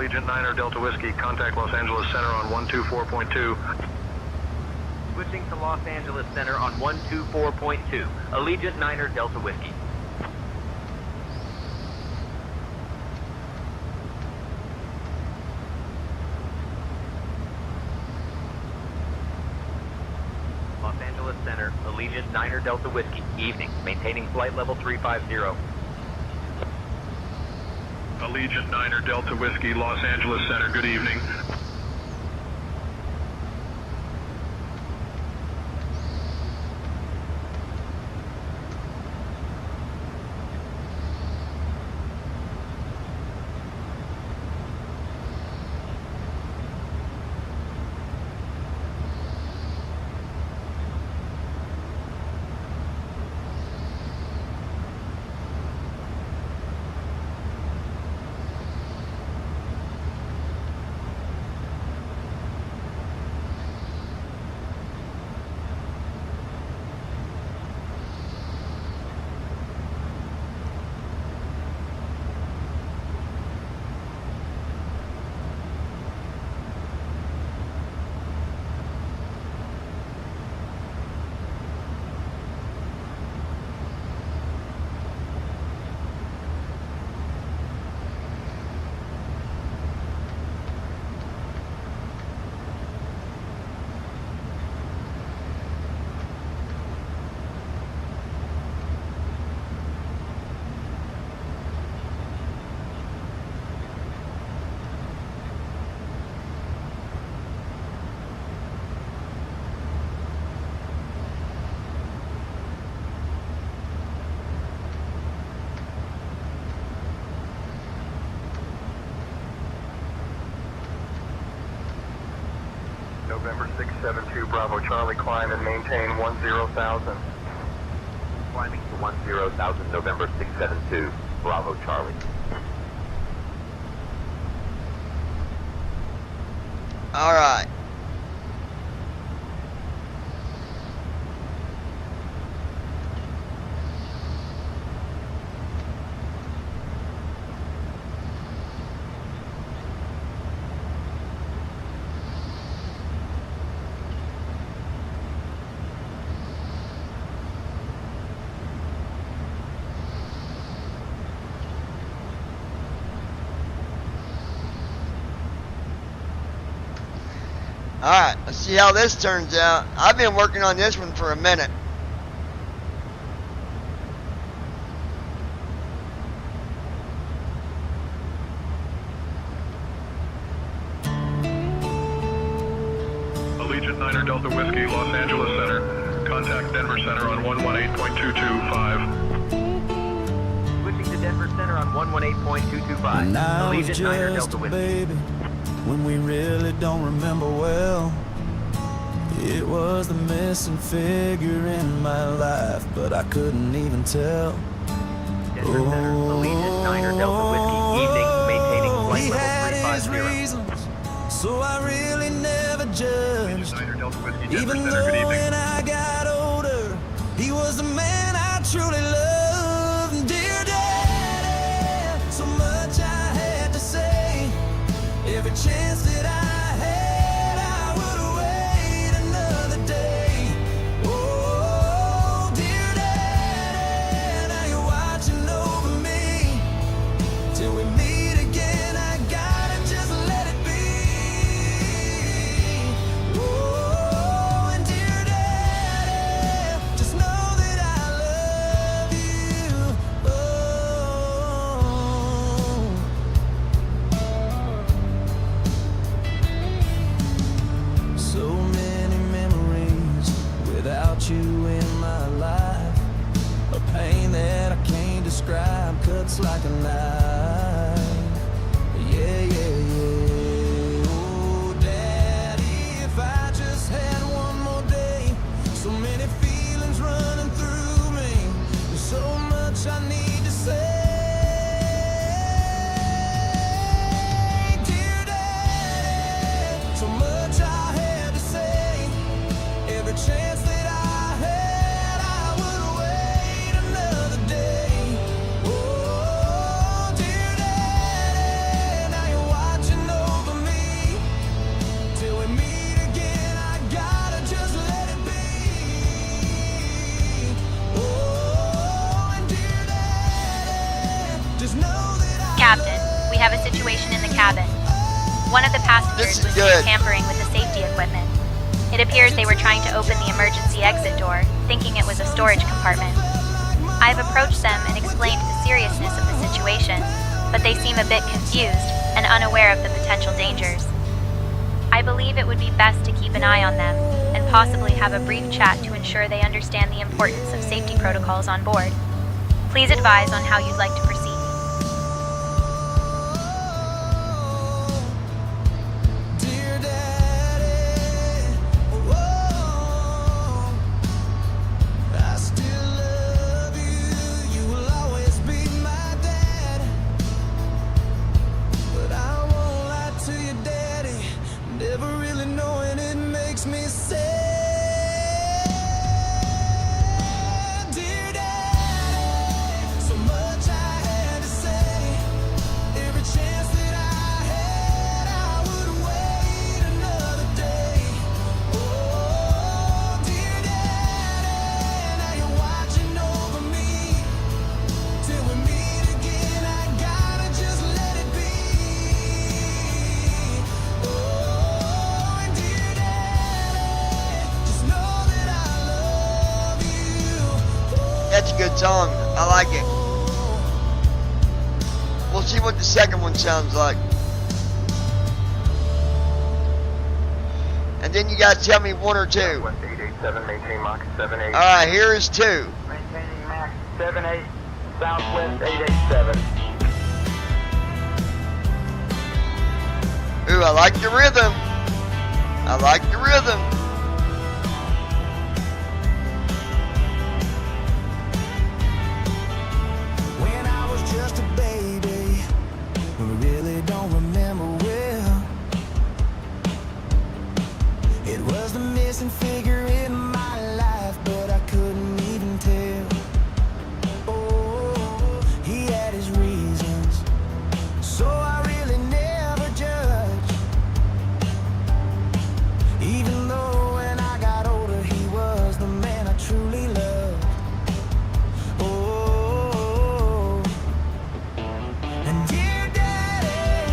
S5: Allegiant 9 Delta Whiskey. Contact Los Angeles Center on 124.2.
S9: Switching to Los Angeles Center on 124.2. Allegiant 9 Delta Whiskey. Los Angeles Center, Allegiant 9 Delta Whiskey. Evening. Maintaining flight level 350.
S5: Allegiant 9 Delta Whiskey, Los Angeles Center. Good evening.
S13: November 672 Bravo Charlie, climb and maintain 10,000.
S8: Climbing to 10,000, November 672 Bravo Charlie.
S2: All right. Alright, let's see how this turns out. I've been working on this one for a minute.
S5: Allegiant 9 Delta Whiskey, Los Angeles Center. Contact Denver Center on 118.225.
S9: Switching to Denver Center on 118.225.
S1: And I was
S9: Allegiant 9
S1: just
S9: Delta
S1: a
S9: Whiskey.
S1: baby when we really don't remember well. It was the missing figure in my life, but I couldn't even tell.
S9: Denver Center, Allegiant 9 Delta Whiskey. Evening, maintaining flight
S1: He had
S9: level
S1: his
S9: 350.
S1: reasons, so I really never judged. Even
S5: Center,
S1: though
S5: good evening.
S1: when I got older, he was the man I truly loved. Dear Daddy, so much I had to say. Every chance that I had, I would wait another day. Oh, dear Daddy, now you're watching over me. Till we meet again, I gotta just let it be. Oh, and dear Daddy, just know that I love you. Oh. So many memories without you in my life. A pain that I can't describe cuts like a knife. Yeah, yeah, yeah. Oh, Daddy, if I just had one more day. So many feelings running through me. There's so much I need to say. Dear Daddy, so much I had to say. Every chance that I had, I would wait another day. Oh,
S6: have a situation in the cabin. One of the passengers was seen tampering with the safety equipment. It appears they were trying to open the emergency exit door, thinking it was a storage compartment. I've approached them and explained the seriousness of the situation, but they seem a bit confused and unaware of the potential dangers. I believe it would be best to keep an eye on them and possibly have a brief chat to ensure they understand the importance of safety protocols on board. Please advise on how you'd like to proceed.
S2: That's a good song. I like it. We'll see what the second one sounds like. And then you guys tell me 1 or 2.
S13: Southwest 887, maintain Mach 78.
S2: Alright, here is 2.
S13: Maintaining Mach 78, Southwest 887.
S2: Ooh, I like the rhythm. I like the rhythm.
S1: When I was just a baby, I really don't remember well. It was the missing figure in my life, but I couldn't even tell. Oh, he had his reasons, so I really never judged. Even though when I got older, he was the man I truly loved. Oh, and dear Daddy,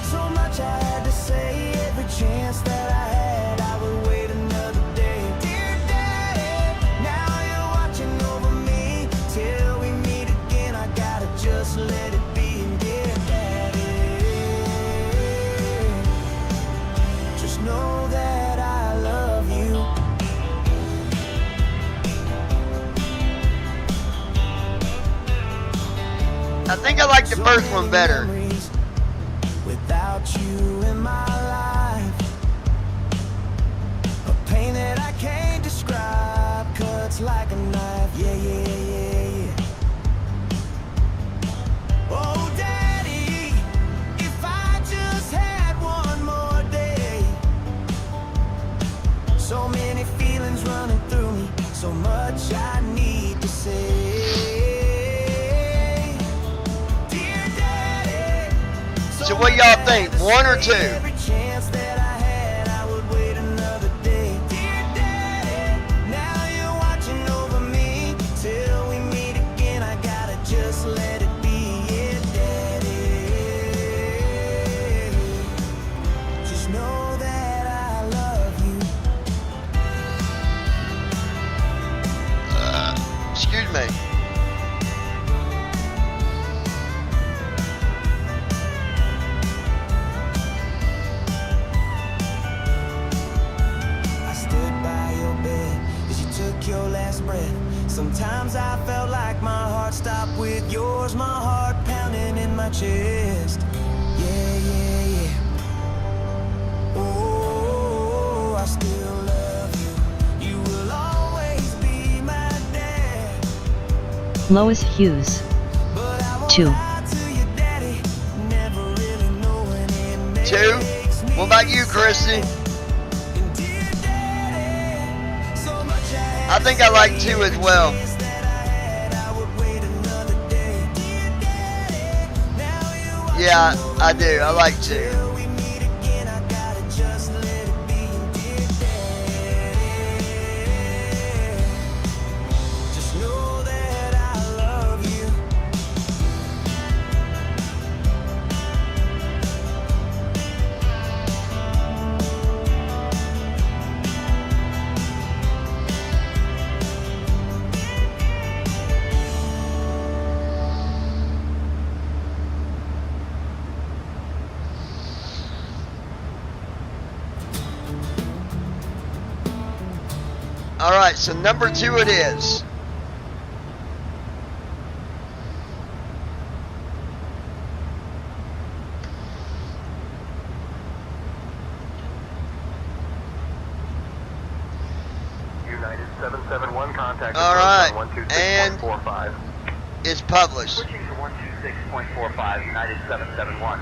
S1: so much I had to say. Every chance that I had, I would wait another day. Dear Daddy, now you're watching over me till we meet again. I gotta just let it be. And dear Daddy, just know that I love you.
S2: I think I like the first one better.
S1: Without you in my life, a pain that I can't describe cuts like a knife. Yeah, yeah, yeah, yeah. Oh, Daddy, if I just had one more day. So many feelings running through me, so much I need to say.
S2: So what y'all think, 1 or 2?
S1: Every chance that I had, I would wait another day. Dear Daddy, now you're watching over me till we meet again. I gotta just let it be. Yeah, Daddy, just know that I love you.
S2: Excuse me.
S1: I stood by your bed as you took your last breath. Sometimes I felt like my heart stopped with yours, my heart pounding in my chest. Yeah, yeah, yeah. Oh, I still love you. You will always be my dad.
S3: Lois Hughes. 2.
S2: 2? What about you, Chrissy? I think I like 2 as well. Yeah, I do. I like 2. Alright, so number 2 it is.
S13: United 771, contact
S2: Alright,
S13: approach on
S2: and
S13: 126.45.
S2: it's published.
S13: Switching to 126.45, United 771.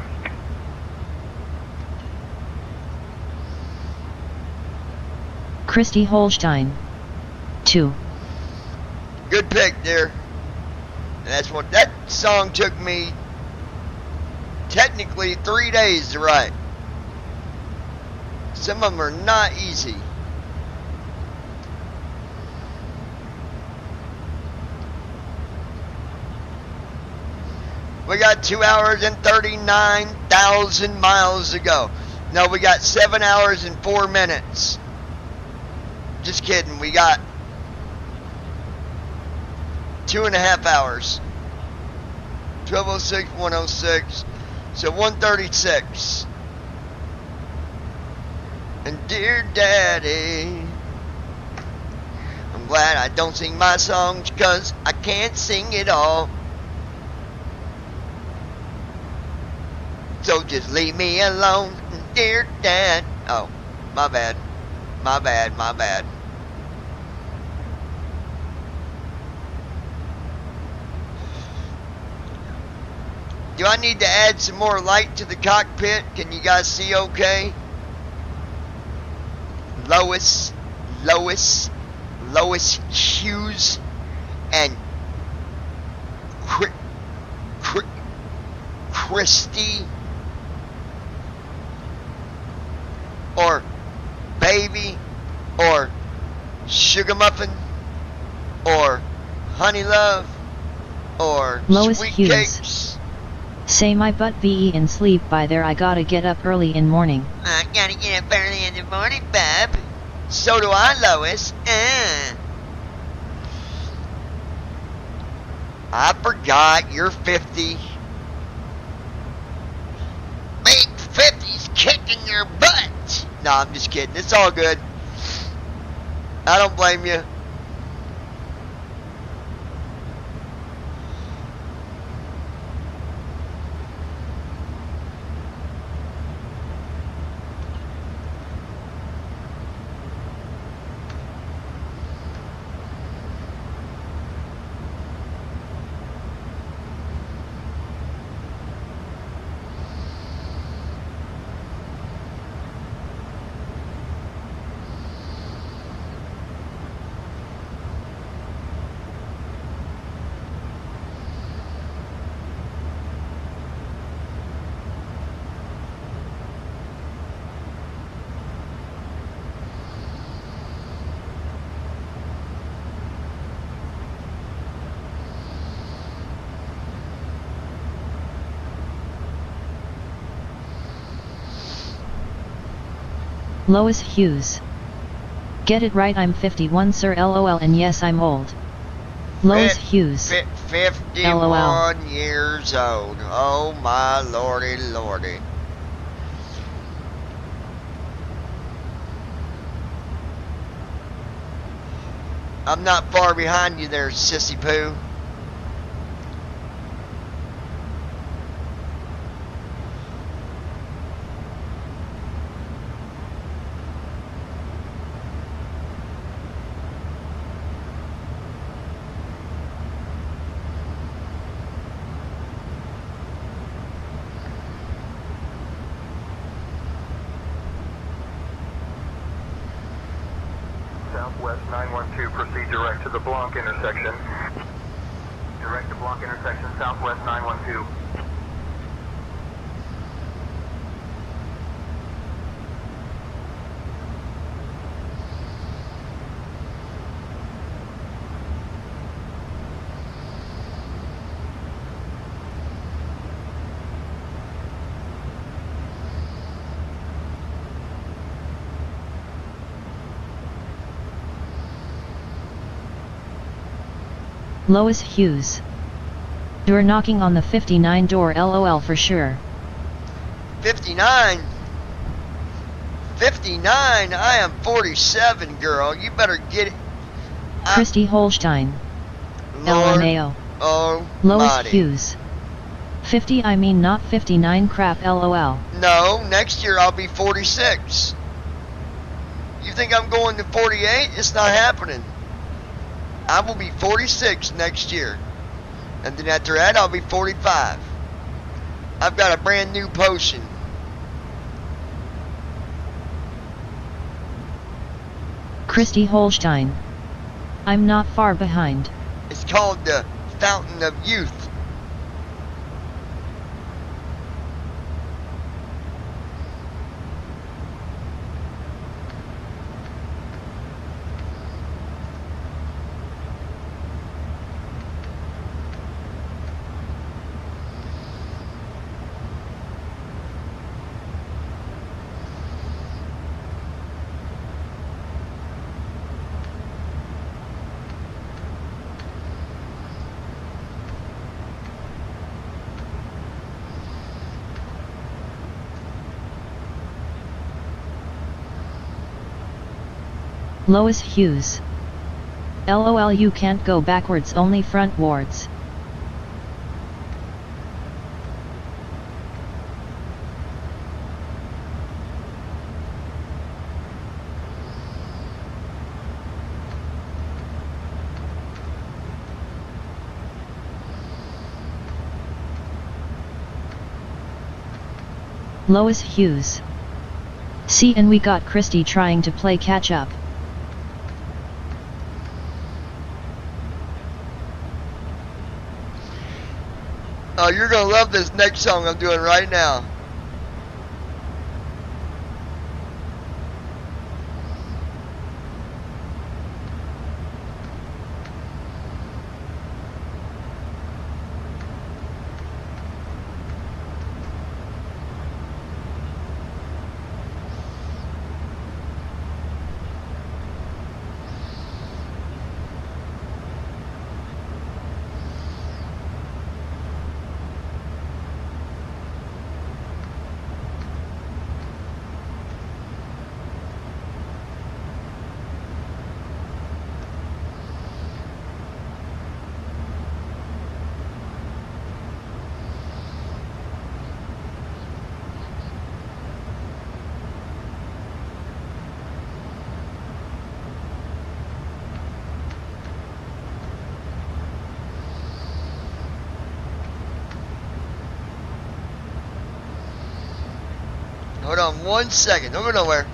S3: Christy Holstein. 2.
S2: Good pick, dear. And that's what that song took me technically 3 days to write. Some of them are not easy. We got 2 hours and 39,000 miles to go. No, we got 7 hours and 4 minutes. Just kidding. We got 2.5 hours. 12:06, 1:06. So 1:36. And dear Daddy, I'm glad I don't sing my songs, 'cause I can't sing it all. So just leave me alone, dear Dad. Oh, my bad. My bad, my bad. Do I need to add some more light to the cockpit? Can you guys see okay? Lois Hughes and Christy or Baby or Sugar Muffin or Honey Love or
S3: Lois
S2: Sweet
S3: Hughes.
S2: Cakes.
S3: Say my butt be in sleep by there, I gotta get up early in morning.
S2: I gotta get up early in the morning, bub. So do I, Lois. I forgot you're 50. Big 50's kicking your butt. No, I'm just kidding. It's all good. I don't blame you.
S3: Lois Hughes. Get it right, I'm 51 sir, lol, and yes, I'm old. Lois Hughes.
S2: 51
S3: LOL.
S2: years old. Oh my lordy lordy. I'm not far behind you there, sissy poo.
S13: Southwest 912, proceed direct to the Blanc intersection. Direct to Blanc intersection, Southwest 912.
S3: Lois Hughes. You're knocking on the 59 door, lol for sure.
S2: 59? 59? I am 47, girl. You better get it.
S3: Christy Holstein.
S2: Lord
S3: LMAO.
S2: almighty.
S3: Lois Hughes. 50, I mean not 59, crap, lol.
S2: No, next year I'll be 46. You think I'm going to 48? It's not happening. I will be 46 next year. And then after that, I'll be 45. I've got a brand new potion.
S3: Christy Holstein. I'm not far behind.
S2: It's called the Fountain of Youth.
S3: Lois Hughes. LOL, you can't go backwards, only frontwards. Lois Hughes. See, and we got Christy trying to play catch up.
S2: Oh, you're gonna love this next song I'm doing right now. Hold on 1 second. Don't go nowhere.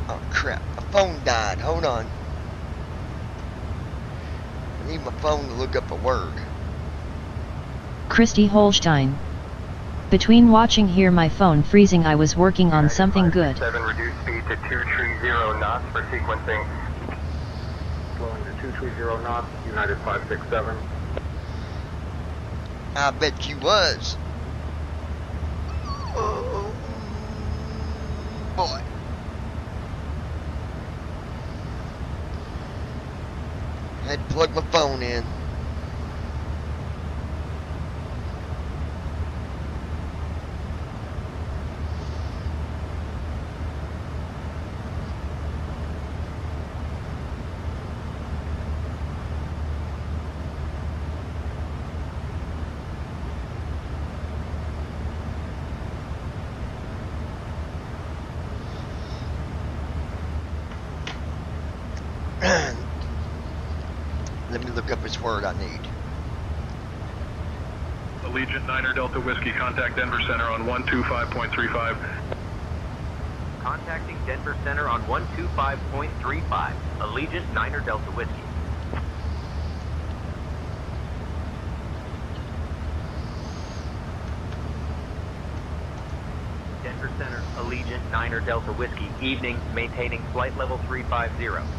S2: Oh crap. My phone died. Hold on. I need my phone to look up a word.
S3: Christy Holstein. Between watching here my phone freezing, I was working on something good.
S13: 7, reduce speed to 230 knots for sequencing.
S12: Slowing to 230 knots, United 567.
S2: I bet you was. Oh, boy. Had to plug my phone in. Let me look up which word I need.
S5: Allegiant Niner Delta Whiskey, contact Denver Center on 125.35.
S9: Contacting Denver Center on 125.35. Allegiant Niner Delta Whiskey. Denver Center, Allegiant Niner Delta Whiskey. Evening, maintaining flight level 350.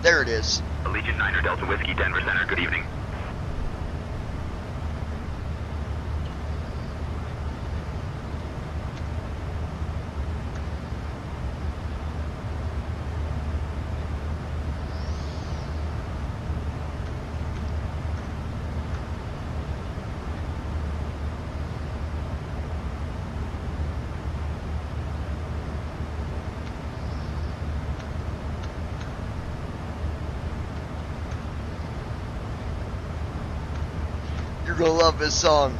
S2: There it is.
S5: Allegiant Niner Delta Whiskey, Denver Center, good evening.
S2: You're gonna love this song.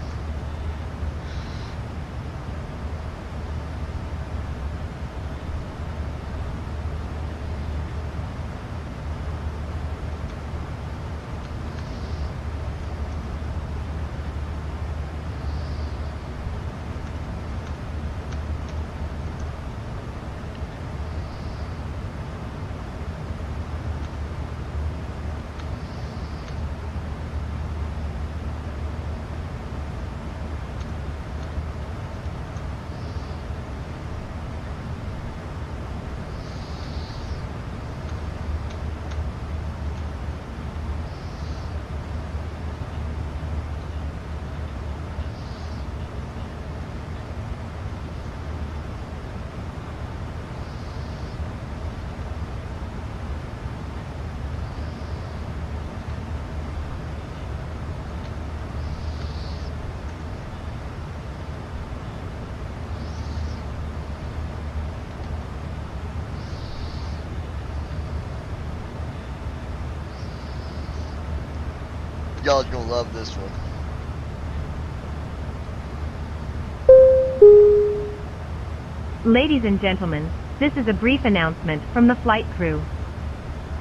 S2: Y'all gonna love this one.
S11: Ladies and gentlemen, this is a brief announcement from the flight crew.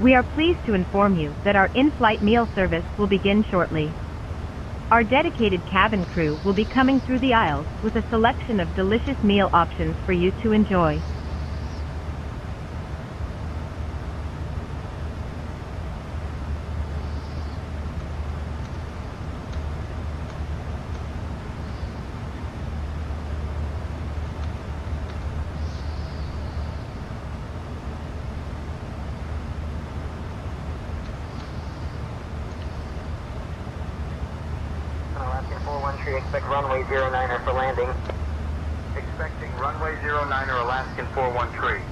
S11: We are pleased to inform you that our in-flight meal service will begin shortly. Our dedicated cabin crew will be coming through the aisles with a selection of delicious meal options for you to enjoy.
S13: Alaskan 413, expect runway 09er for landing. Expecting runway 09er, Alaskan 413.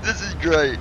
S2: This is great.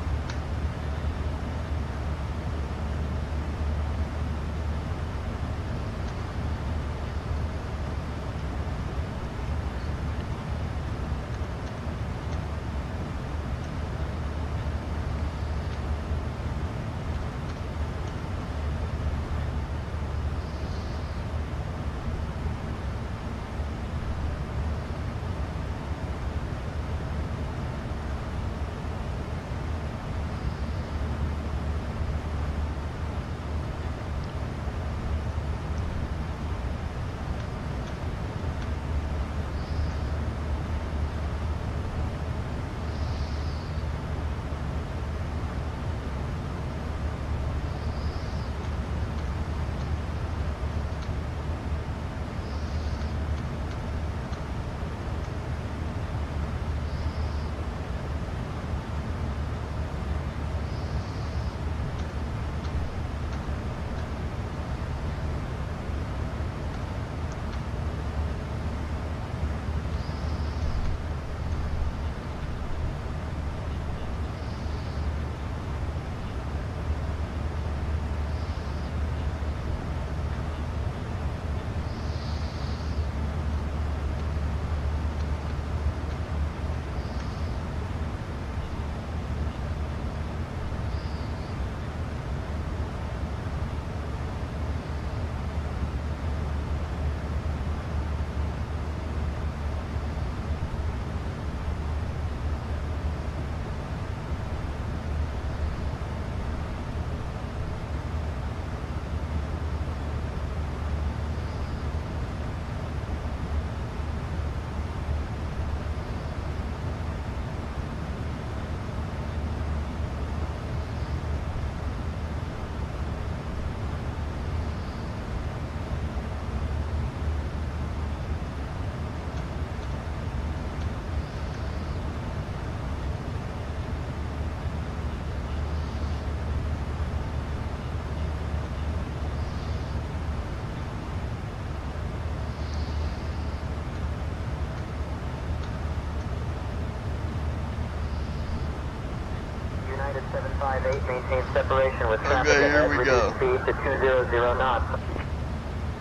S9: 758, maintain separation with traffic
S2: Okay, here
S9: ahead,
S2: we
S9: reduce
S2: go.
S9: speed to 200 knots.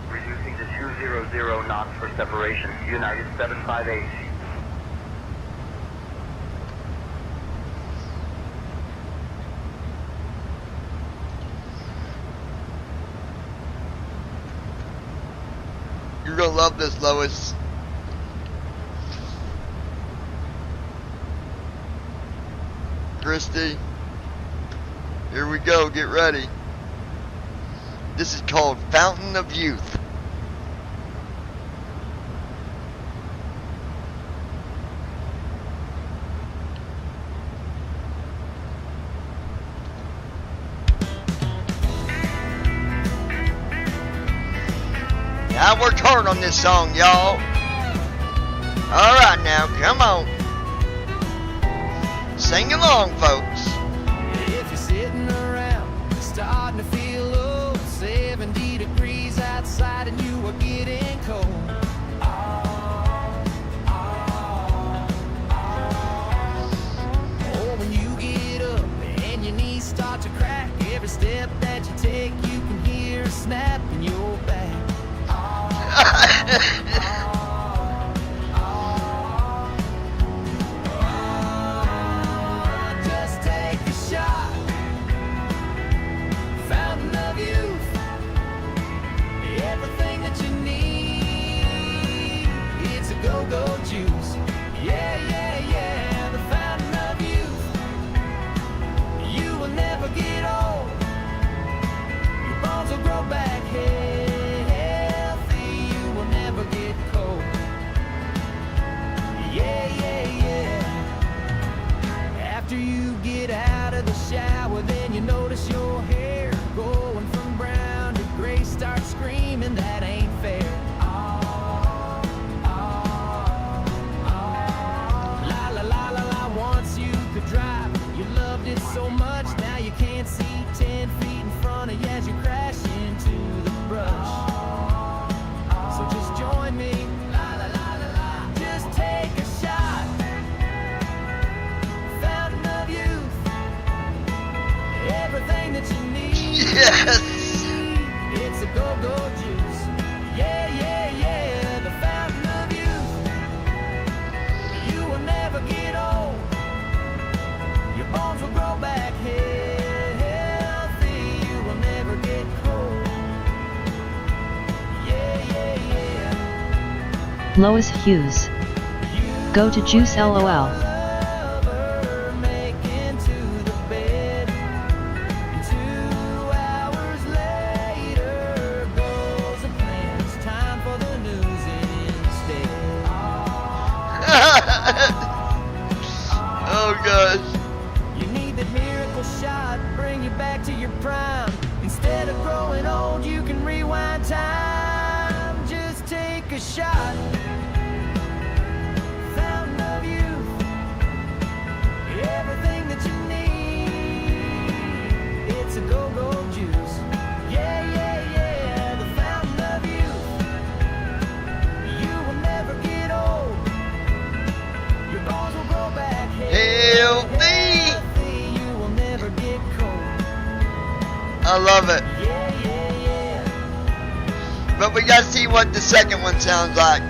S9: Reducing to 200 knots for separation. United 758.
S2: You're gonna love this, Lois. Christy, here we go. Get ready. This is called Fountain of Youth. I worked hard on this song, y'all. Alright now, come on. Sing along, folks.
S1: If you're sitting around, starting to feel low, 70 degrees outside and you are getting cold. Oh, when you get up and your knees start to crack, every step that you take, you can hear a snap in your back. Just take a shot. Fountain of youth. Everything that you need. It's a go-go juice. Yeah, yeah, yeah. The fountain of youth. You will never get old. Your bones will grow back healthy. You will never get cold. Yeah, yeah, yeah. After you get out of the shower, then you notice your hair going from brown to gray. Start screaming, that ain't fair. La la la la la. Once you could drive, you loved it so much. Now you can't see 10 feet in front of you as you crash into the brush. So just join me. La la la la la. Just take a shot. Fountain of youth. Everything that you need.
S2: Yes.
S1: It's a go-go juice. Yeah, yeah, yeah. The fountain of youth. You will never get old. Your bones will grow back healthy. You will never get cold. Yeah, yeah, yeah.
S3: Lois Hughes. Go to Juice LOL.
S1: Making to the bed. 2 hours later goes the plan. It's time for the news instead.
S2: Oh gosh.
S1: You need that miracle shot, bring you back to your prime. Instead of growing old, you can rewind time. Just take a shot. Fountain of youth. Everything that you need. It's a go-go juice. Yeah, yeah, yeah. The fountain of youth. You will never get old. Your bones will grow back
S2: Healthy.
S1: You will never get cold.
S2: I love it.
S1: Yeah, yeah, yeah.
S2: But we gotta see what the second one sounds like.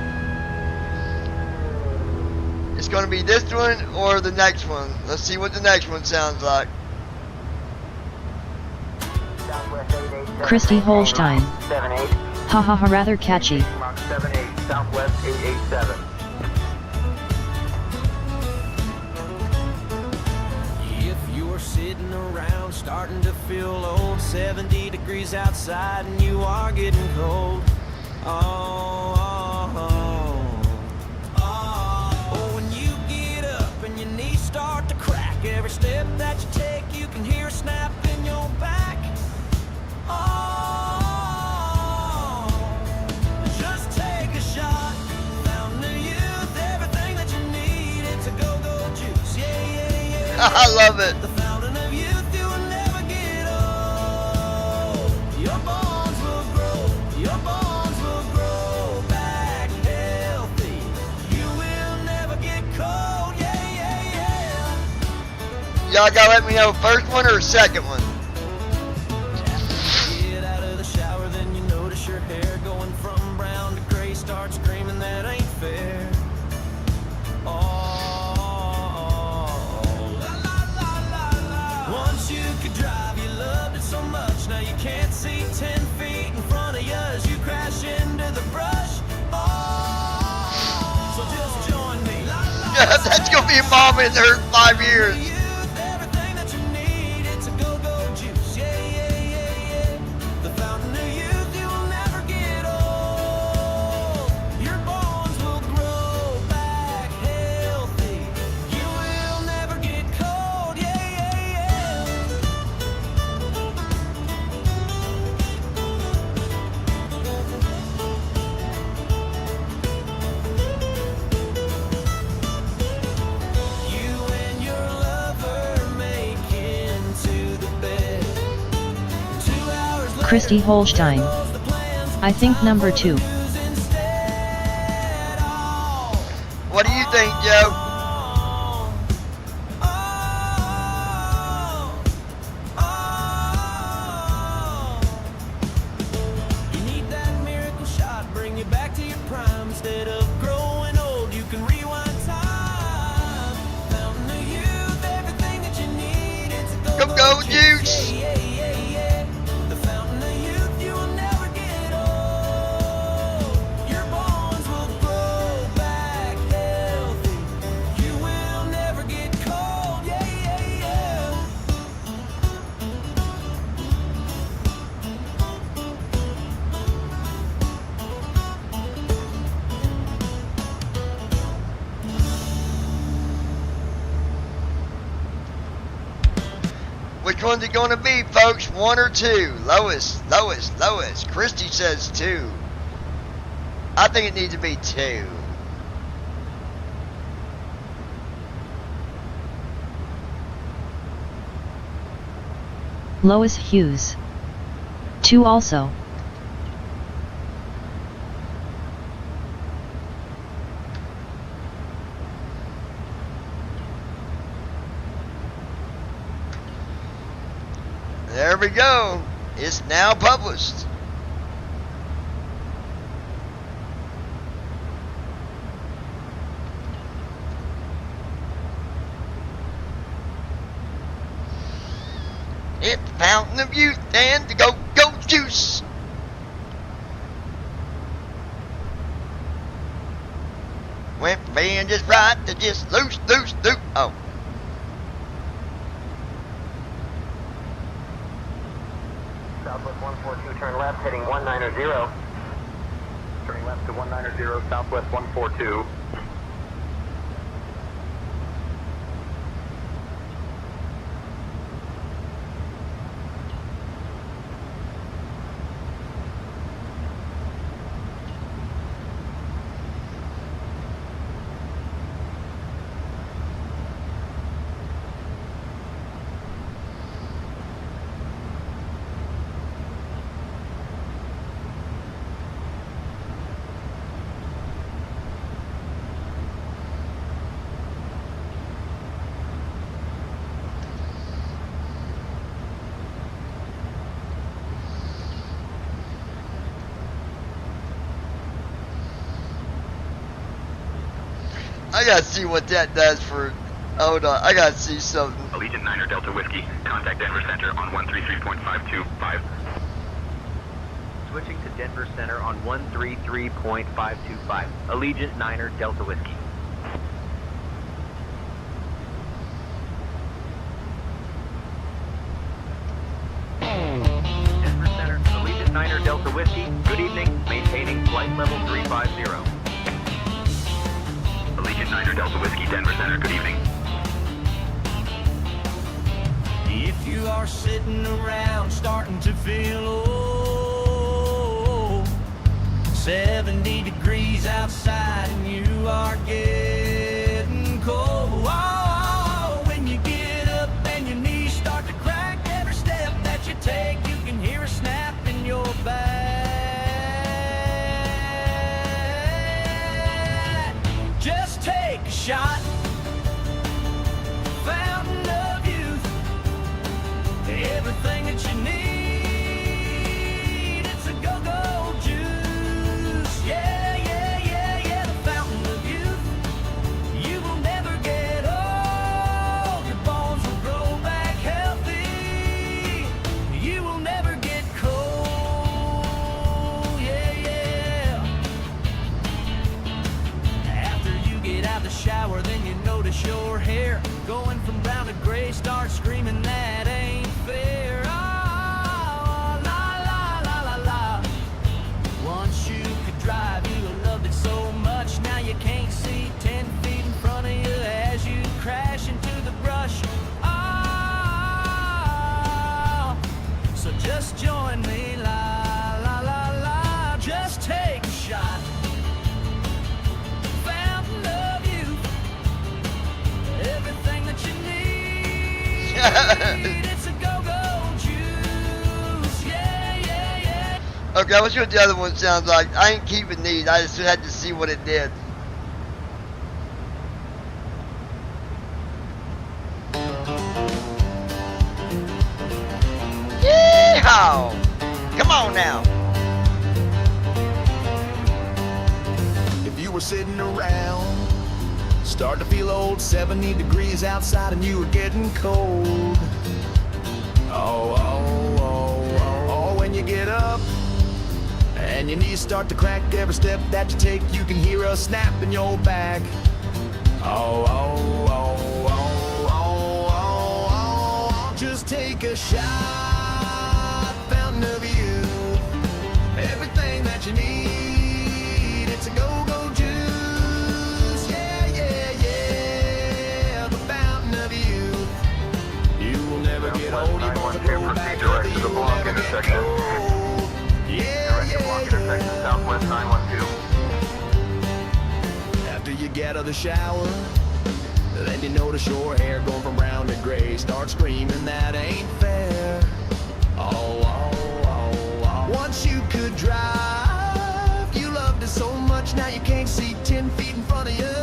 S2: It's gonna be this one or the next one. Let's see what the next one sounds like.
S9: Southwest 887.
S3: Christy Holstein.
S9: 78.
S3: Ha ha ha, rather catchy.
S9: Mach 78. Southwest 887.
S1: If you're sitting around starting to feel old, 70 degrees outside and you are getting cold. Oh, when you get up and your knees start to crack, every step that you take, you can hear a snap in your back. Oh, just take a shot. Fountain of youth, everything that you need. It's a go-go juice. Yeah, yeah, yeah.
S2: I love it.
S1: The fountain of youth, you will never get old. Your bones will grow. Your bones will grow back healthy. You will never get cold. Yeah, yeah, yeah.
S2: Y'all gotta let me know first one or second one.
S1: Get out of the shower, then you notice your hair going from brown to gray. Start screaming that ain't fair. Oh, la, la, la, la, la. Once you could drive, you loved it so much. Now you can't see 10 feet in front of you as you crash into the brush. Oh, so just join me. La, la,
S2: Yeah, that's gonna be a mom in her 5 years.
S1: everything that you need, it's a go-go juice. Yeah, yeah, yeah, yeah. The fountain of youth, you will never get old. Your bones will grow back healthy. You will never get cold. Yeah, yeah, yeah. You and your lover make into the bed. 2 hours later,
S3: Christy Holstein. I think number 2.
S2: What do you think, Joe?
S1: You need that miracle shot, bring you back to your prime. Instead of growing old, you can rewind time. Fountain of youth, everything that you need, it's a
S2: Go juice.
S1: yeah, yeah, yeah. The fountain of youth, you will never get old. Your bones will grow back healthy. You will never get cold. Yeah, yeah, yeah.
S2: Which one's it gonna be, folks? 1 or 2? Lois. Christy says 2. I think it needs to be 2.
S3: Lois Hughes. 2 also.
S2: There we go. It's now published. It's the fountain of youth and the go-go juice. Went from being just right to just loose. Oh.
S9: Southwest 142, turn left, heading 190. Turning left to 190, Southwest 142.
S2: I gotta see what that does for. Hold on, I gotta see something.
S5: Allegiant 9 Delta Whiskey. Contact Denver Center on 133.525.
S9: Switching to Denver Center on 133.525. Allegiant 9 Delta Whiskey. Denver Center, Allegiant 9 Delta Whiskey. Good evening. Maintaining flight level 350.
S5: Allegiant 9 Delta Whiskey, Denver Center. Good evening.
S1: If you are sitting around starting to feel old, 70 degrees outside and you are getting cold. Oh, when you get up and your knees start to crack, every step that you take, you can hear a snap in your back. Just take a shot. Fountain of youth. going from brown to gray, start screaming that ain't fair. Oh, la la la la la. Once you could drive, you loved it so much. Now you can't see 10 feet in front of you as you crash into the brush. Oh, so just join me, la la la la. Just take a shot. Fountain of youth, everything that you need. It's a go-go juice, yeah, yeah, yeah.
S2: Okay, let's see what the other one sounds like. I ain't keeping these. I just had to see what it did. Yeehaw! Come on now.
S1: If you were sitting around, start to feel old, 70 degrees outside and you were getting cold. Oh, oh, oh, oh, oh, when you get up and your knees start to crack, every step that you take, you can hear a snap in your back. Oh, oh, oh, oh, oh, oh, oh, oh, just take a shot, fountain of youth, everything that you need, it's a go-go juice, yeah, yeah, yeah, the fountain of youth, you will never get old, you won't go back,
S13: direct to the
S1: you will
S13: block
S1: never get
S13: intersection.
S1: cold, yeah,
S13: Direct to block intersection, southwest 912.
S1: After you get out of the shower, then you notice your hair going from brown to gray. Start screaming that ain't fair. Oh, oh, oh, oh. Once you could drive, you loved it so much, now you can't see 10 feet in front of you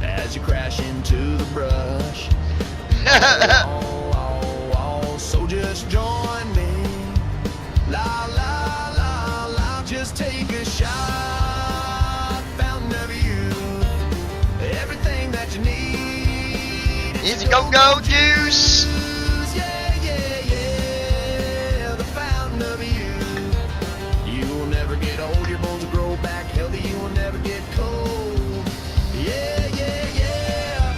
S1: as you crash into the brush. Oh, oh, oh, so just join me. La, la, la, la, just take a shot, fountain of youth, everything that you need.
S2: It's go-go juice.
S1: Yeah, yeah, yeah, the fountain of youth. You will never get old, your bones will grow back healthy, you will never get cold. Yeah, yeah, yeah.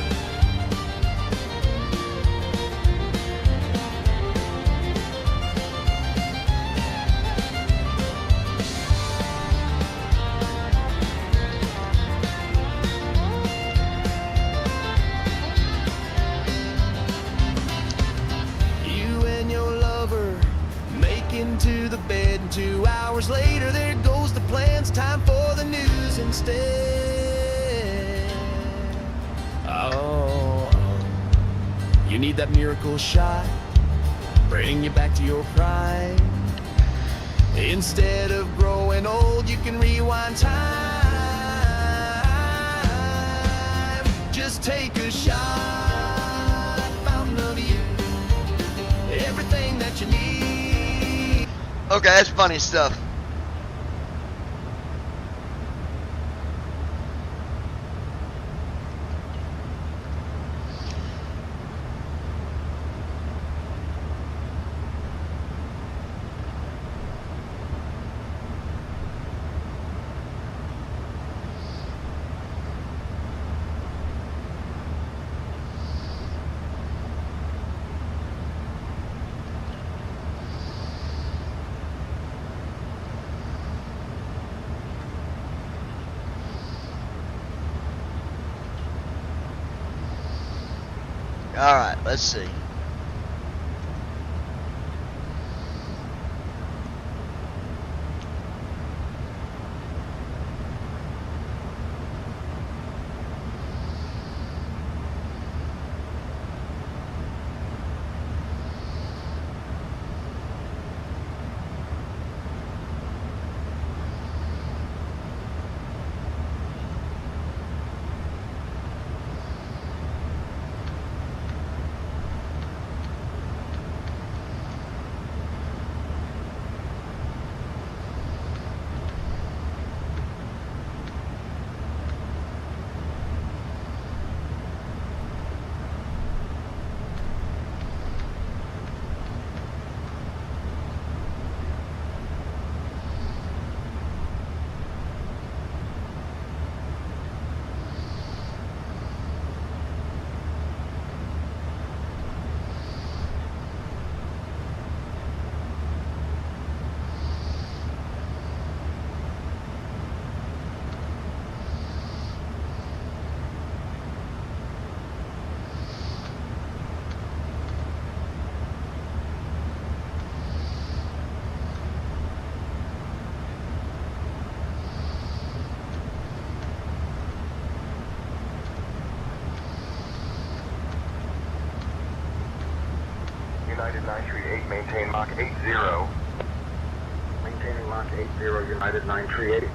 S1: You and your lover make into the bed, and 2 hours later there goes the plans, time for the news instead. Oh, you need that miracle shot, bring you back to your prime. Instead of growing old, you can rewind time. Just take a shot, fountain of youth, everything that you need.
S2: Okay, that's funny stuff. Alright, let's see.
S13: 938, maintain Mach 80. Maintaining Mach 80, United 938.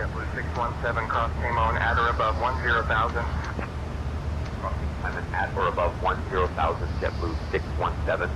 S13: JetBlue 617, cross Camon at or above 10,000.
S16: I'm at or above 10,000, JetBlue 617.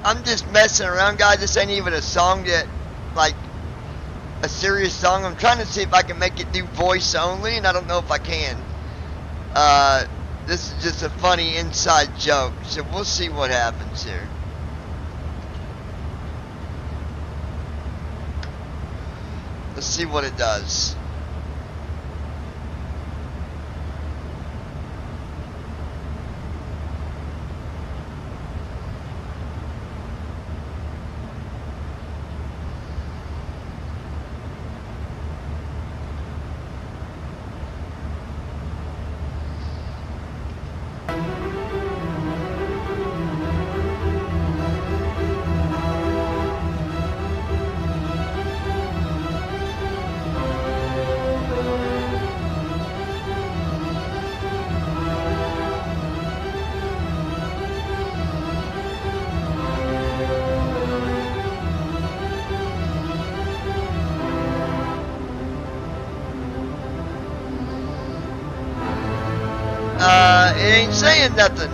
S2: I'm just messing around, guys. This ain't even a song that, like, a serious song. I'm trying to see if I can make it do voice only, and I don't know if I can. This is just a funny inside joke, so we'll see what happens here. Let's see what it does. It ain't saying nothing.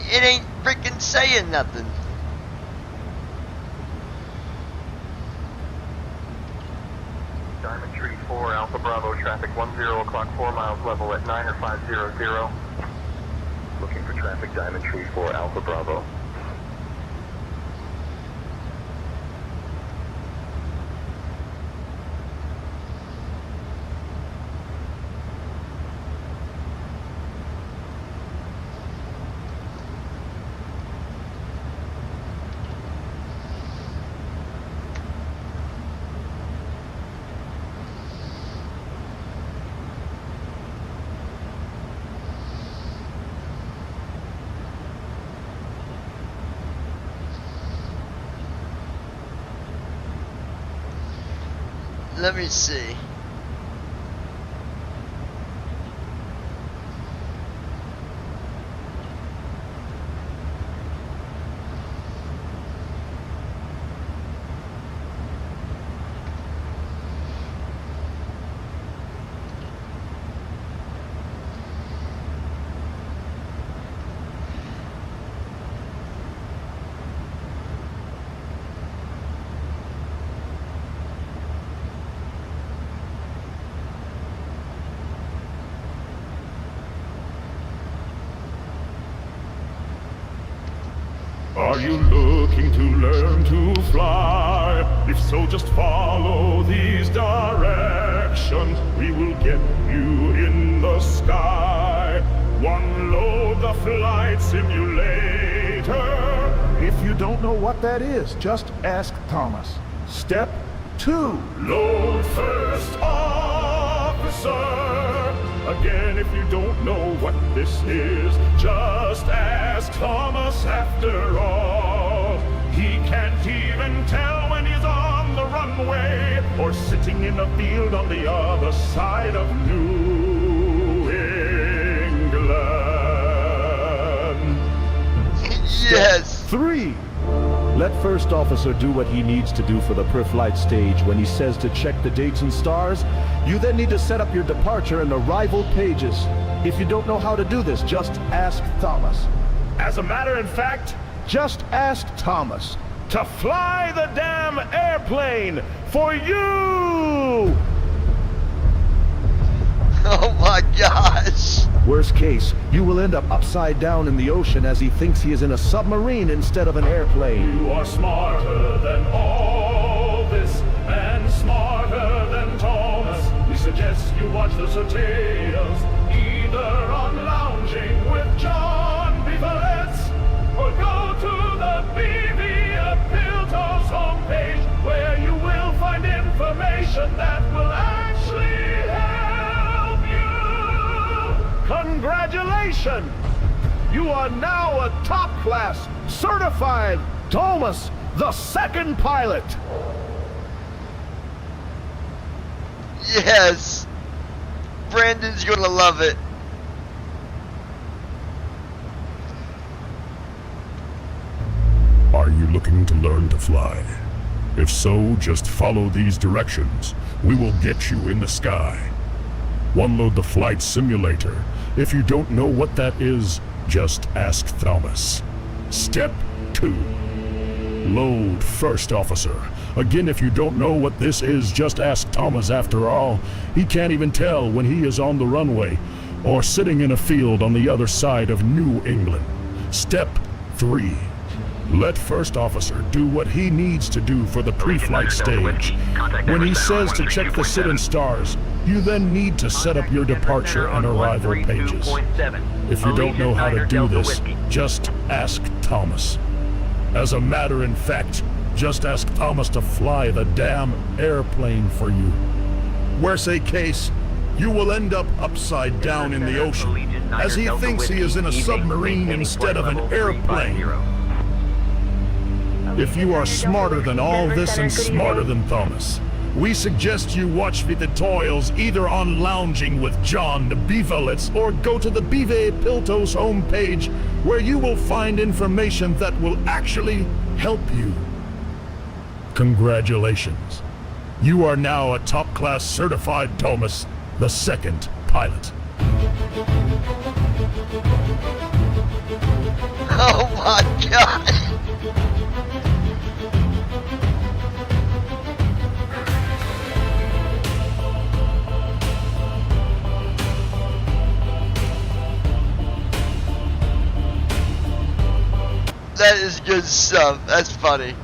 S2: It ain't freaking saying nothing.
S13: Diamond Tree 4, Alpha Bravo, traffic 10 o'clock, 4 miles level at 9 or 500. Looking for traffic, Diamond Tree 4, Alpha Bravo.
S2: Let me see.
S17: Are you looking to learn to fly? If so, just follow these directions. We will get you in the sky. One, load the flight simulator.
S18: If you don't know what that is, just ask Thomas. Step 2.
S17: Load first, officer. Again, if you don't know what this is, just ask Thomas after all. He can't even tell when he's on the runway or sitting in a field on the other side of New England.
S2: Yes.
S18: 3. Let First Officer do what he needs to do for the pre-flight stage. When he says to check the dates and stars, you then need to set up your departure and arrival pages. If you don't know how to do this, just ask Thomas.
S17: As a matter of fact,
S18: just ask Thomas to fly the damn airplane for you!
S2: Oh my gosh!
S18: Worst case, you will end up upside down in the ocean as he thinks he is in a submarine instead of an airplane.
S17: You are smarter than all this, and smarter than Thomas. We suggest you watch the Soteas, either on Lounging with John B. Valencia go to the BVA Piltos homepage where you will find information that will actually help you.
S18: Congratulations! You are now a top-class, certified Thomas the Second pilot.
S2: Yes! Brandon's gonna love it.
S17: Are you looking to learn to fly? If so, just follow these directions. We will get you in the sky. One-load the flight simulator. If you don't know what that is, just ask Thomas. Step 2. Load First Officer. Again, if you don't know what this is, just ask Thomas. After all, he can't even tell when he is on the runway or sitting in a field on the other side of New England. Step 3. Let First Officer do what he needs to do for the pre-flight stage. When he says to check the sit-in stars, you then need to set up your departure and arrival pages. If you don't know how to do this, just ask Thomas. As a matter in fact, just ask Thomas to fly the damn airplane for you. Worst case, you will end up upside down in the ocean, as he thinks he is in a submarine instead of an airplane. If you are smarter than all this and smarter than Thomas, we suggest you watch the tutorials either on Lounging with John the Beavelets or go to the BVA Piltos homepage where you will find information that will actually help you. Congratulations. You are now a top-class certified Thomas the Second pilot.
S2: Oh my god! That is good stuff. That's funny.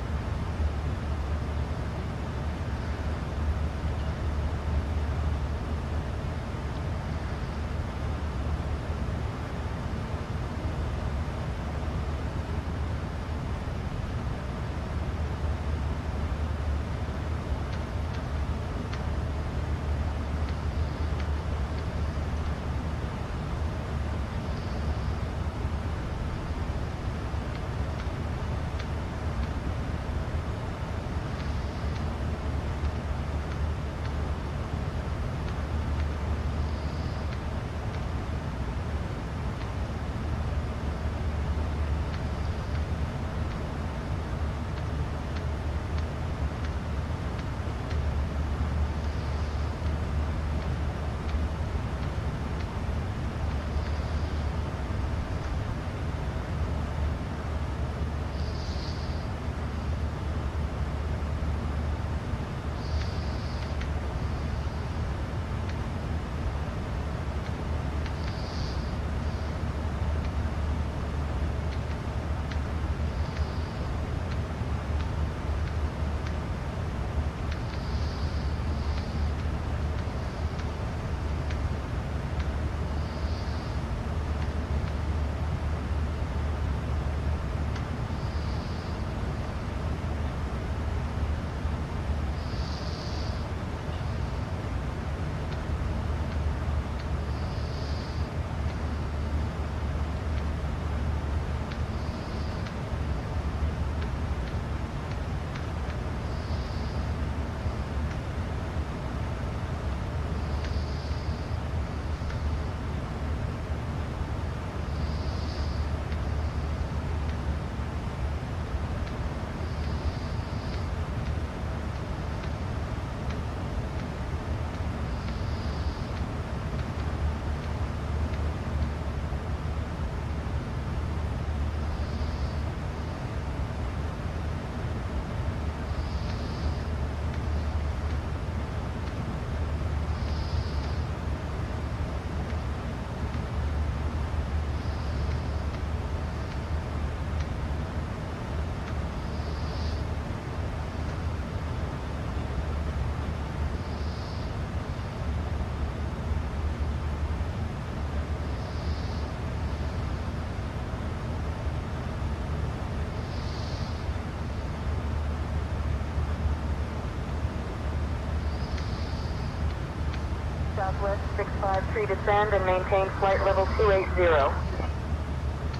S15: Southwest 653, descend and maintain flight level 280.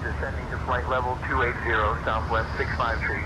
S13: Descending to flight level 280, Southwest 653.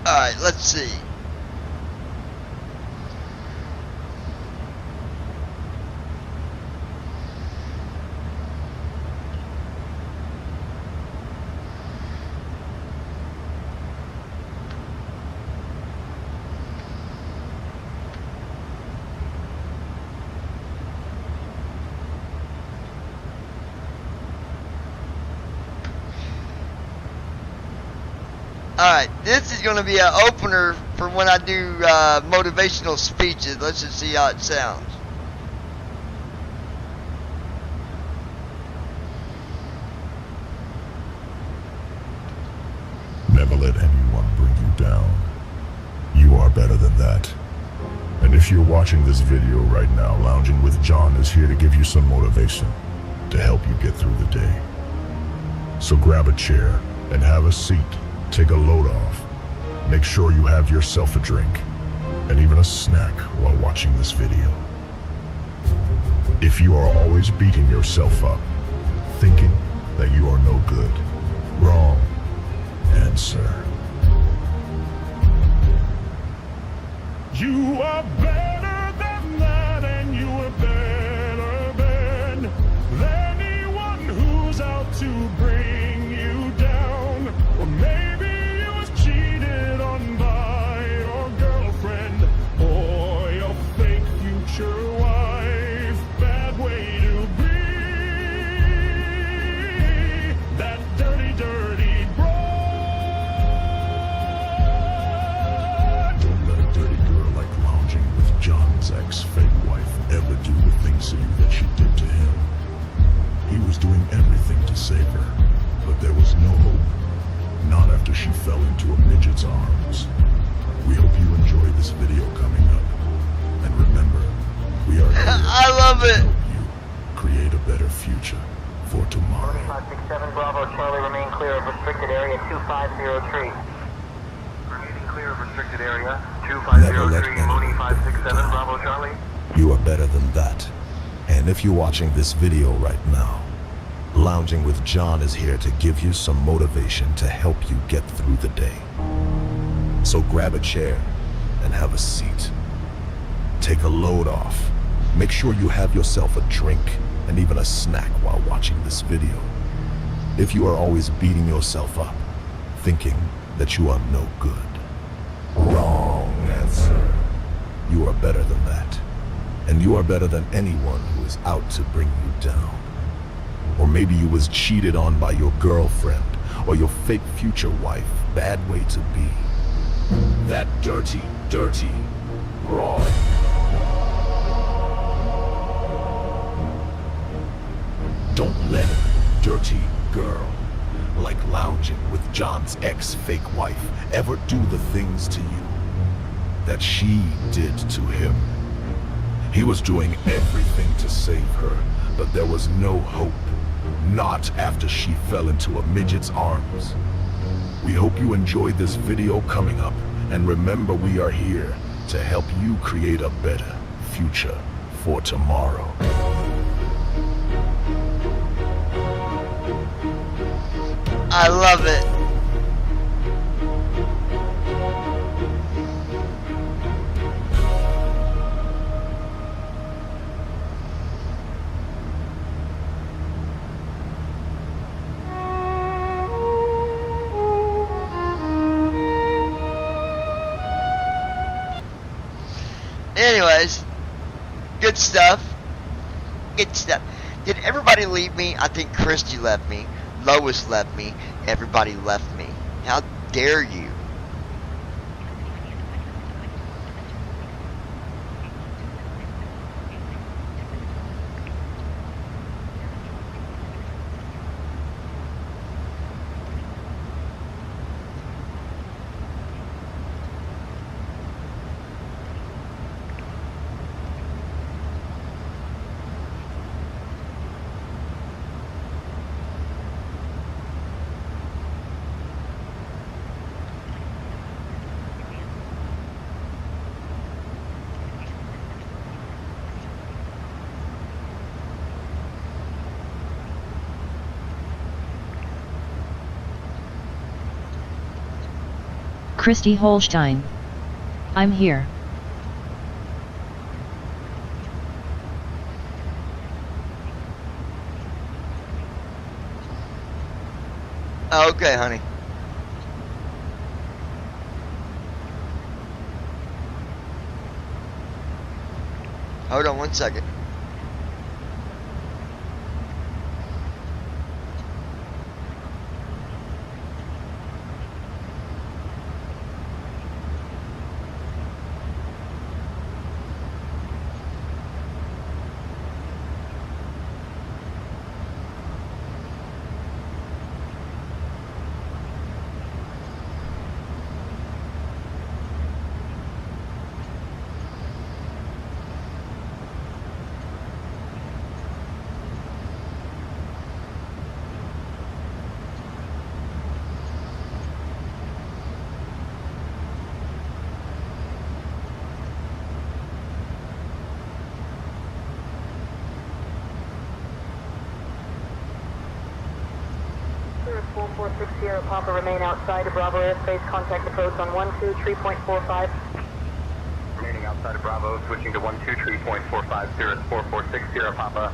S2: Alright, let's see. Alright, this is going to be an opener for when I do motivational speeches. Let's just see how it sounds.
S17: Never let anyone bring you down. You are better than that. And if you're watching this video right now, Lounging with John is here to give you some motivation to help you get through the day. So grab a chair and have a seat. Take a load off. Make sure you have yourself a drink and even a snack while watching this video. If you are always beating yourself up, thinking that you are no good, wrong answer. You are better than that, and you are better than anyone who's out to bring you down. Or maybe you was cheated on by your girlfriend or your fake future wife. Bad way to be. That dirty, dirty broad. Don't let a dirty girl like Lounging with John's ex-fake wife ever do the things to you that she did to him. He was doing everything to save her, but there was no hope. Not after she fell into a midget's arms. We hope you enjoy this video coming up. And remember, we are here
S2: I love it.
S17: to help you create a better future for tomorrow.
S15: 567 Bravo Charlie, remain clear of restricted area 2503.
S13: Remaining clear of restricted area
S19: Never let
S13: 2503,
S19: anyone
S13: Mooney
S19: bring you
S13: 567
S19: down.
S13: Bravo Charlie.
S19: You are better than that. And if you're watching this video right now, Lounging with John is here to give you some motivation to help you get through the day. So grab a chair and have a seat. Take a load off. Make sure you have yourself a drink and even a snack while watching this video. If you are always beating yourself up, thinking that you are no good, wrong answer. You are better than that. And you are better than anyone who is out to bring you down. Or maybe you was cheated on by your girlfriend or your fake future wife. Bad way to be. That dirty, dirty broad. Don't let a dirty his ex-fake wife ever do the things to you that she did to him. He was doing everything to save her, but there was no hope. Not after she fell into a midget's arms. We hope you enjoyed this video coming up, and remember we are here to help you create a better future for tomorrow.
S2: I love it. Anyways, good stuff. Good stuff. Did everybody leave me? I think Christy left me. Lois left me. Everybody left me. How dare you?
S3: Christy Holstein. I'm here.
S2: Okay, honey. Hold on 1 second.
S15: Sirius 446 Sierra Papa, remain outside of Bravo airspace. Contact approach on 123.45.
S13: Remaining outside of Bravo, switching to 123.45, Sirius 446 Sierra Papa.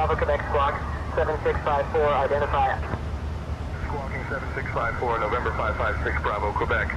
S15: Bravo, Quebec Squawk, 7654, identify.
S13: Squawking 7654, November 556, Bravo, Quebec.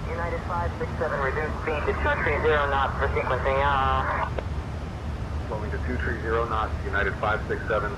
S15: United 567, reduce speed to 230 knots for sequencing.
S13: Slowing to 230 knots, United 567.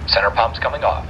S8: Center pumps coming off.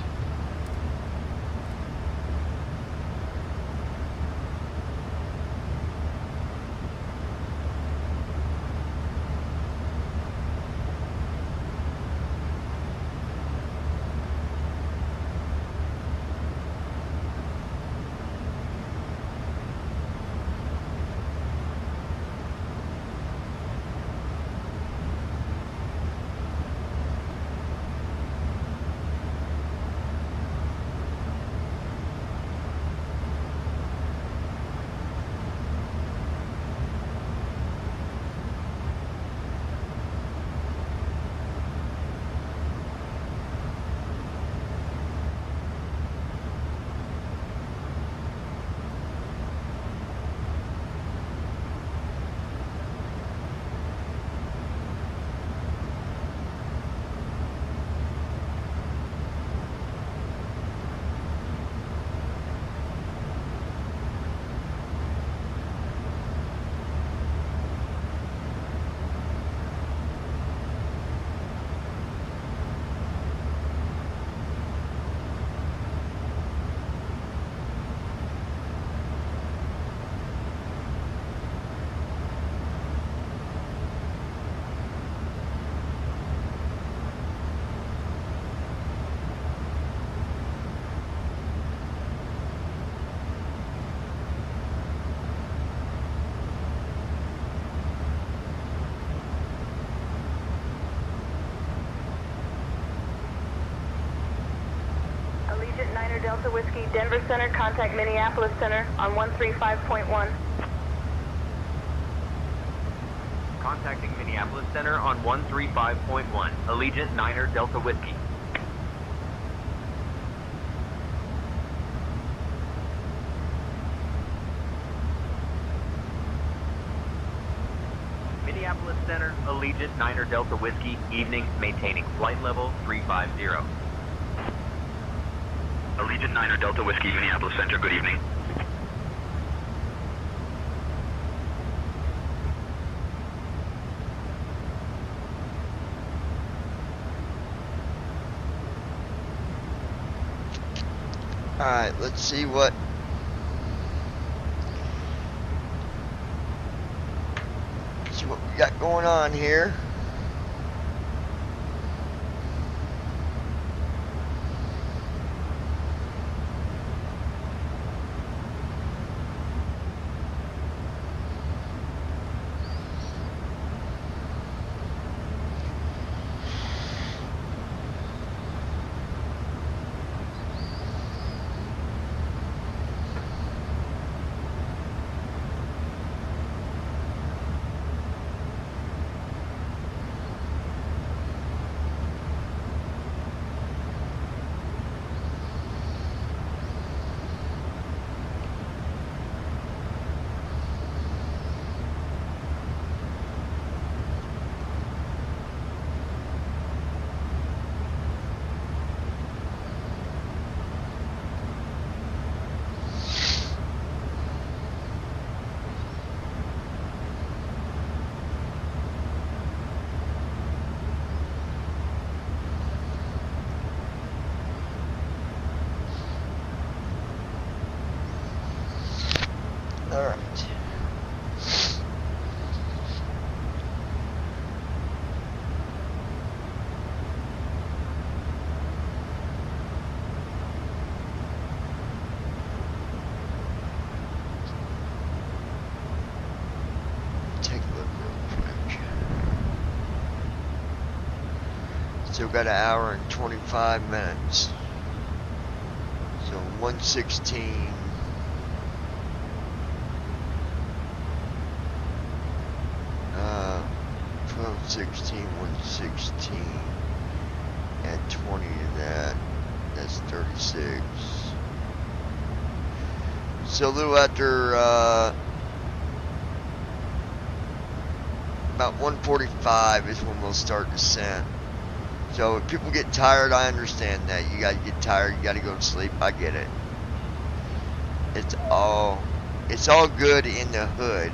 S15: Allegiant Niner Delta Whiskey, Denver Center, contact Minneapolis Center on 135.1.
S9: Contacting Minneapolis Center on 135.1. Allegiant Niner Delta Whiskey. Minneapolis Center, Allegiant Niner Delta Whiskey, evening, maintaining flight level 350.
S5: Allegiant Niner Delta Whiskey, Minneapolis Center, good evening.
S2: Alright, let's see what we got going on here. Alright. Take a look real quick. Still got an hour and 25 minutes. So 116. 16, 116, add 20 to that, that's 36. So a little after about 1:45 is when we'll start descent. So if people get tired, I understand that. You gotta get tired, you gotta go to sleep, I get it. It's all good in the hood,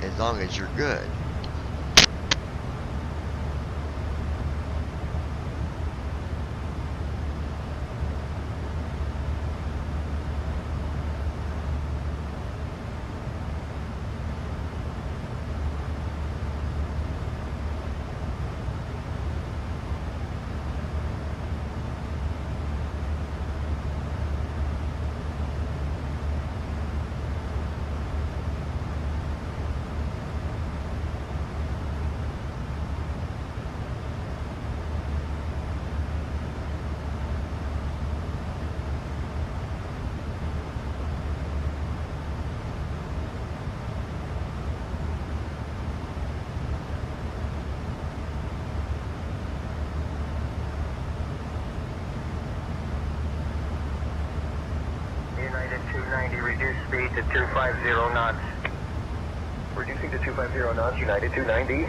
S2: as long as you're good.
S13: 290, reduce speed to 250 knots. Reducing to 250 knots, United 290.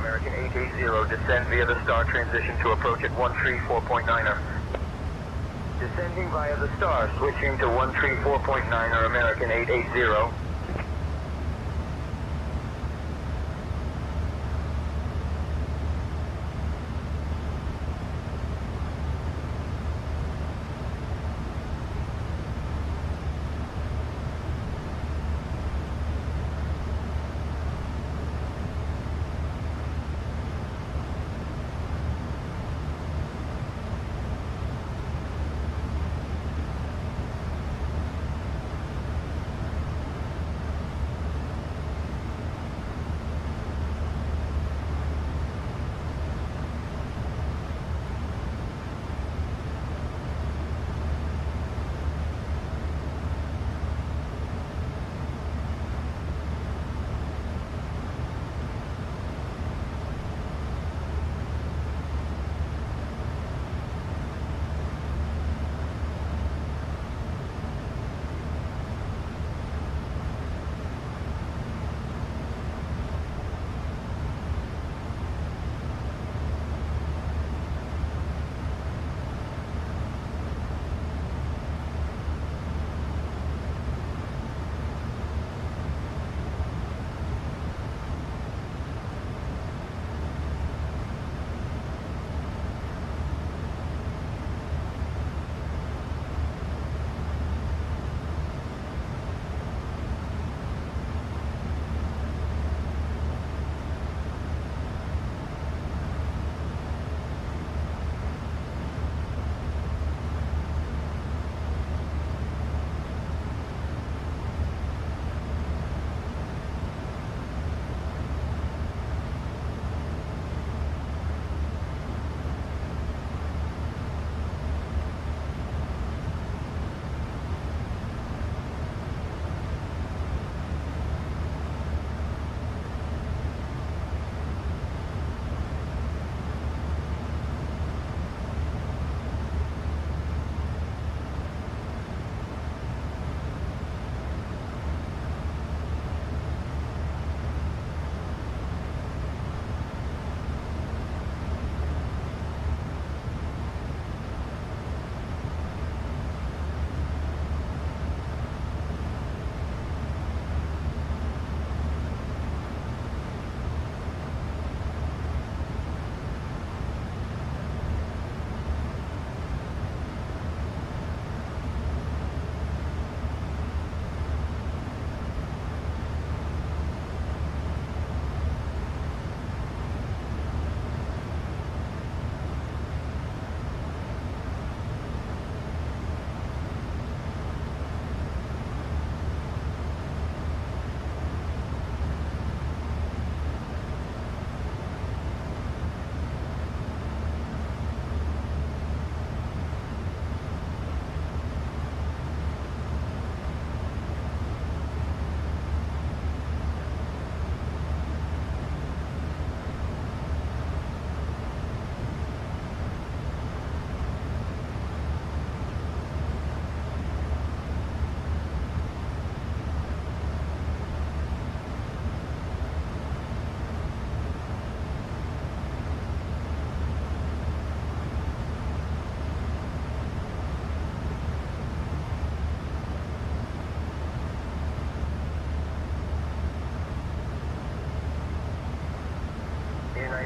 S13: American 880, descend via the star transition to approach at 134.9er. Descending via the star, switching to 134.9er, American 880.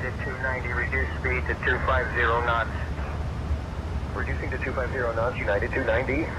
S13: United 290, reduce speed to 250 knots. Reducing to 250 knots, United 290.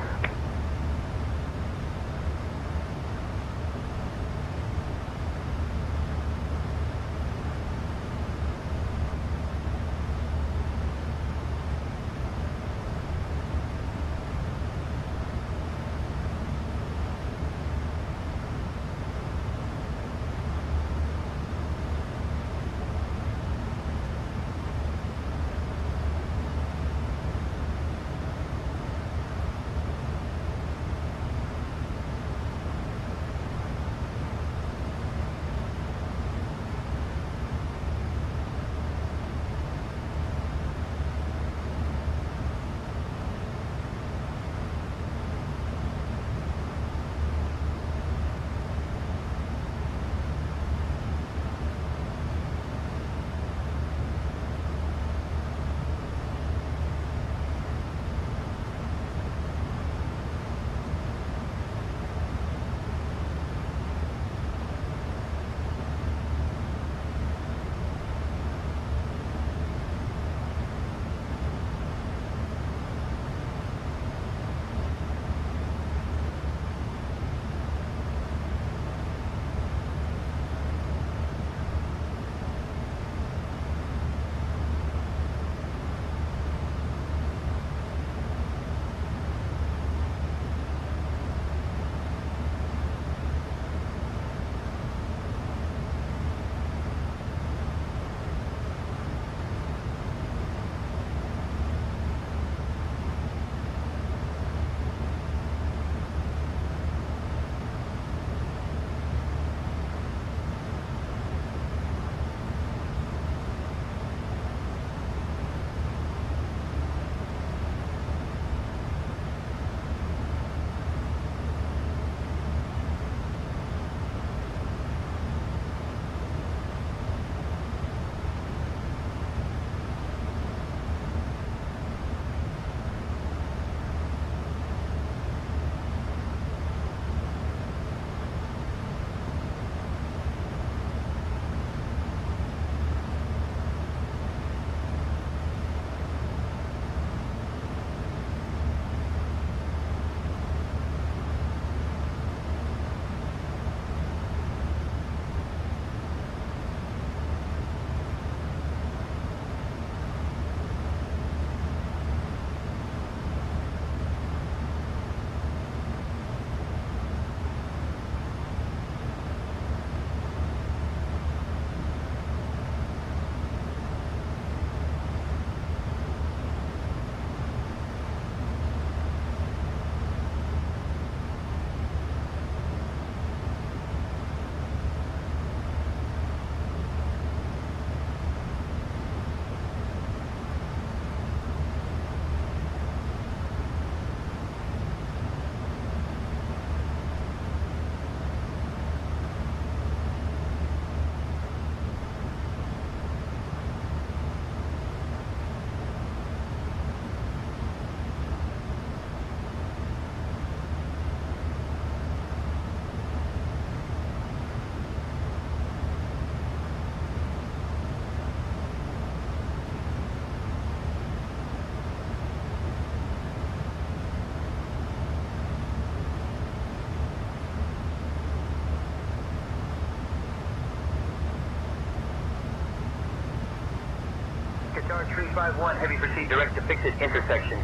S9: Qatar 351 Heavy, proceed direct to fix it intersection.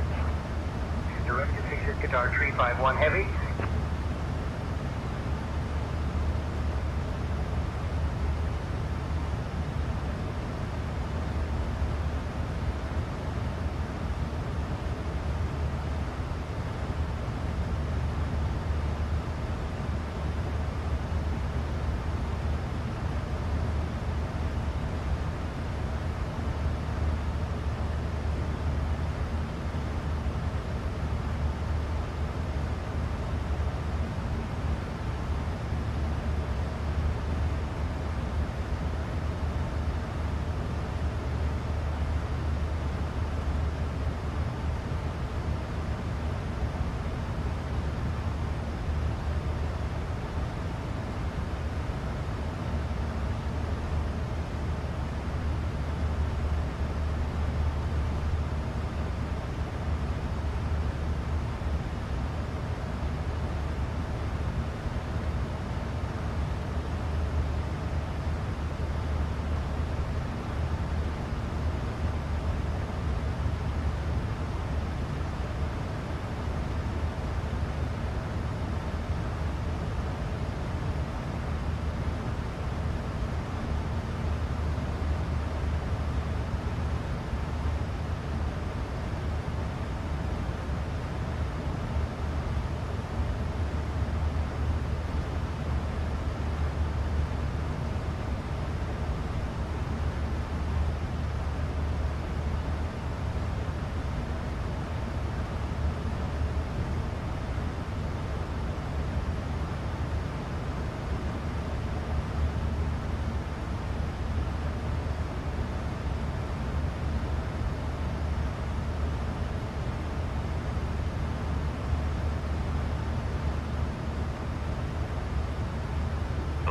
S9: Direct to fix it, Qatar 351 Heavy.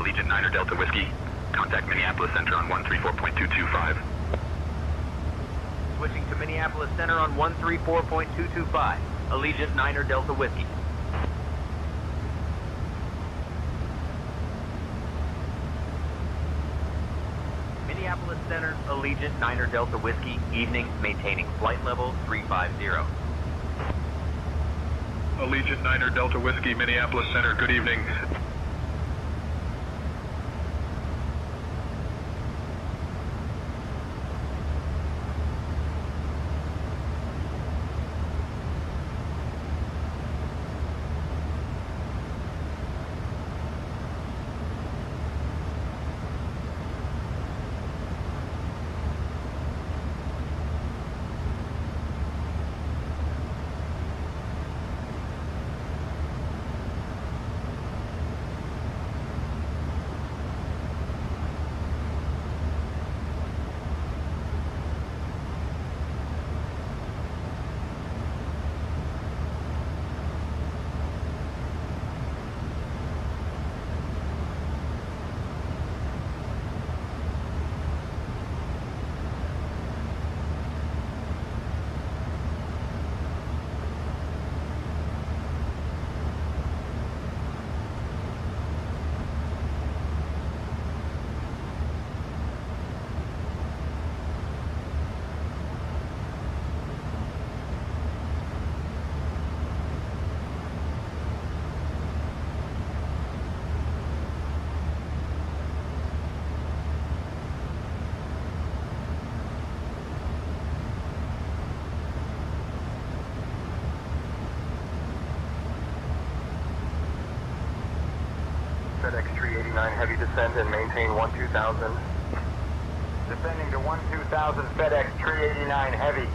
S5: Allegiant 9 Delta Whiskey. Contact Minneapolis Center on 134.225.
S9: Switching to Minneapolis Center on 134.225. Allegiant 9 Delta Whiskey. Minneapolis Center, Allegiant 9 Delta Whiskey, evening, maintaining flight level 350.
S5: Allegiant 9 Delta Whiskey, Minneapolis Center, good evening.
S13: FedEx 389 heavy descend and maintain 12000. Descending to 12000 FedEx 389 heavy.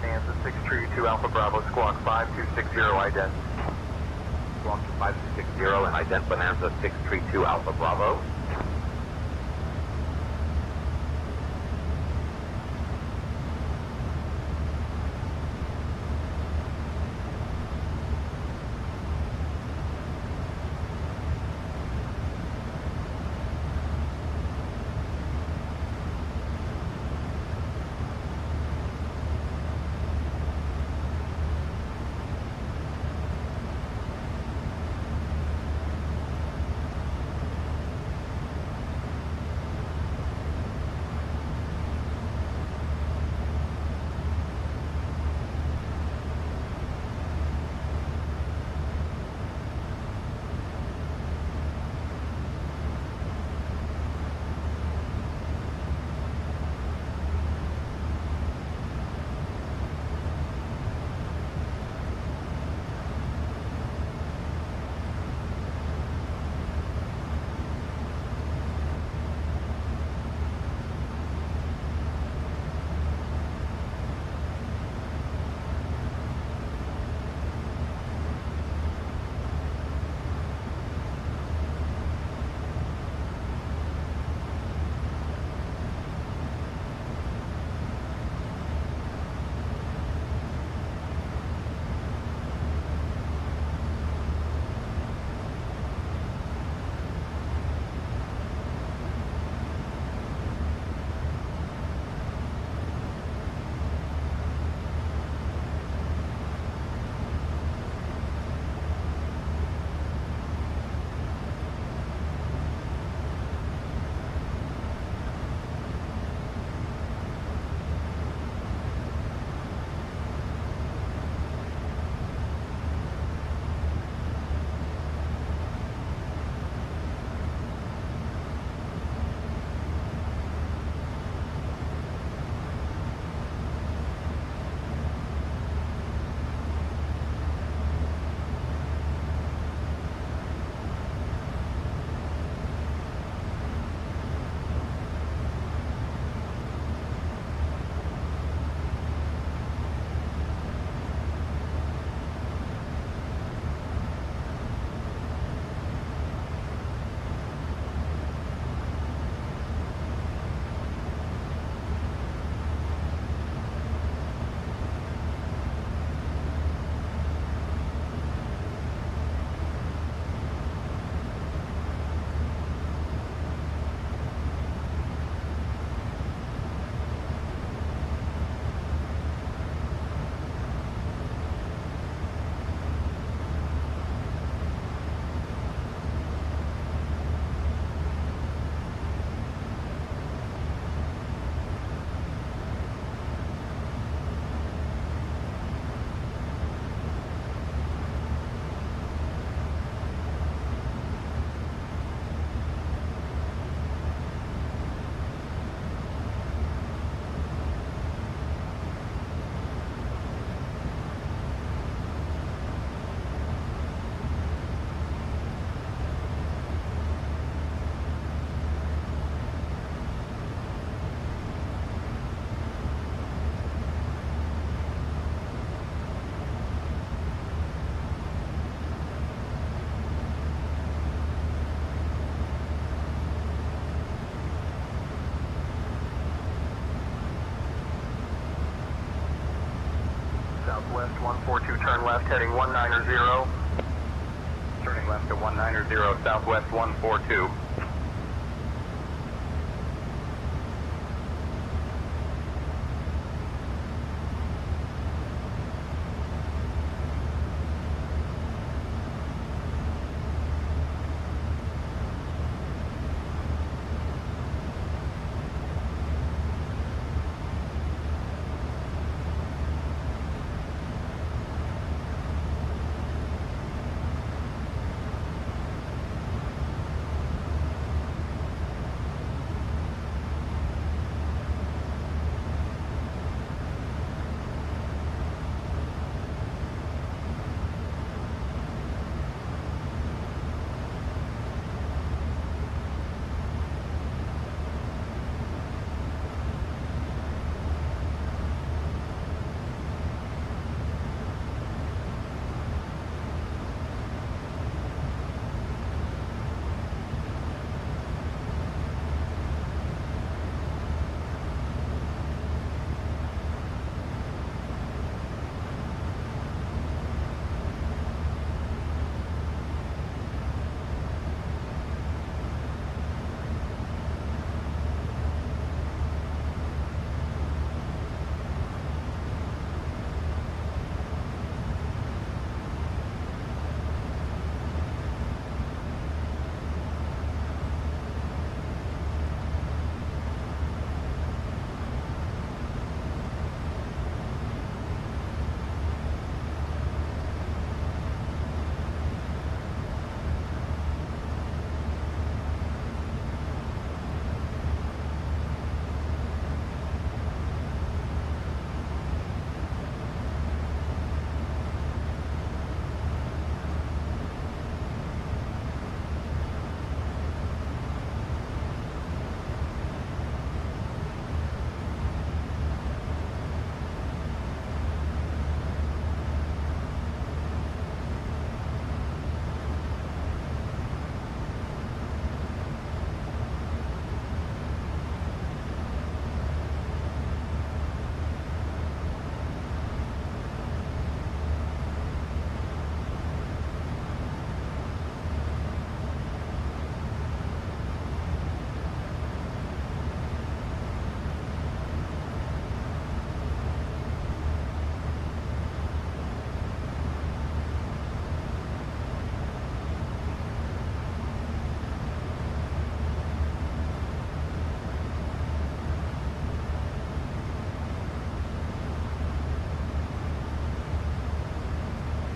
S13: Bonanza 632 Alpha Bravo, Squawk 5260, ident.
S16: Squawk 5260 and ident Bonanza 632 Alpha Bravo.
S13: Southwest 142, turn left, heading 190. Turning left to 190, Southwest 142.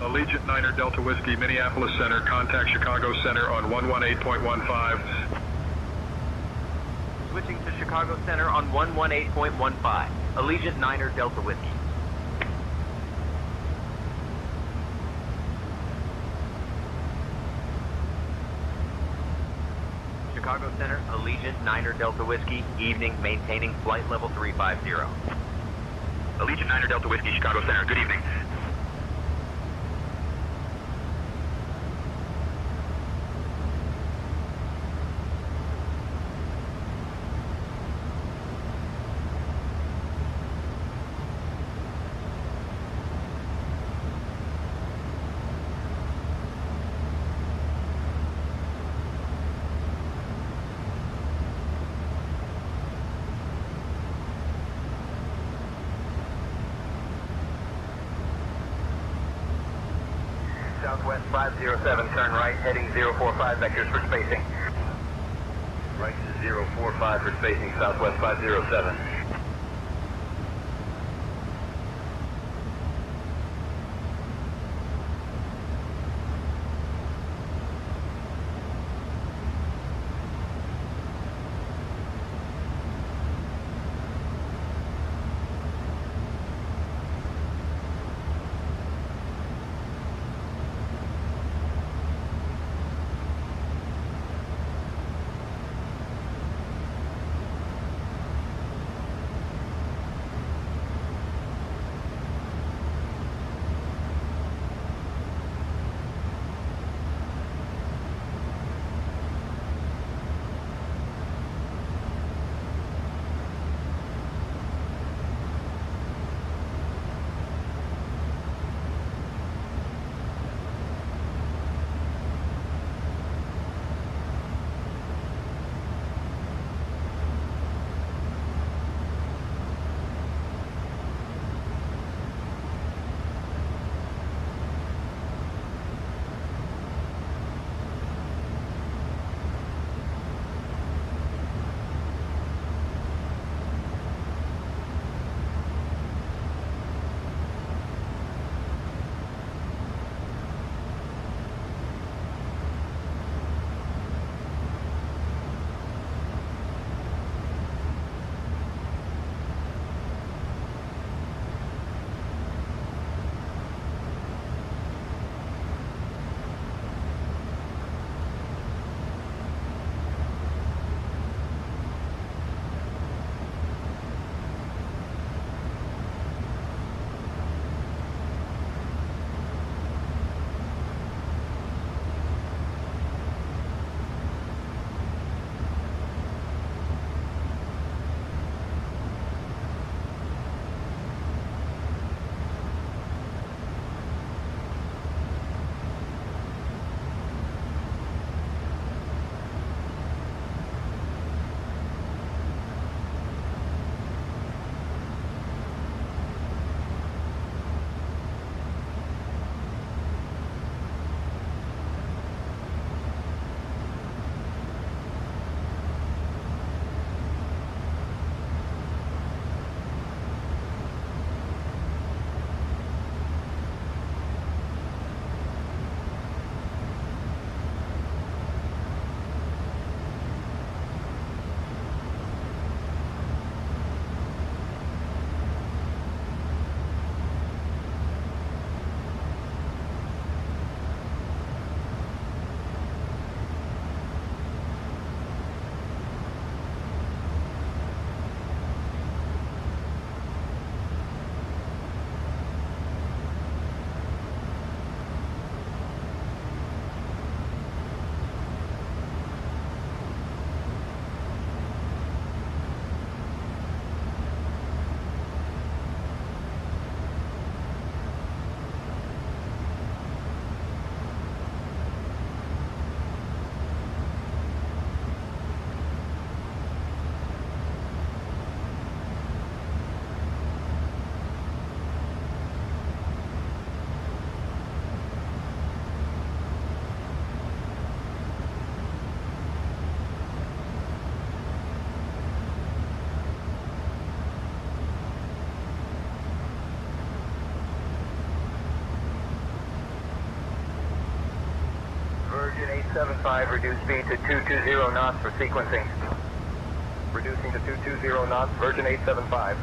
S12: Allegiant Niner Delta Whiskey, Minneapolis Center. Contact Chicago Center on 118.15.
S9: Switching to Chicago Center on 118.15. Allegiant Niner Delta Whiskey. Chicago Center, Allegiant Niner Delta Whiskey, evening, maintaining flight level 350.
S5: Allegiant Niner Delta Whiskey, Chicago Center. Good evening.
S13: Southwest 507, turn right, heading 045, vectors for spacing. Right to 045 for spacing, Southwest 507. 7875, reduce speed to 220 knots for sequencing. Reducing to 220 knots, Virgin 875.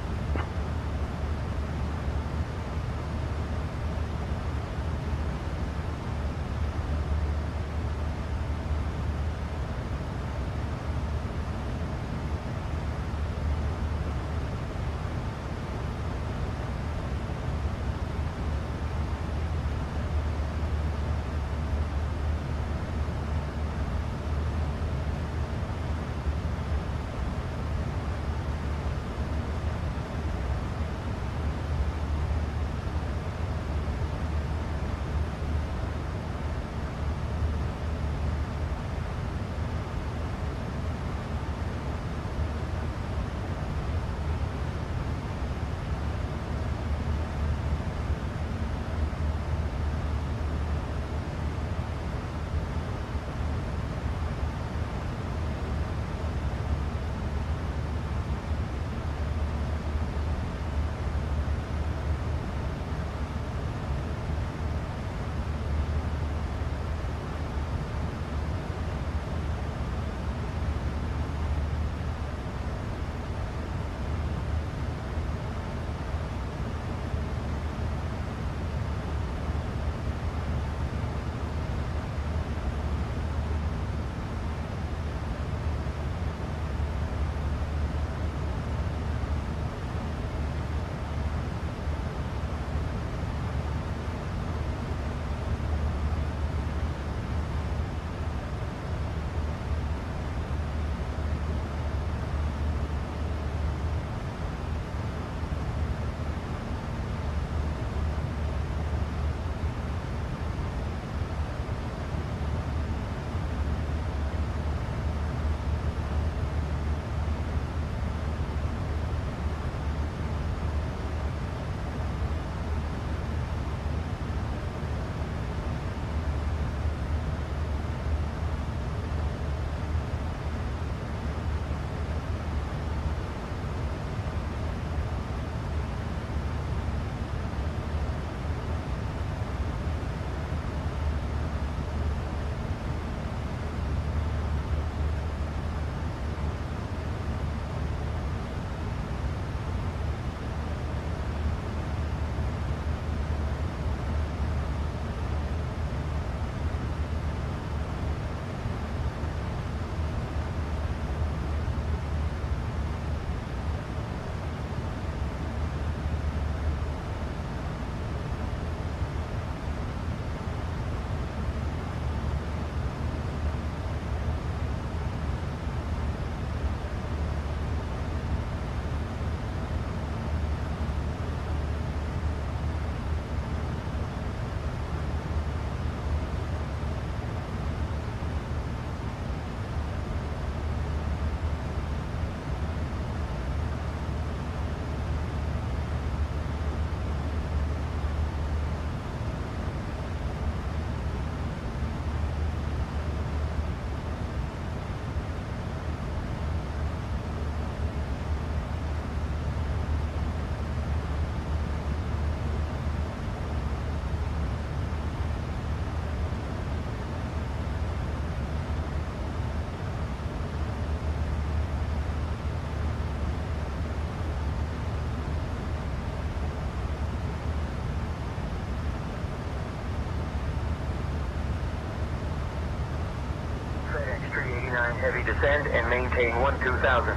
S13: Heavy descend and maintain 12,000.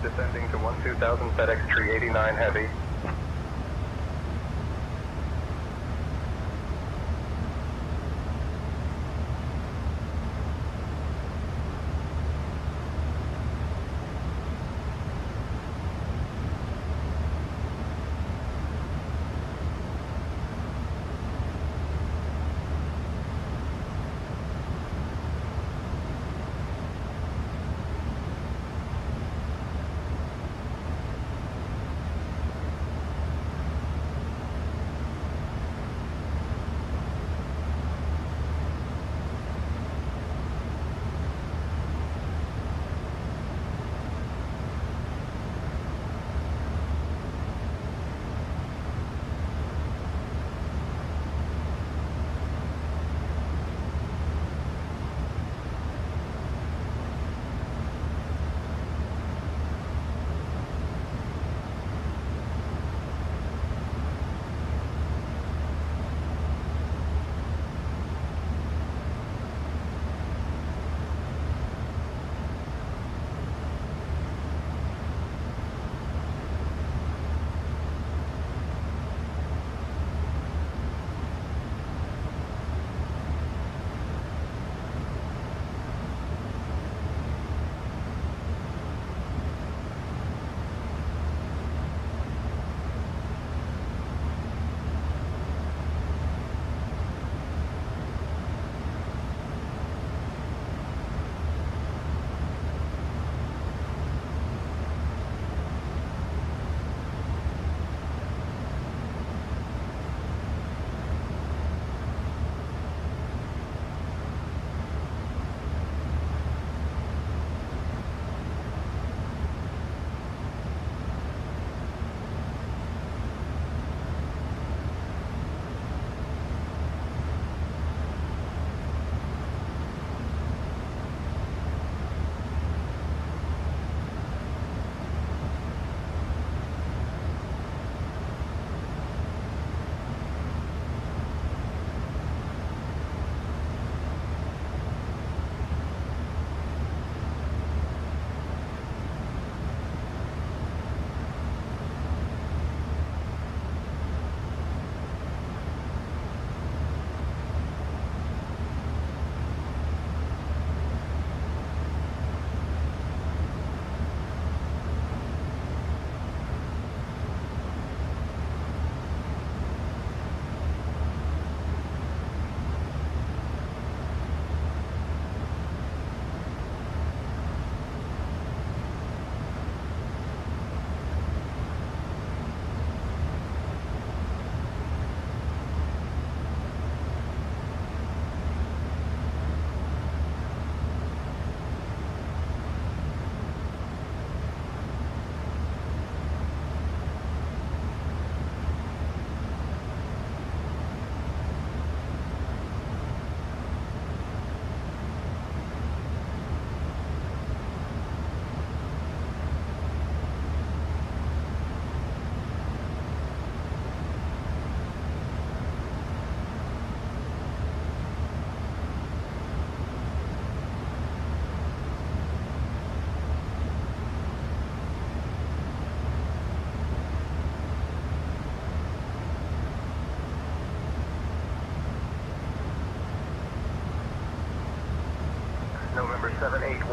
S13: Descending to 12,000, FedEx 389 Heavy.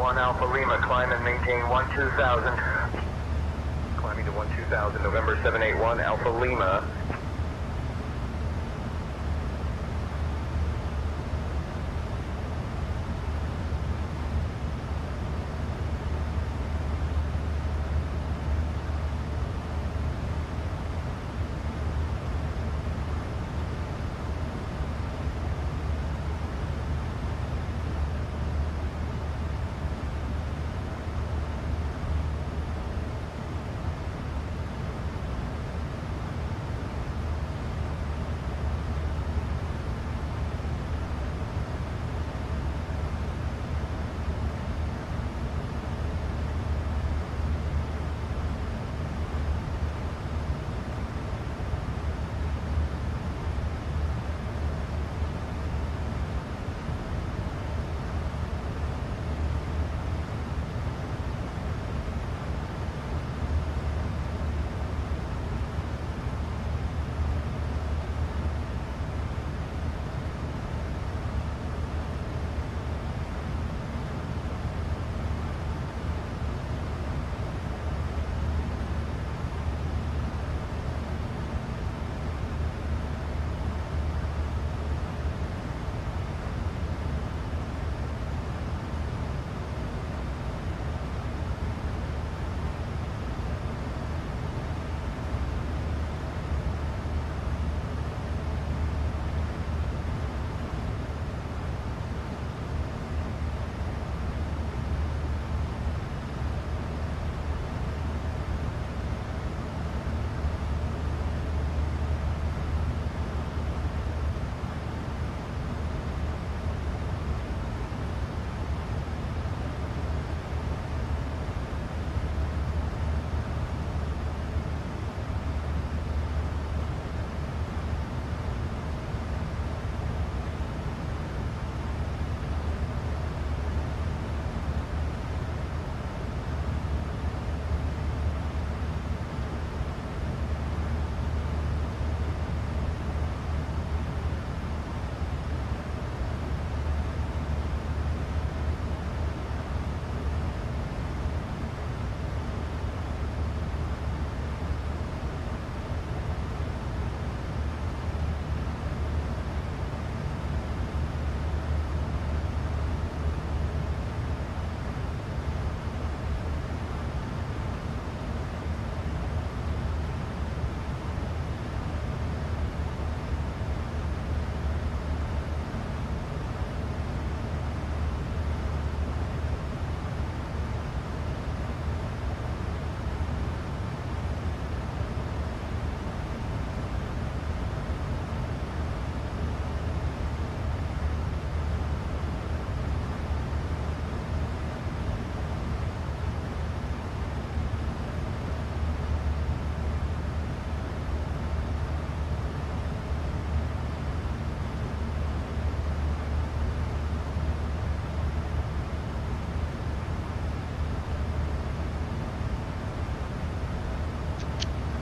S13: 1 Alpha Lima, climb and maintain 12000. Climbing to 12000, November 781 Alpha Lima.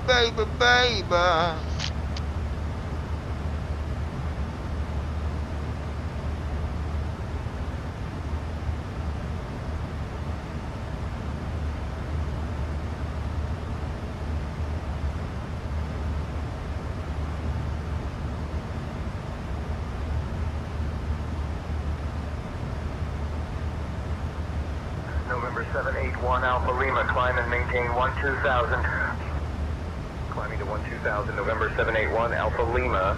S2: Baby, baby.
S13: November 781 Alpha Lima, climb and maintain 12000. Climbing to 12000, November 781 Alpha Lima.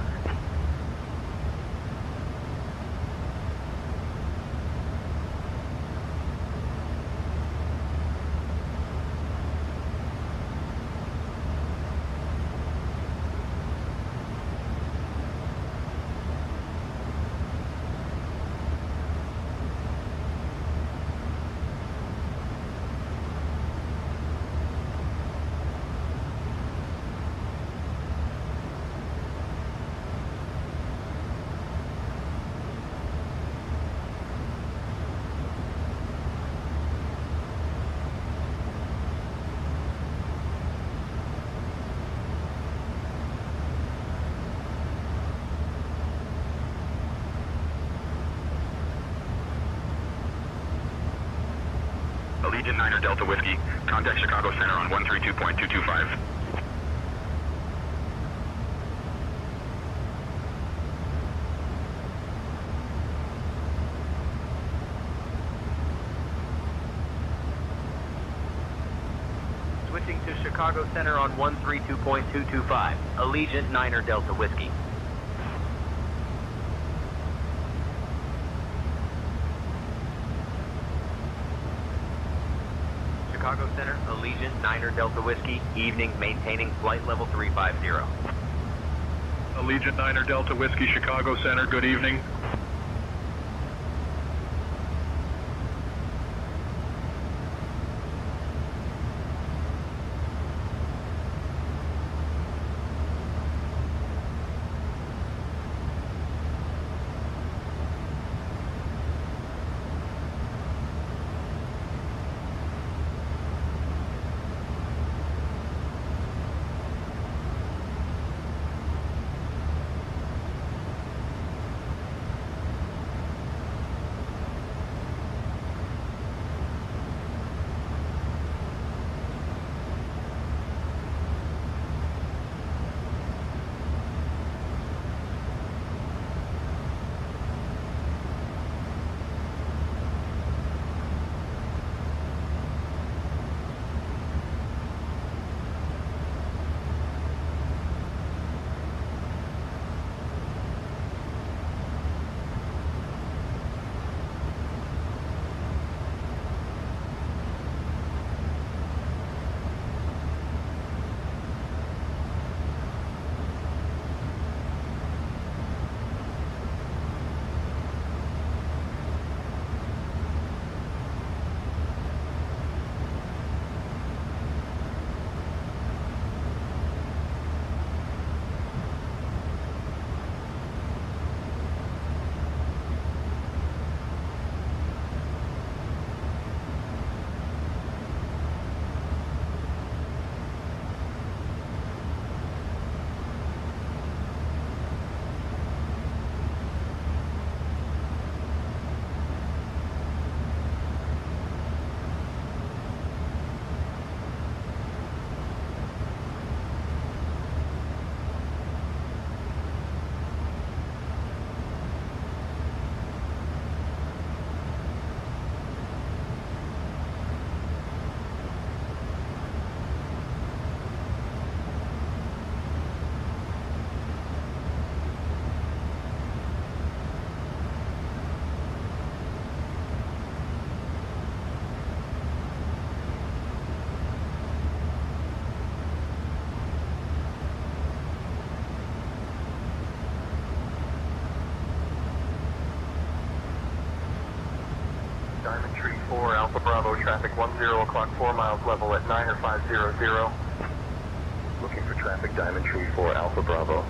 S5: Allegiant 9 Delta Whiskey. Contact Chicago Center on 132.225.
S9: Switching to Chicago Center on 132.225. Allegiant 9 Delta Whiskey. Chicago Center, Allegiant 9 Delta Whiskey, evening maintaining flight level 350.
S12: Allegiant 9 Delta Whiskey, Chicago Center, good evening.
S13: Diamond Tree 4, Alpha Bravo, traffic 10 o'clock, 4 miles level at 9 or 500. Looking for traffic, Diamond Tree 4, Alpha Bravo.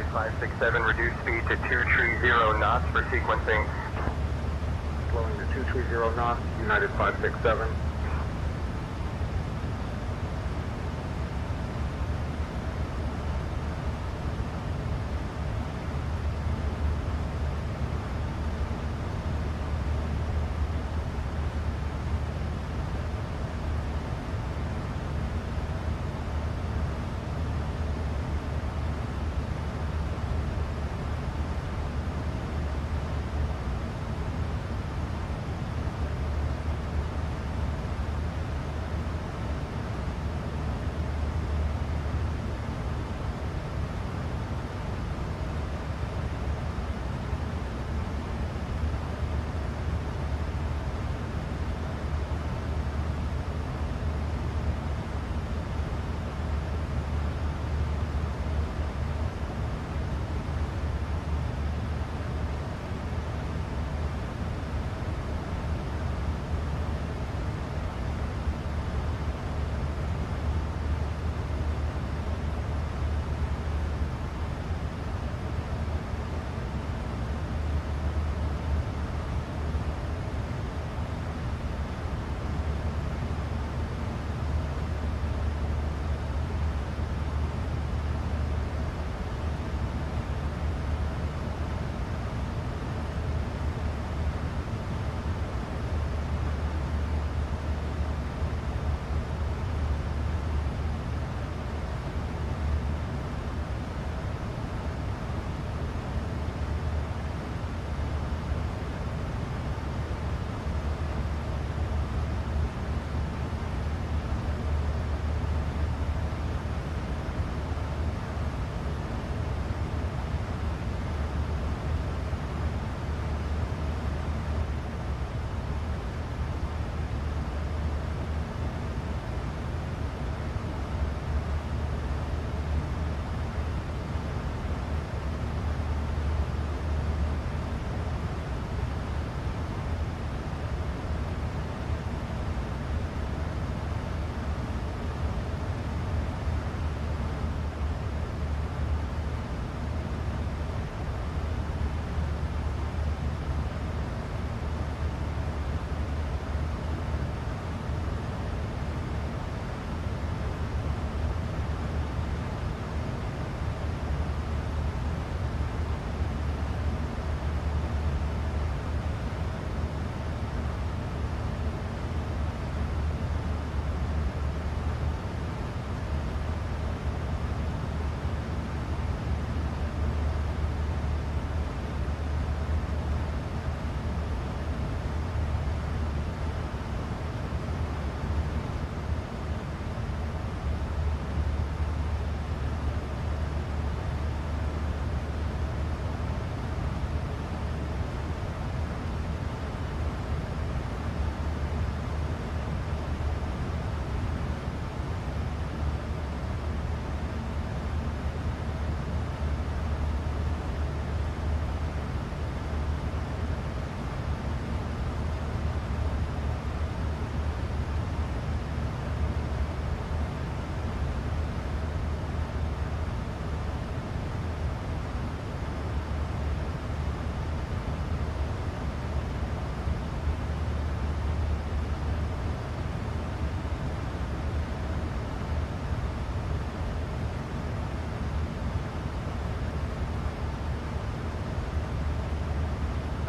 S13: United 567, reduce speed to 230 knots for sequencing.
S16: Slowing to 230 knots, United 567.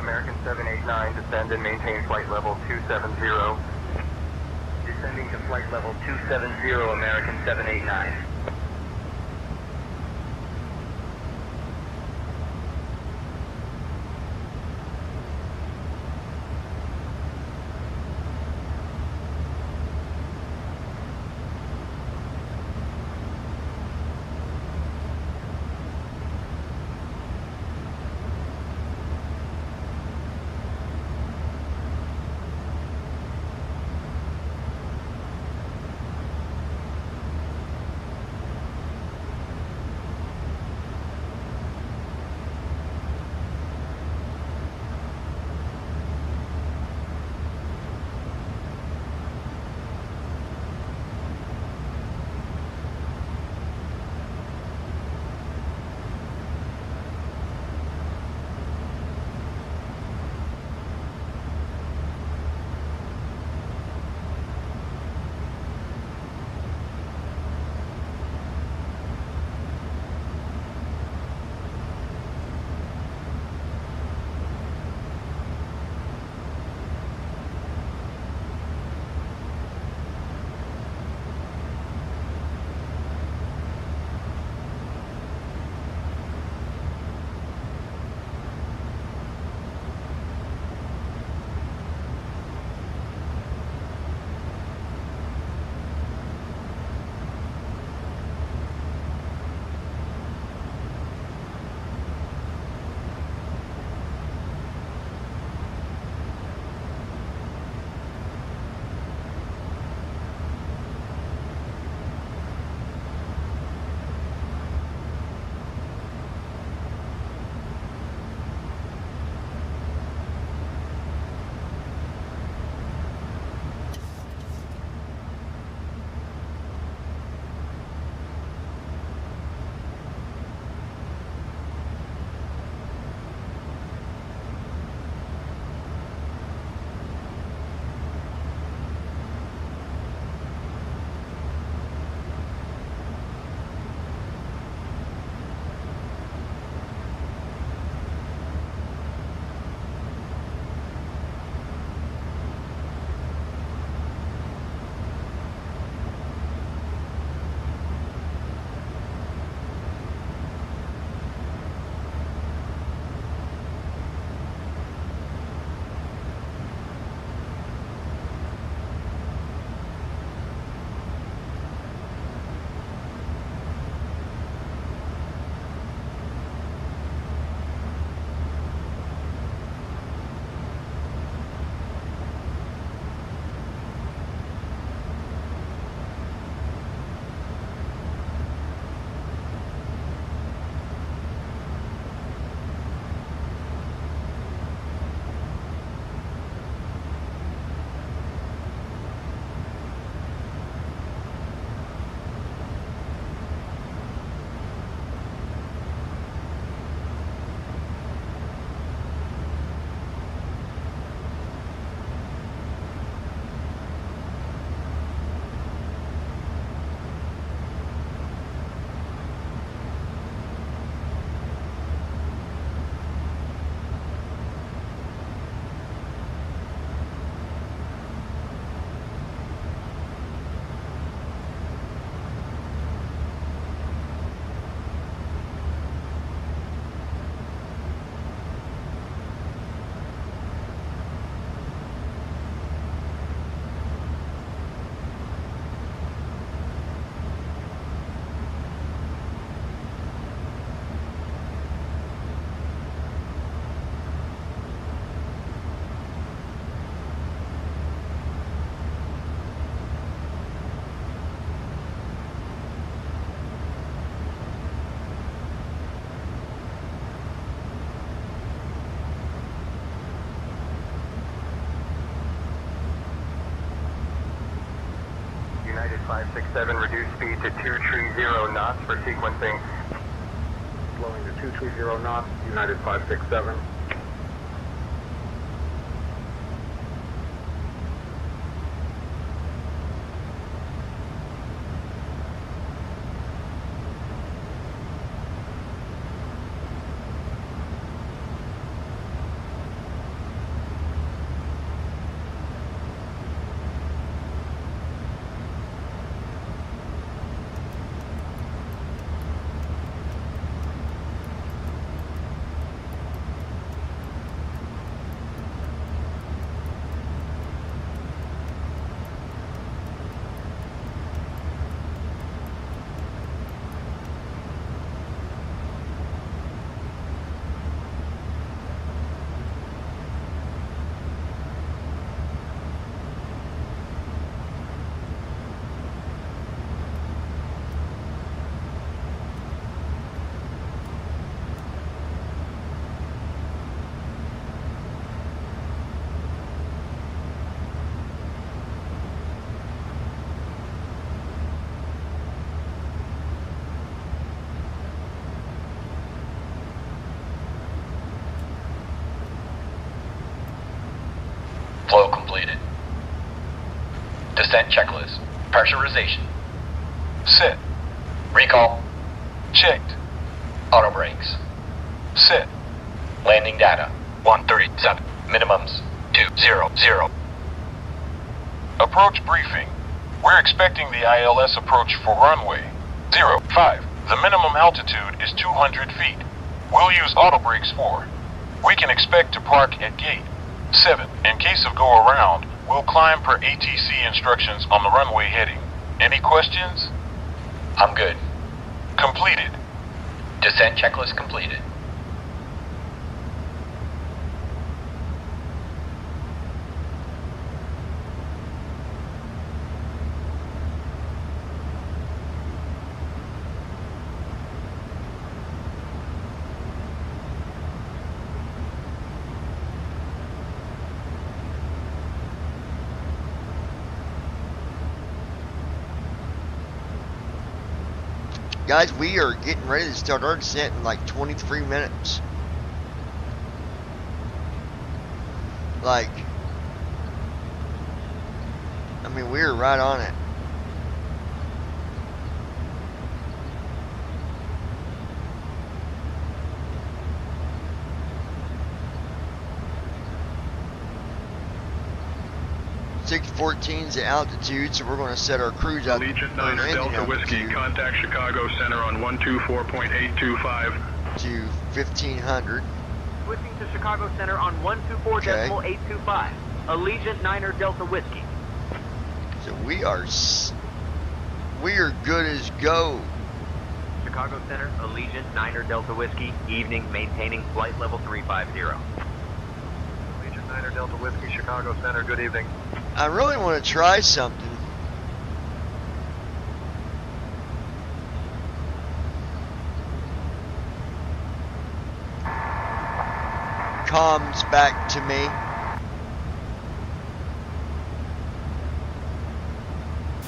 S13: American 789, descend and maintain flight level 270. Descending to flight level 270, American 789. 567, reduce speed to 230 knots for sequencing.
S16: Slowing to 230 knots, United 567.
S8: Flow completed. Descent checklist. Pressurization. Set. Recall. Checked. Auto brakes. Set. Landing data. 137. Minimums. 200.
S20: Approach briefing. We're expecting the ILS approach for runway 05. The minimum altitude is 200 feet. We'll use auto brakes 4. We can expect to park at gate 7. In case of go around, we'll climb per ATC instructions on the runway heading. Any questions?
S8: I'm good.
S20: Completed.
S8: Descent checklist completed.
S2: Guys, we are getting ready to start our descent in like 23 minutes. Like, I mean, we're right on it. .614 is the altitude, so we're going to set our cruise out.
S12: Allegiant 9 Delta Whiskey, contact Chicago Center on 124.825
S2: to 1500.
S9: Switching to Chicago Center on 124.825. Allegiant 9 Delta Whiskey.
S2: So we are good as go.
S9: Chicago Center, Allegiant 9 Delta Whiskey, evening maintaining flight level 350.
S12: Allegiant 9 Delta Whiskey, Chicago Center, good evening.
S2: I really want to try something. Comms back to me.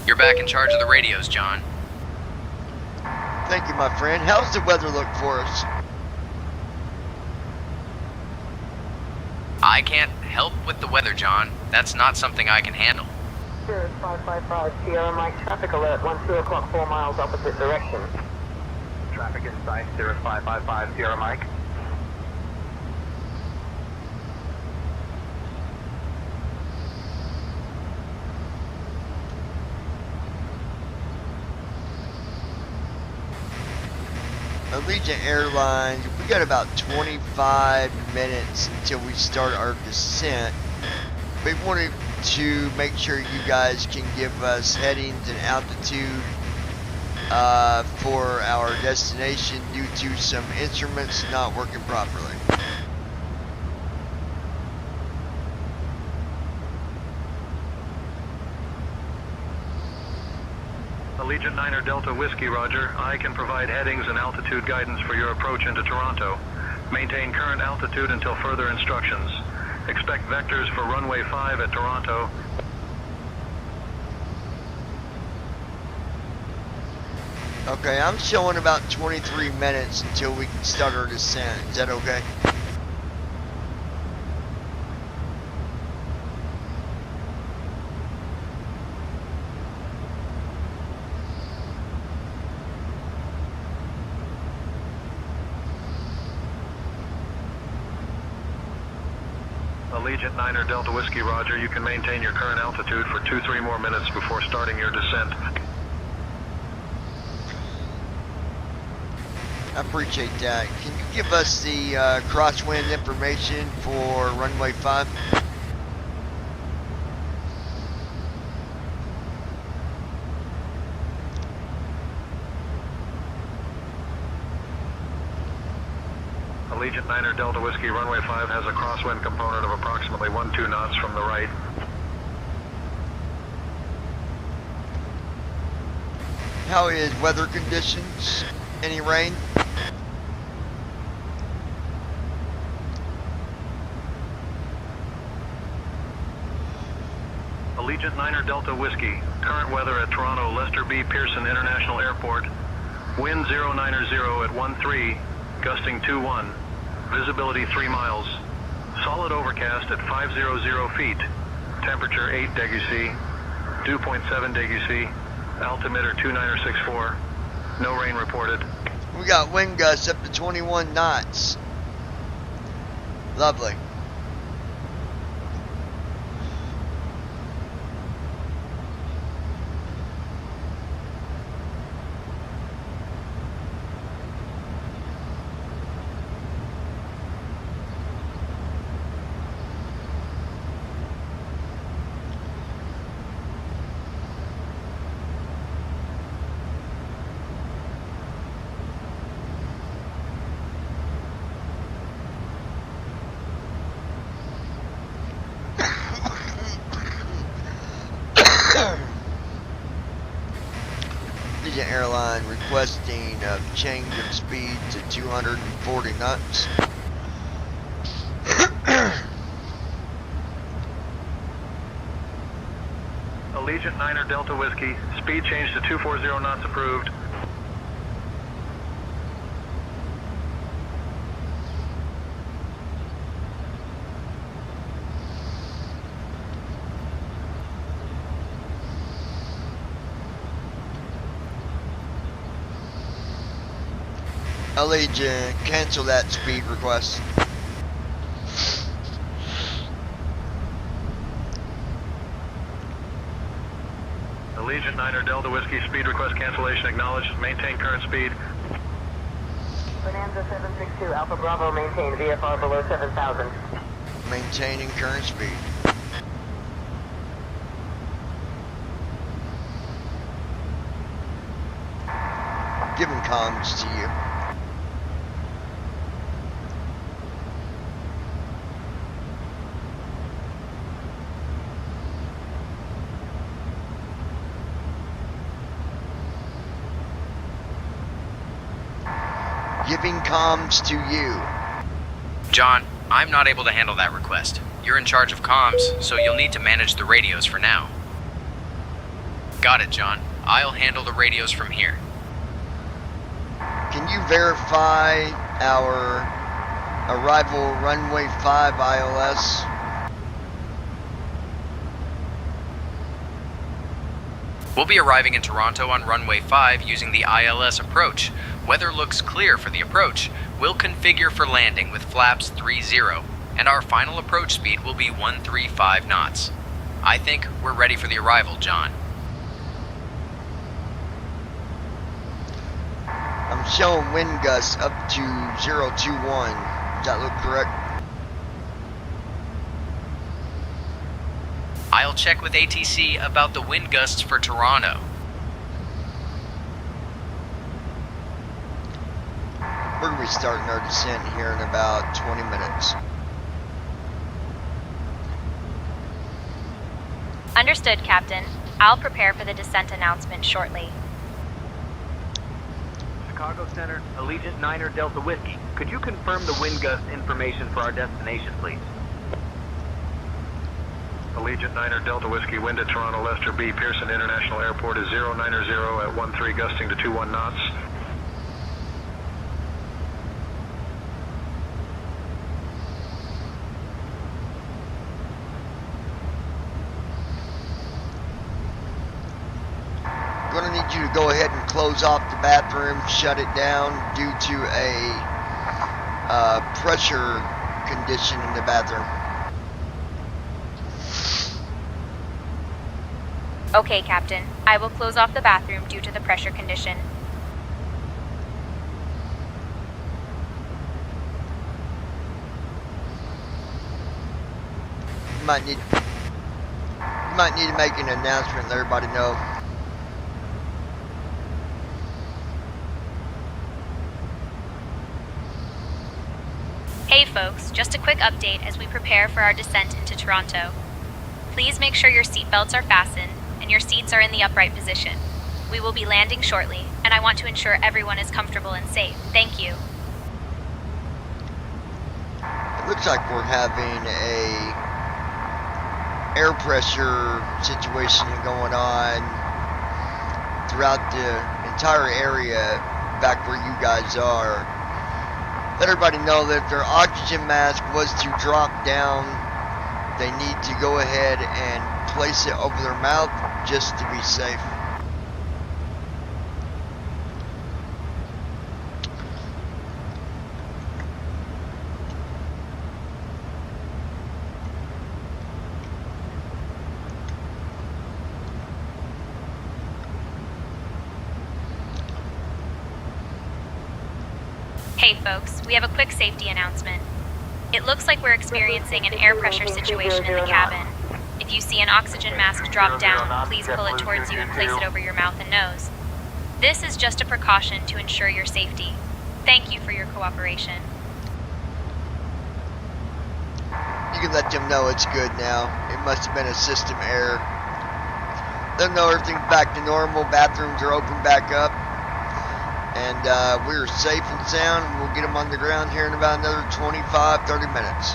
S7: You're back in charge of the radios, John.
S2: Thank you, my friend. How's the weather look for us?
S7: I can't help with the weather, John. That's not something I can handle.
S15: Sirius 555, Sierra Mike, traffic alert, 2 o'clock, 4 miles opposite direction.
S16: Traffic in sight, Sirius 555, Sierra Mike.
S2: Allegiant Airlines, we got about 25 minutes until we start our descent. We wanted to make sure you guys can give us headings and altitude for our destination due to some instruments not working properly.
S12: Allegiant 9 Delta Whiskey, roger. I can provide headings and altitude guidance for your approach into Toronto. Maintain current altitude until further instructions. Expect vectors for runway 5 at Toronto.
S2: Okay, I'm showing about 23 minutes until we can start our descent. Is that okay?
S12: Allegiant 9er Delta Whiskey, Roger. You can maintain your current altitude for 2-3 more minutes before starting your descent.
S2: I appreciate that. Can you give us the crosswind information for runway 5?
S12: Allegiant 9er Delta Whiskey, runway 5 has a crosswind component of approximately 1-2 knots from the right.
S2: How is weather conditions? Any rain?
S12: Allegiant 9er Delta Whiskey, current weather at Toronto Lester B. Pearson International Airport. Wind 090 at 13, gusting 21. Visibility 3 miles. Solid overcast at 500 feet. Temperature 8 degrees, dew point 7 degrees, altimeter 2964. No rain reported.
S2: We got wind gusts up to 21 knots. Lovely. Allegiant Airline requesting a change of speed to 240 knots.
S12: Allegiant 9er Delta Whiskey, speed change to 240 knots approved.
S2: Allegiant, cancel that speed request.
S12: Allegiant 9er Delta Whiskey, speed request cancellation acknowledged. Maintain current speed.
S4: Bonanza 762, Alpha Bravo, maintain VFR below 7,000.
S2: Maintaining current speed. Giving comms to you. Giving comms to you.
S7: John, I'm not able to handle that request. You're in charge of comms, so you'll need to manage the radios for now. Got it, John. I'll handle the radios from here.
S2: Can you verify our arrival runway 5 ILS?
S7: We'll be arriving in Toronto on runway 5 using the ILS approach. Weather looks clear for the approach. We'll configure for landing with flaps 30, and our final approach speed will be 135 knots. I think we're ready for the arrival, John.
S2: I'm showing wind gusts up to 021. Does that look correct?
S7: I'll check with ATC about the wind gusts for Toronto.
S2: We're going to be starting our descent here in about 20 minutes.
S6: Understood, Captain. I'll prepare for the descent announcement shortly.
S9: Chicago Center, Allegiant 9er Delta Whiskey. Could you confirm the wind gust information for our destination, please?
S12: Allegiant Allegiant 9er Delta Whiskey, wind at Toronto Lester B. Pearson International Airport is 090 at 13 gusting to 21 knots.
S2: Gonna need you to go ahead and close off the bathroom, shut it down due to a pressure condition in the bathroom.
S6: Okay, Captain. I will close off the bathroom due to the pressure condition.
S2: You might need to make an announcement and let everybody know.
S6: Hey folks, just a quick update as we prepare for our descent into Toronto. Please make sure your seatbelts are fastened and your seats are in the upright position. We will be landing shortly, and I want to ensure everyone is comfortable and safe. Thank you.
S2: It looks like we're having a air pressure situation going on throughout the entire area back where you guys are. Let everybody know that if their oxygen mask was to drop down, they need to go ahead and place it over their mouth just to be safe.
S6: Hey folks, we have a quick safety announcement. It looks like we're experiencing an air pressure situation in the cabin. If you see an oxygen mask drop down, please pull it towards you and place it over your mouth and nose. This is just a precaution to ensure your safety. Thank you for your cooperation.
S2: You can let them know it's good now. It must have been a system error. Let them know everything's back to normal, bathrooms are open back up, and we're safe and sound. We'll get them on the ground here in about another 25-30 minutes.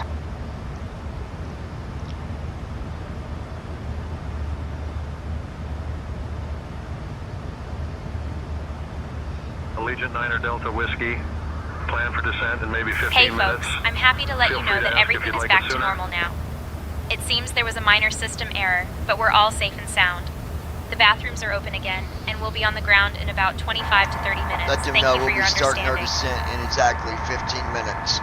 S12: Allegiant 9er Delta Whiskey, plan for descent in maybe 15
S6: Hey
S12: minutes.
S6: folks, I'm happy to let
S12: Feel
S6: you
S12: free
S6: know
S12: to
S6: that
S12: ask if
S6: everything
S12: you'd
S6: is
S12: like
S6: back
S12: it
S6: to
S12: sooner.
S6: normal now. It seems there was a minor system error, but we're all safe and sound. The bathrooms are open again, and we'll be on the ground in about 25 to 30 minutes.
S2: Let them
S6: Thank
S2: know
S6: you for
S2: we'll
S6: your
S2: be starting our
S6: understanding.
S2: descent in exactly 15 minutes.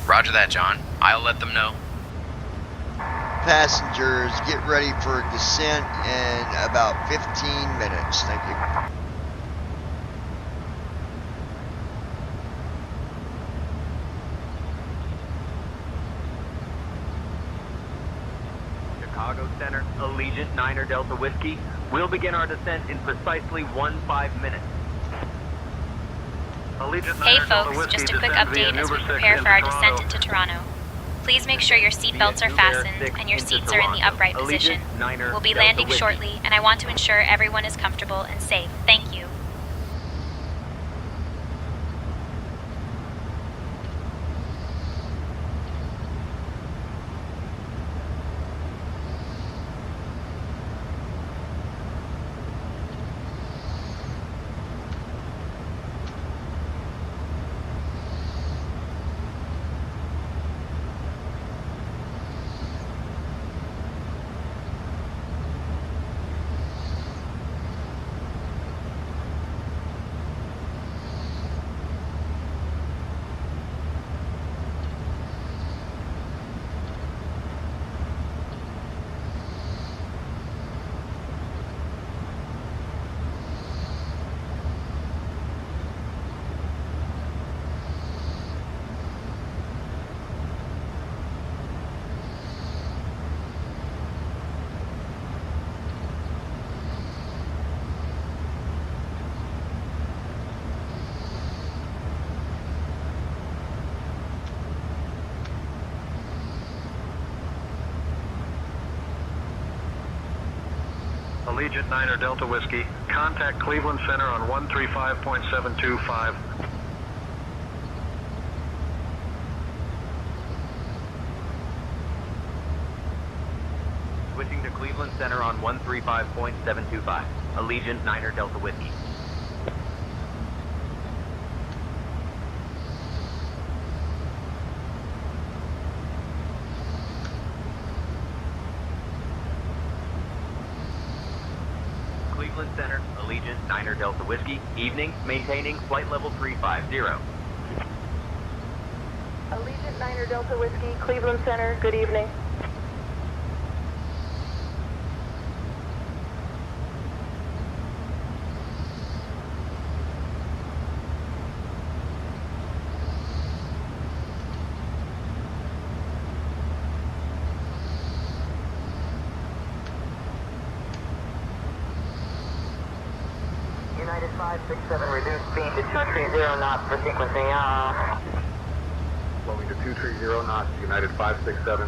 S7: Roger that, John. I'll let them know.
S2: Passengers, get ready for descent in about 15 minutes. Thank you.
S9: Chicago Center, Allegiant 9er Delta Whiskey. We'll begin our descent in precisely 15 minutes.
S12: Allegiant
S6: Hey
S12: 9er Delta
S6: folks,
S12: Whiskey,
S6: just a quick
S12: descend via
S6: update as we
S12: Nuber 6
S6: prepare for
S12: into
S6: our
S12: Toronto.
S6: descent into Toronto. Please make sure your seatbelts are fastened and your seats are in the upright position. We'll be landing shortly, and I want to ensure everyone is comfortable and safe. Thank you.
S12: Allegiant 9er Delta Whiskey, contact Cleveland Center on 135.725.
S9: Cleveland Center on 135.725. Allegiant Niner Delta Whiskey. Cleveland Center, Allegiant Niner Delta Whiskey. Evening, maintaining flight level 350.
S15: Allegiant Niner Delta Whiskey, Cleveland Center, good evening.
S13: United 567, reduce speed to 230 knots for sequencing.
S16: Slowing to 230 knots, United 567.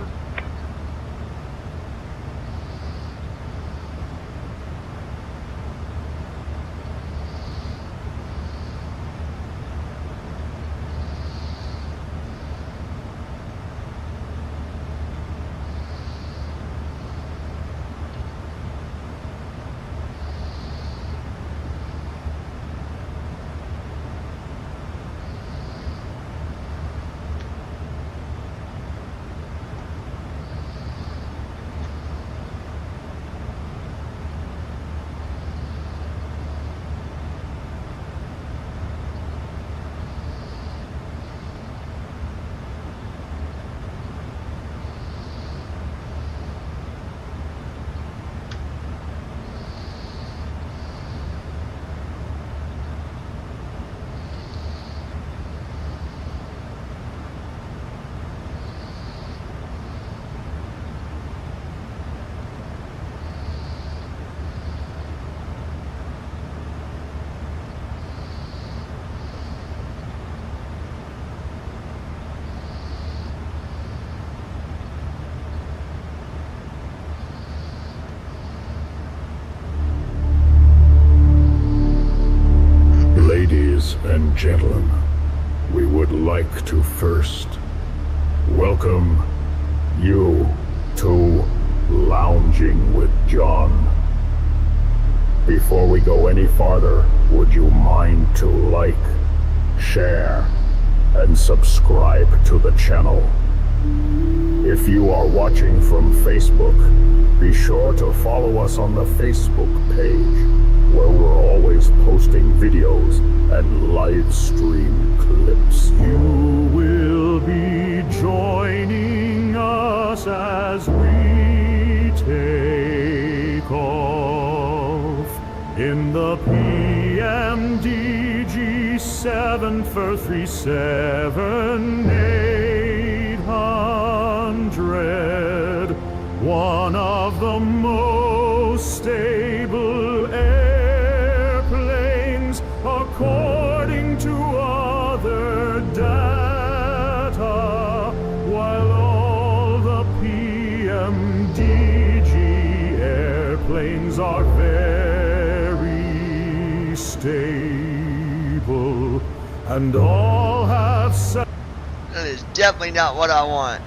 S17: Ladies and gentlemen, we would like to first welcome you to Lounging with John. Before we go any farther, would you mind to like, share, and subscribe to the channel? If you are watching from Facebook, be sure to follow us on the Facebook page, where we're always posting videos and live stream clips. You will be joining us as we take off in the PMDG 737 800, one of the most stable airplanes according to other data, while all the PMDG airplanes are very stable and all have
S2: That is definitely not what I want.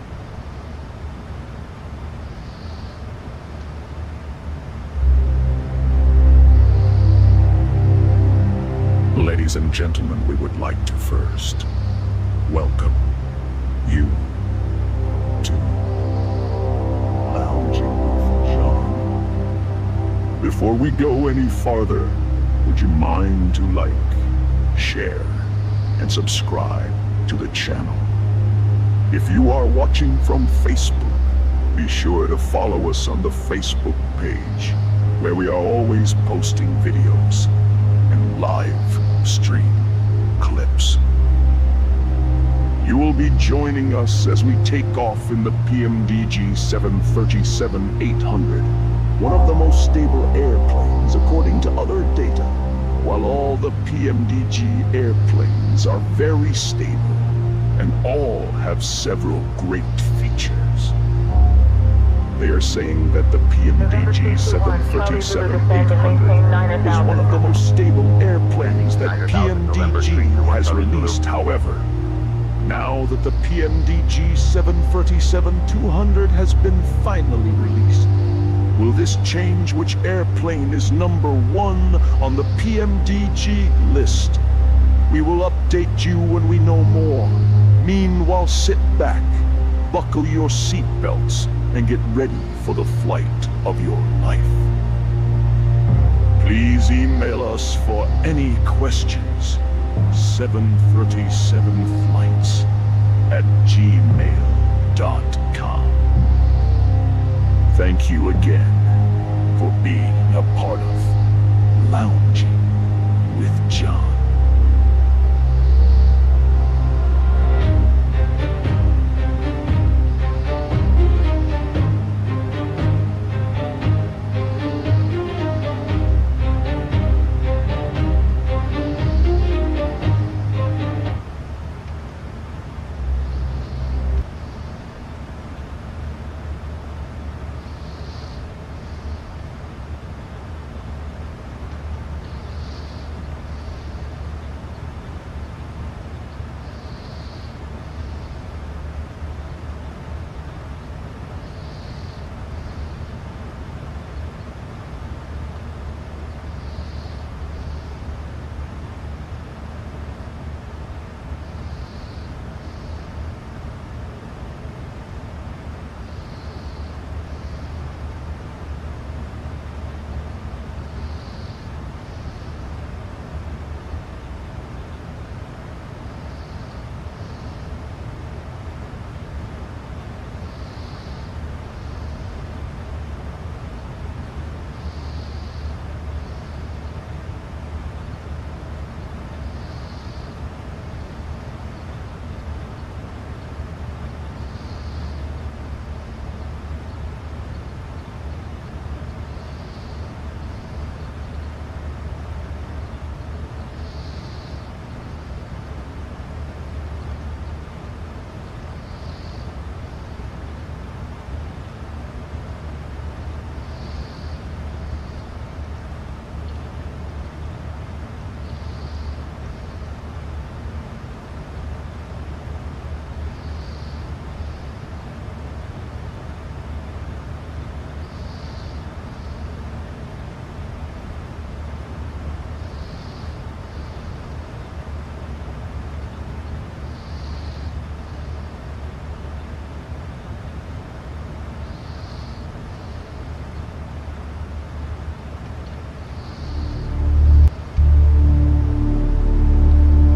S17: Ladies and gentlemen, we would like to first welcome you to Lounging with John. Before we go any farther, would you mind to like, share, and subscribe to the channel? If you are watching from Facebook, be sure to follow us on the Facebook page, where we are always posting videos and live stream clips. You will be joining us as we take off in the PMDG 737-800, one of the most stable airplanes according to other data, while all the PMDG airplanes are very stable and all have several great features. They are saying that the PMDG 737-800 is one of the most stable airplanes that PMDG has released. However, now that the PMDG 737-200 has been finally released,
S18: will this change which airplane is number 1 on the PMDG list. We will update you when we know more. Meanwhile, sit back, buckle your seatbelts, and get ready for the flight of your life. Please email us for any questions. 737flights@gmail.com. Thank you again for being a part of Lounging with John.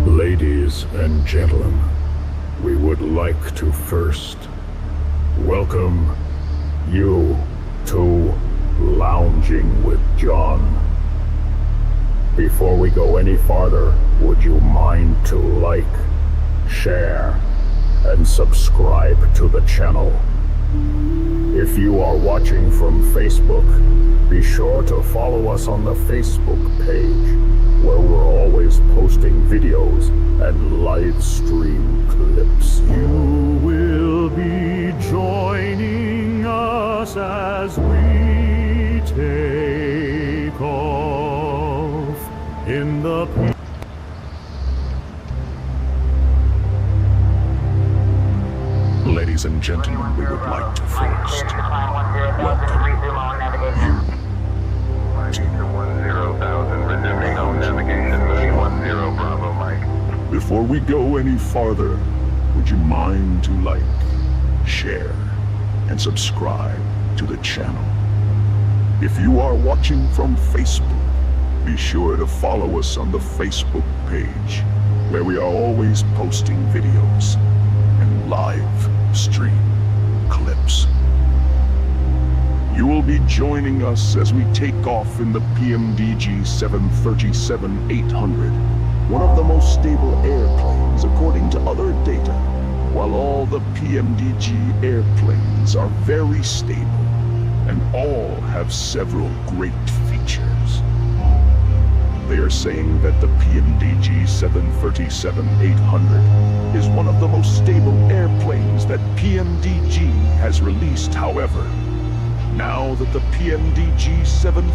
S18: Ladies and gentlemen, we would like to first welcome you to Lounging with John. Before we go any farther, would you mind to like, share, and subscribe to the channel? If you are watching from Facebook, be sure to follow us on the Facebook page, where we're always posting videos and live stream clips. You will be joining us as we take off in the Ladies and gentlemen, we would like to first welcome you to
S5: 10,000, resuming home navigation, moving 10 Bravo, Mike.
S18: Before we go any farther, would you mind to like, share, and subscribe to the channel? If you are watching from Facebook, be sure to follow us on the Facebook page, where we are always posting videos and live stream clips. You will be joining us as we take off in the PMDG 737-800, one of the most stable airplanes according to other data, while all the PMDG airplanes are very stable and all have several great features. They are saying that the PMDG 737-800 is one of the most stable airplanes that PMDG has released. However, now that the PMDG 7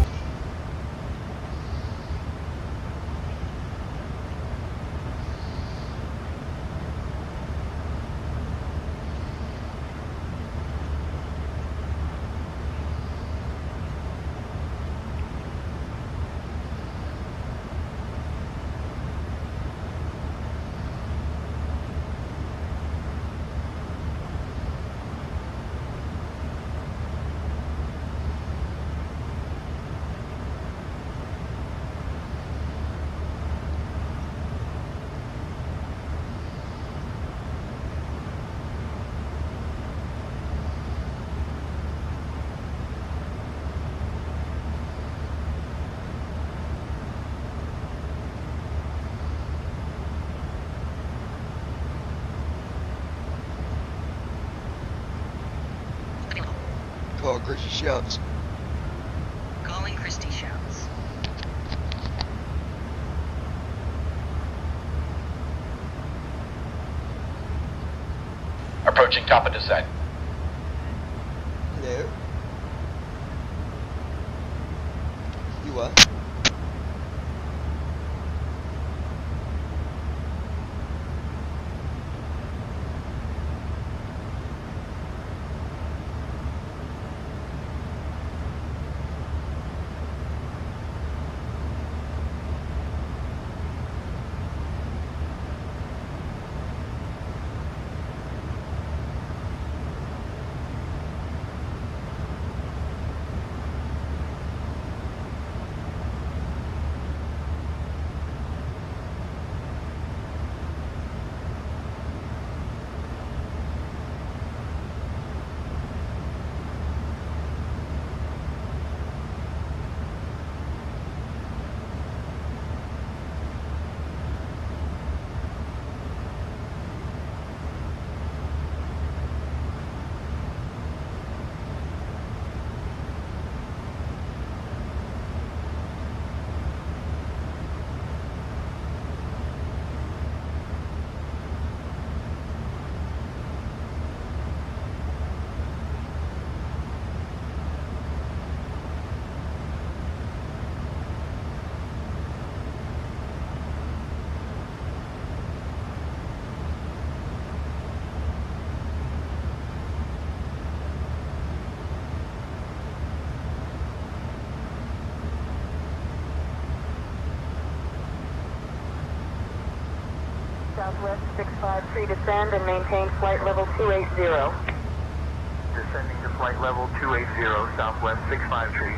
S2: Call Christy Shouts.
S4: Calling Christy Shouts.
S8: Approaching top of descent.
S2: Hello? You what?
S15: Southwest 653, descend and maintain flight level 280.
S13: Descending to flight level 280, Southwest 653.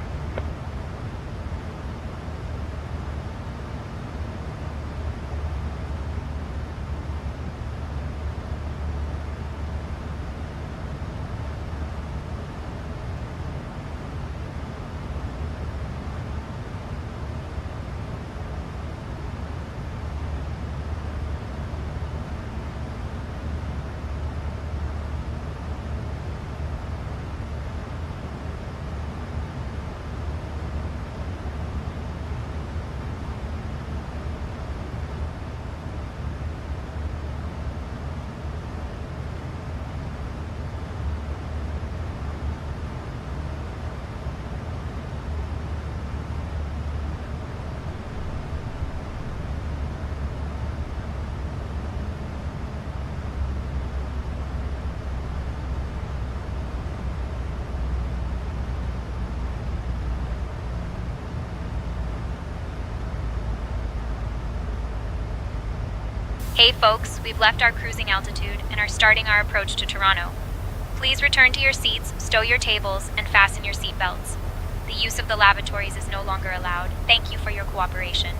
S6: Hey folks, we've left our cruising altitude and are starting our approach to Toronto. Please return to your seats, stow your tables, and fasten your seatbelts. The use of the lavatories is no longer allowed. Thank you for your cooperation.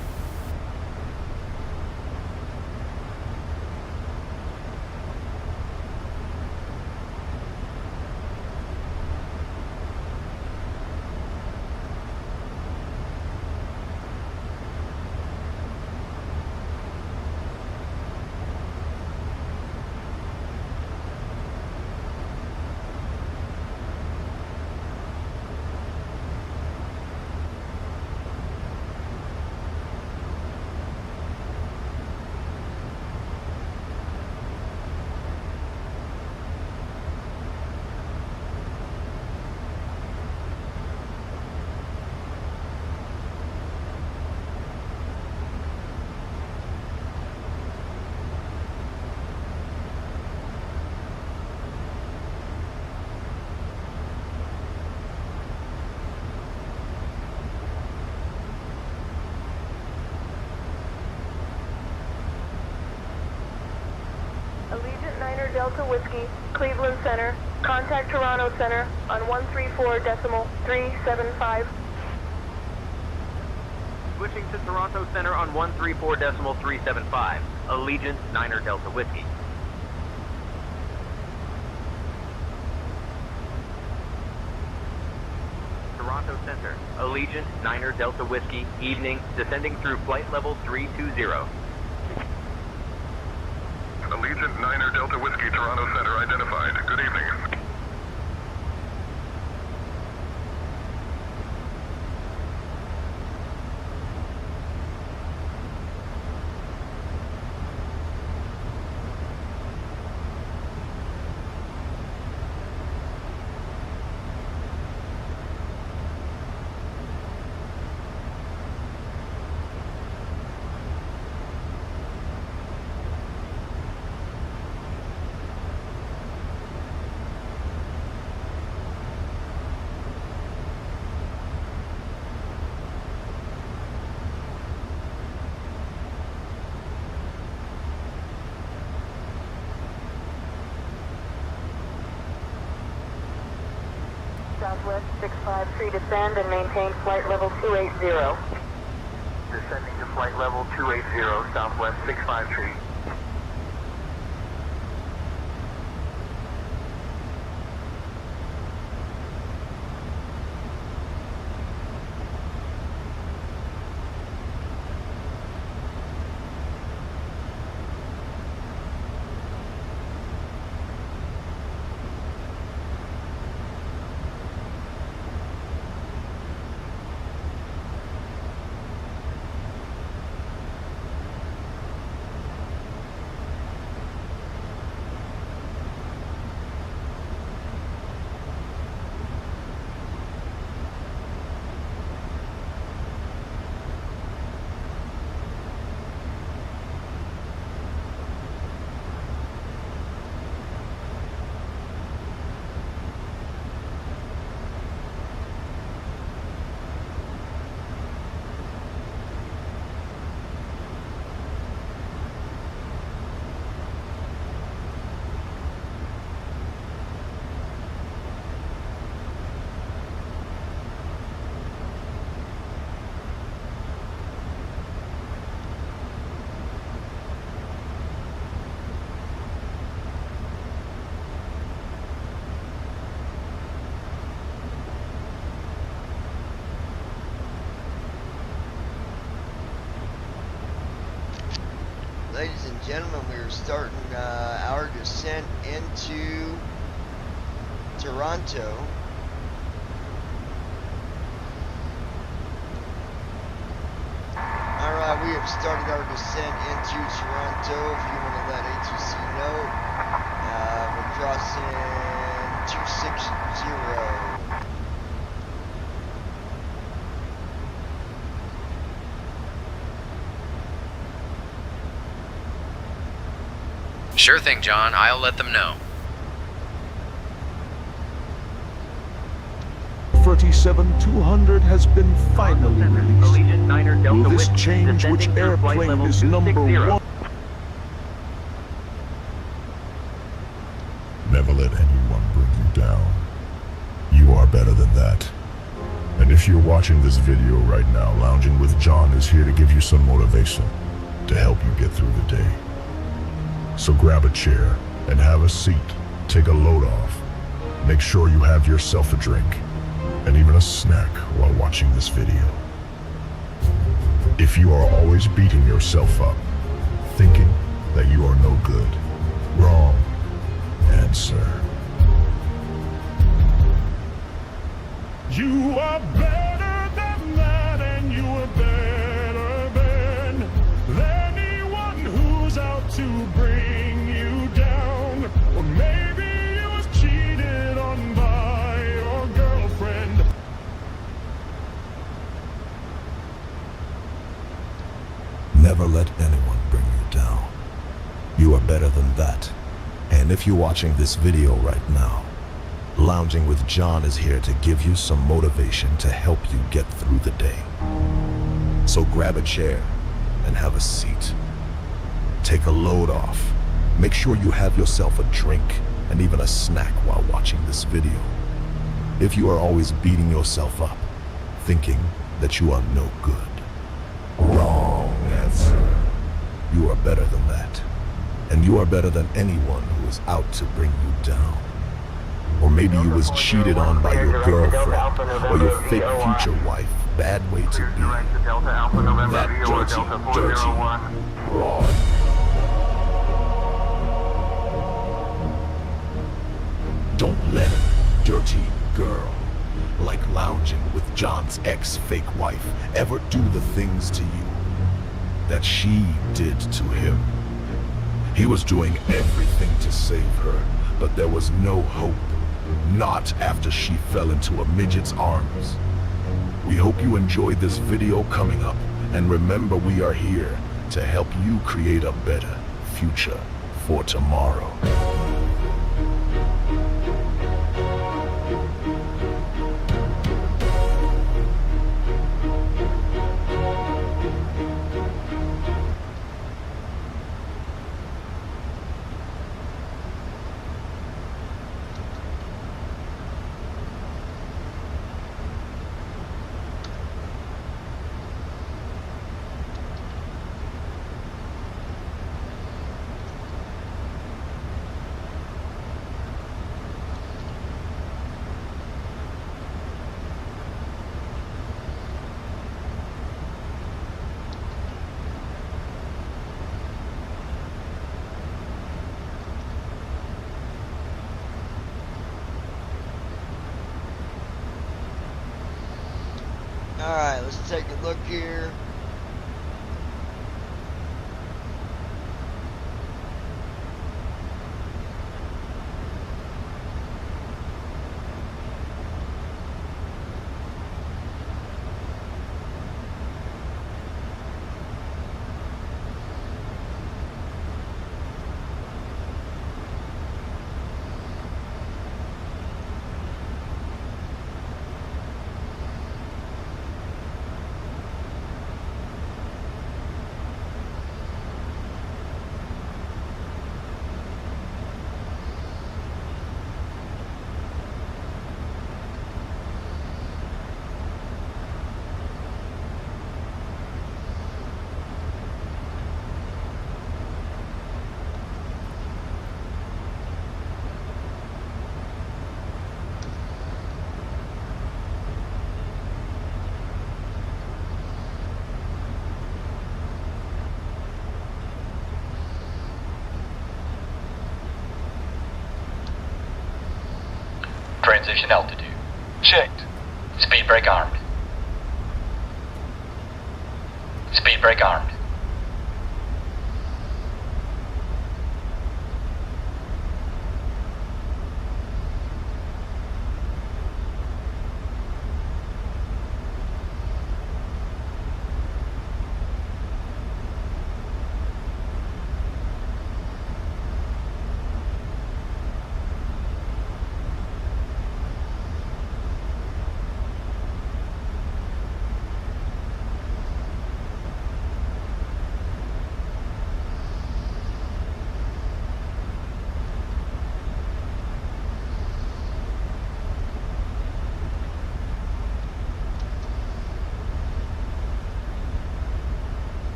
S15: Allegiant Niner Delta Whiskey, Cleveland Center. Contact Toronto Center on 134.375.
S9: Switching to Toronto Center on 134.375. Allegiant Niner Delta Whiskey. Toronto Center, Allegiant Niner Delta Whiskey, evening, descending through flight level 320.
S20: Allegiant Niner Delta Whiskey, Toronto Center identified. Good evening.
S15: Southwest 653, descend and maintain flight level 280.
S13: Descending to flight level 280, Southwest 653.
S2: Ladies and gentlemen, we are starting our descent into Toronto. Alright, we have started our descent into Toronto. If you want to let ATC know, we're crossing 260.
S7: Sure thing, John. I'll let them know.
S18: 37-200 has been finally released. Will this change which airplane is number one?
S19: Never let anyone bring you down. You are better than that. And if you're watching this video right now, Lounging with John is here to give you some motivation to help you get through the day. So grab a chair and have a seat. Take a load off. Make sure you have yourself a drink and even a snack while watching this video. If you are always beating yourself up, thinking that you are no good, wrong answer.
S17: You are better than that, and you are better than anyone who's out to bring you down. Or maybe you was cheated on by your girlfriend.
S19: Never let anyone bring you down. You are better than that. And if you're watching this video right now, Lounging with John is here to give you some motivation to help you get through the day. So grab a chair and have a seat. Take a load off. Make sure you have yourself a drink and even a snack while watching this video. If you are always beating yourself up, thinking that you are no good, wrong answer. You are better than that. And you are better than anyone who is out to bring you down. Or maybe you was cheated on by your girlfriend or your fake future wife. Bad way to be. That dirty broad. Don't let a dirty girl like Lounging with John's ex-fake wife ever do the things to you that she did to him. He was doing everything to save her, but there was no hope. Not after she fell into a midget's arms. We hope you enjoyed this video coming up, and remember we are here to help you create a better future for tomorrow.
S2: Alright, let's take a look here.
S8: Transition altitude. Checked. Speed brake armed. Speed brake armed.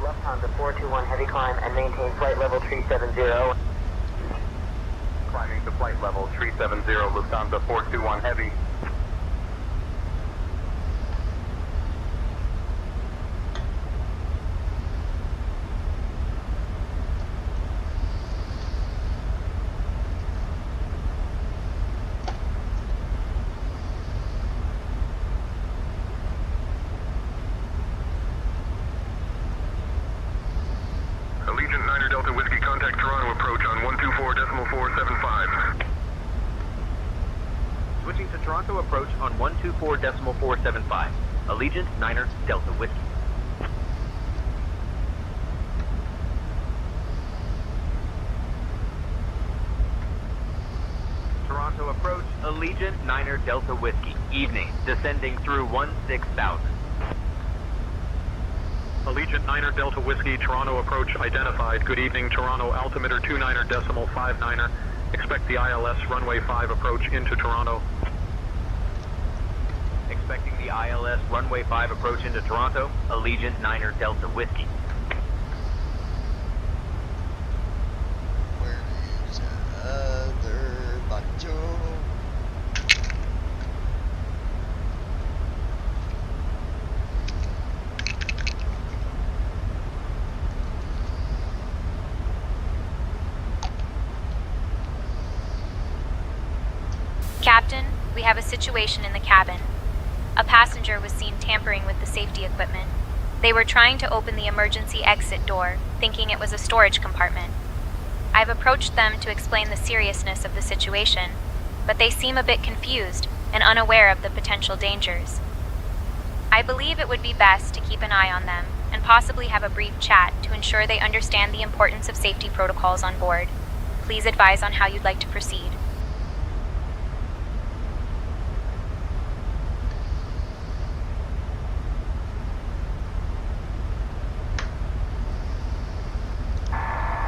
S4: Lufthansa 421 heavy climb and maintain flight level 370.
S5: Climbing to flight level 370, Lufthansa 421 heavy.
S12: Allegiant 9 Delta Whiskey, contact Toronto approach on 124.475.
S9: Switching to Toronto approach on 124.475. Allegiant 9 Delta Whiskey. Toronto approach, Allegiant 9 Delta Whiskey. Evening, descending through 16,000.
S12: Allegiant 9 Delta Whiskey, Toronto approach identified. Good evening, Toronto altimeter 29.59. Expect the ILS runway 5 approach into Toronto.
S9: Expecting the ILS runway 5 approach into Toronto, Allegiant 9 Delta Whiskey.
S2: Where is other Bato?
S6: Captain, we have a situation in the cabin. A passenger was seen tampering with the safety equipment. They were trying to open the emergency exit door, thinking it was a storage compartment. I've approached them to explain the seriousness of the situation, but they seem a bit confused and unaware of the potential dangers. I believe it would be best to keep an eye on them and possibly have a brief chat to ensure they understand the importance of safety protocols on board. Please advise on how you'd like to proceed.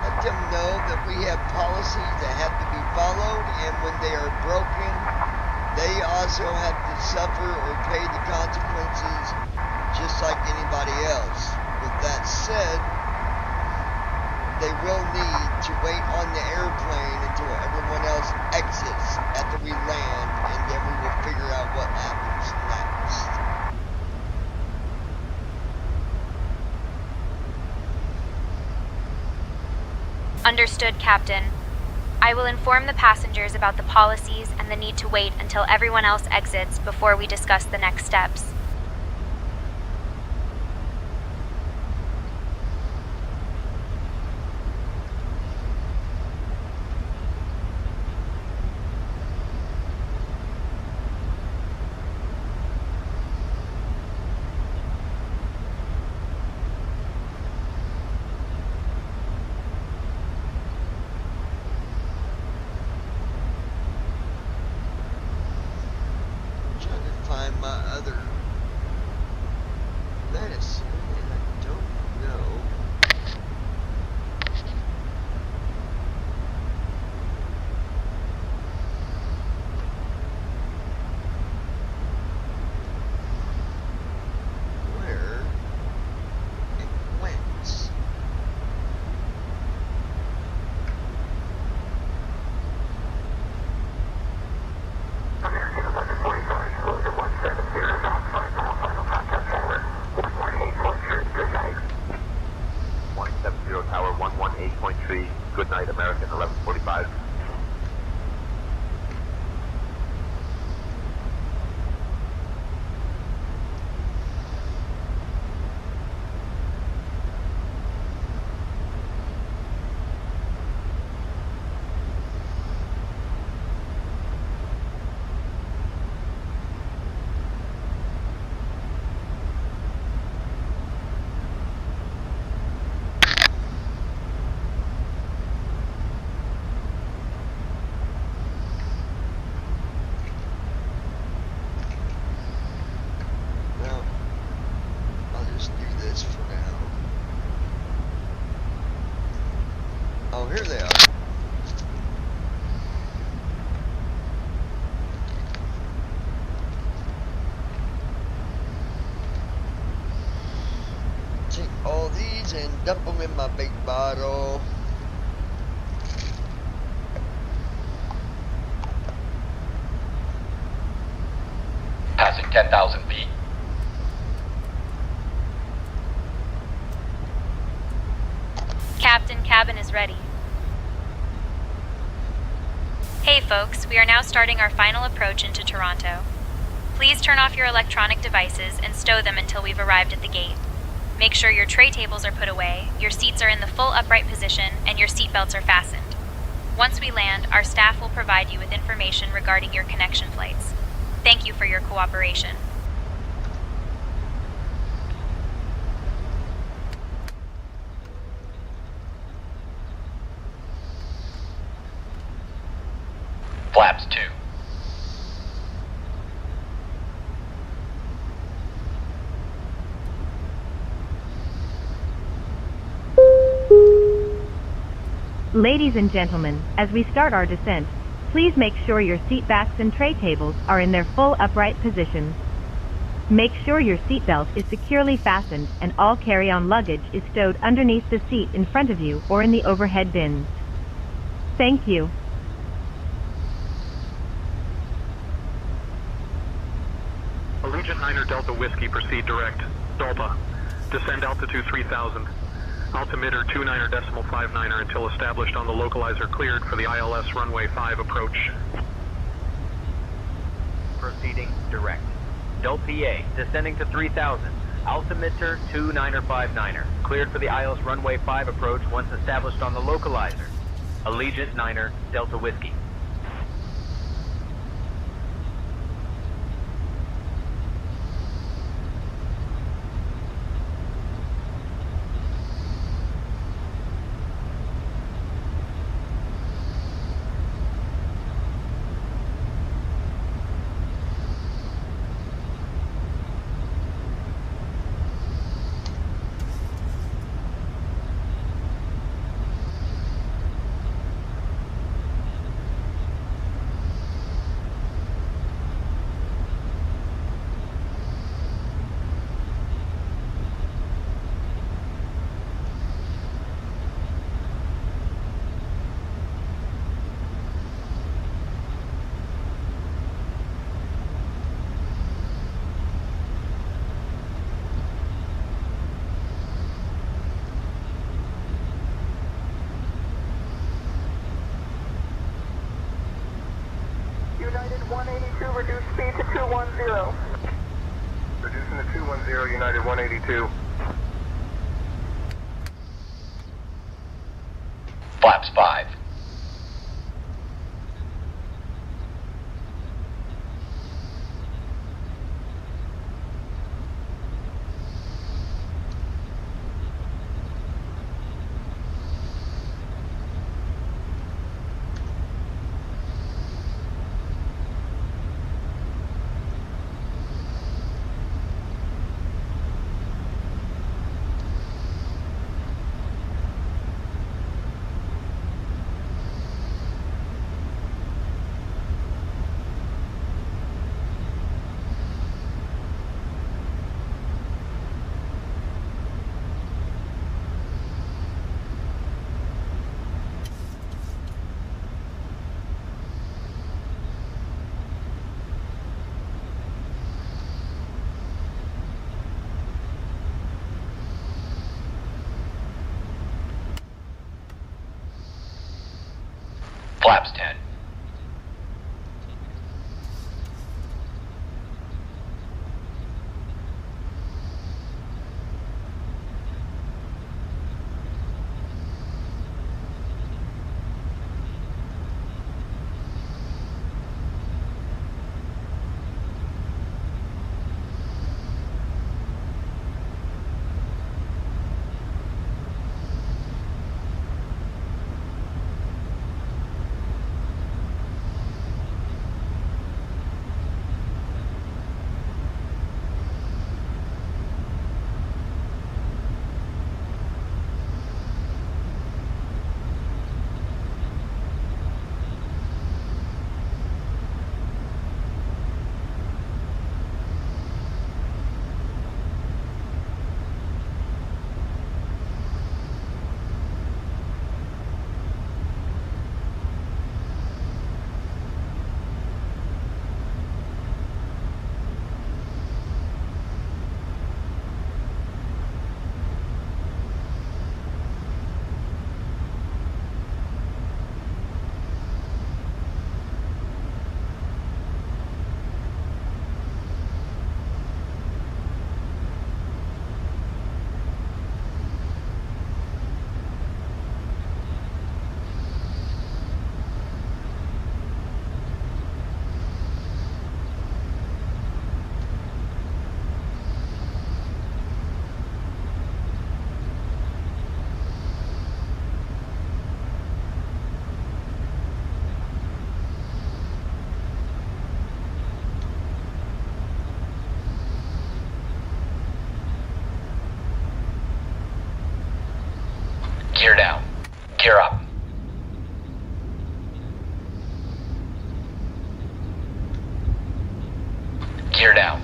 S2: Let them know that we have policies that have to be followed, and when they are broken, they also have to suffer or pay the consequences just like anybody else. With that said, they will need to wait on the airplane until everyone else exits after we land, and then we will figure out what happens next.
S6: Understood, Captain. I will inform the passengers about the policies and the need to wait until everyone else exits before we discuss the next steps.
S2: Find my other medicine, and I don't know. Where it went.
S16: Tower 118.3. Good night, American 1145. Oh, here they are. Take all these and dump them in my big bottle.
S8: Passing 10,000 feet.
S6: Captain, cabin is ready. Hey folks, we are now starting our final approach into Toronto. Please turn off your electronic devices and stow them until we've arrived at the gate. Make sure your tray tables are put away, your seats are in the full upright position, and your seatbelts are fastened. Once we land, our staff will provide you with information regarding your connection flights. Thank you for your cooperation.
S8: Flaps 2.
S11: Ladies and gentlemen, as we start our descent, please make sure your seat backs and tray tables are in their full upright positions. Make sure your seatbelt is securely fastened and all carry-on luggage is stowed underneath the seat in front of you or in the overhead bins. Thank you.
S12: Allegiant 9er Delta Whiskey, proceed direct. Delta, descend altitude 3000. Altimeter 29.59 until established on the localizer cleared for the ILS runway 5 approach.
S9: Proceeding direct. Delta descending to 3000. Altimeter 29.59. Cleared for the ILS runway 5 approach once established on the localizer. Allegiant 9er Delta Whiskey.
S15: United 182, reduce speed to 210.
S13: Reducing to 210, United 182.
S8: Flaps 5. Flaps 10. Gear down. Gear up. Gear down.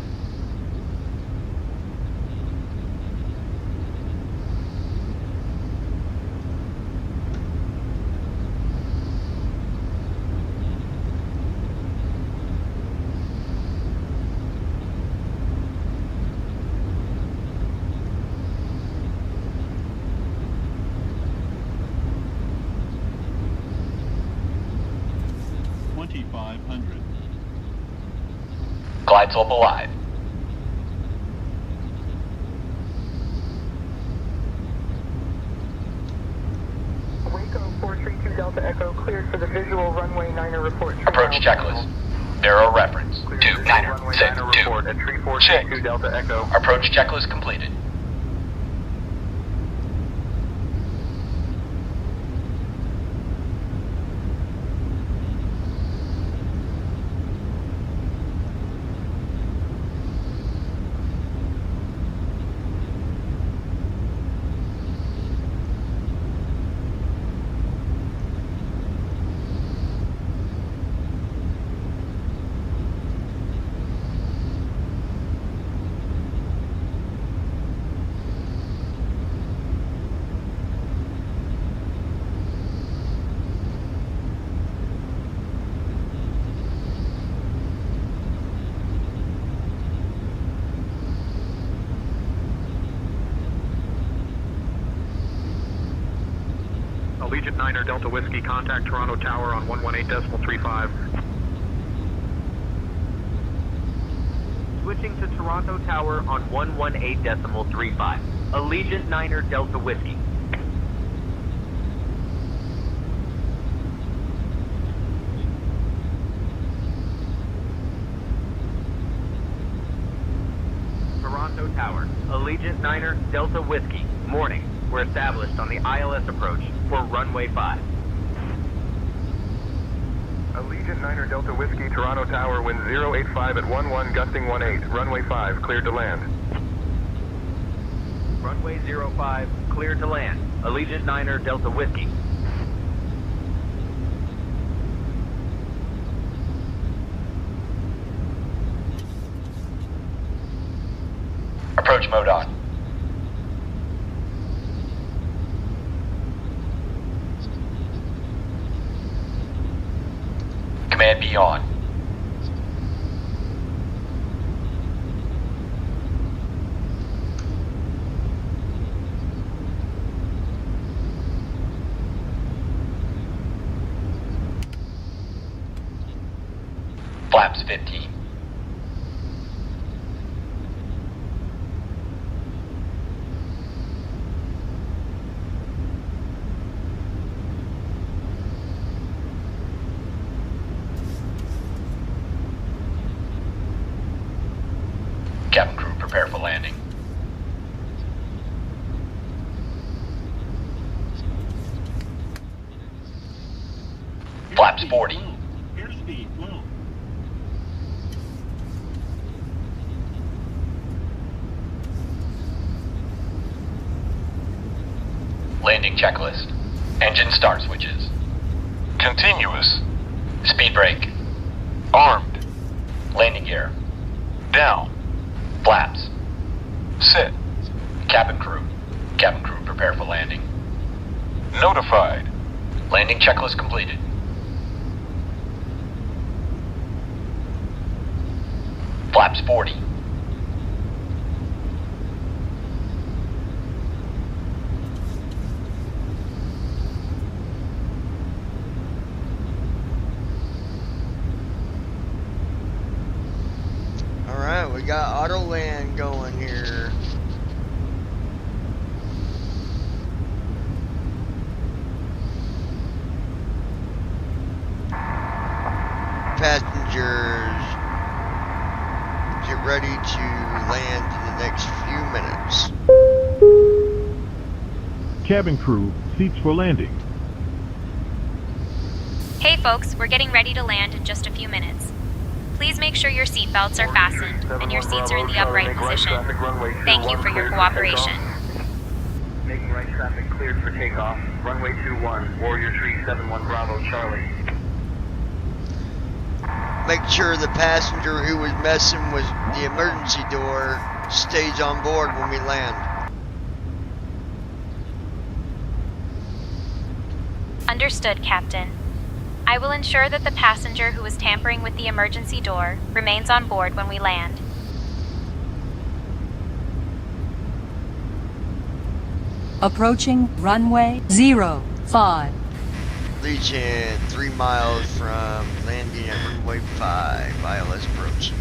S8: Glide slope alive.
S15: Waco 432 Delta Echo cleared for the visual runway 9er report.
S8: Approach checklist. Barrow reference. 29er. 6-2. Check.
S13: Delta Echo.
S8: Approach checklist completed.
S12: Allegiant 9er Delta Whiskey, contact Toronto Tower on 118.35.
S9: Switching to Toronto Tower on 118.35. Allegiant Niner Delta Whiskey. Toronto Tower, Allegiant Niner Delta Whiskey. Morning. We're established on the ILS approach for runway 5.
S12: Allegiant Niner Delta Whiskey, Toronto Tower, wind 085 at 11, gusting 18. Runway 5, cleared to land.
S9: Runway 05, cleared to land. Allegiant Niner Delta Whiskey.
S8: Approach mode on. Command B on. Flaps 15. Cabin crew, prepare for landing. Flaps 40. Landing checklist. Engine start switches.
S20: Continuous.
S8: Speed brake.
S20: Armed.
S8: Landing gear.
S20: Down.
S8: Flaps.
S20: Set.
S8: Cabin crew. Cabin crew, prepare for landing.
S20: Notified.
S8: Landing checklist completed. Flaps 40.
S2: Alright, we got auto land going here. Passengers, get ready to land in the next few minutes.
S18: Cabin crew, seats for landing.
S6: Hey folks, we're getting ready to land in just a few minutes. Please make sure your seatbelts are fastened and your seats are in the upright position. Thank you for your cooperation.
S13: Making right traffic cleared for takeoff. Runway 21, Warrior 371 Bravo Charlie.
S2: Make sure the passenger who was messing with the emergency door stays on board when we land.
S6: Understood, Captain. I will ensure that the passenger who was tampering with the emergency door remains on board when we land.
S21: Approaching runway 05.
S2: Legion, 3 miles from landing at runway 5, ILS approach.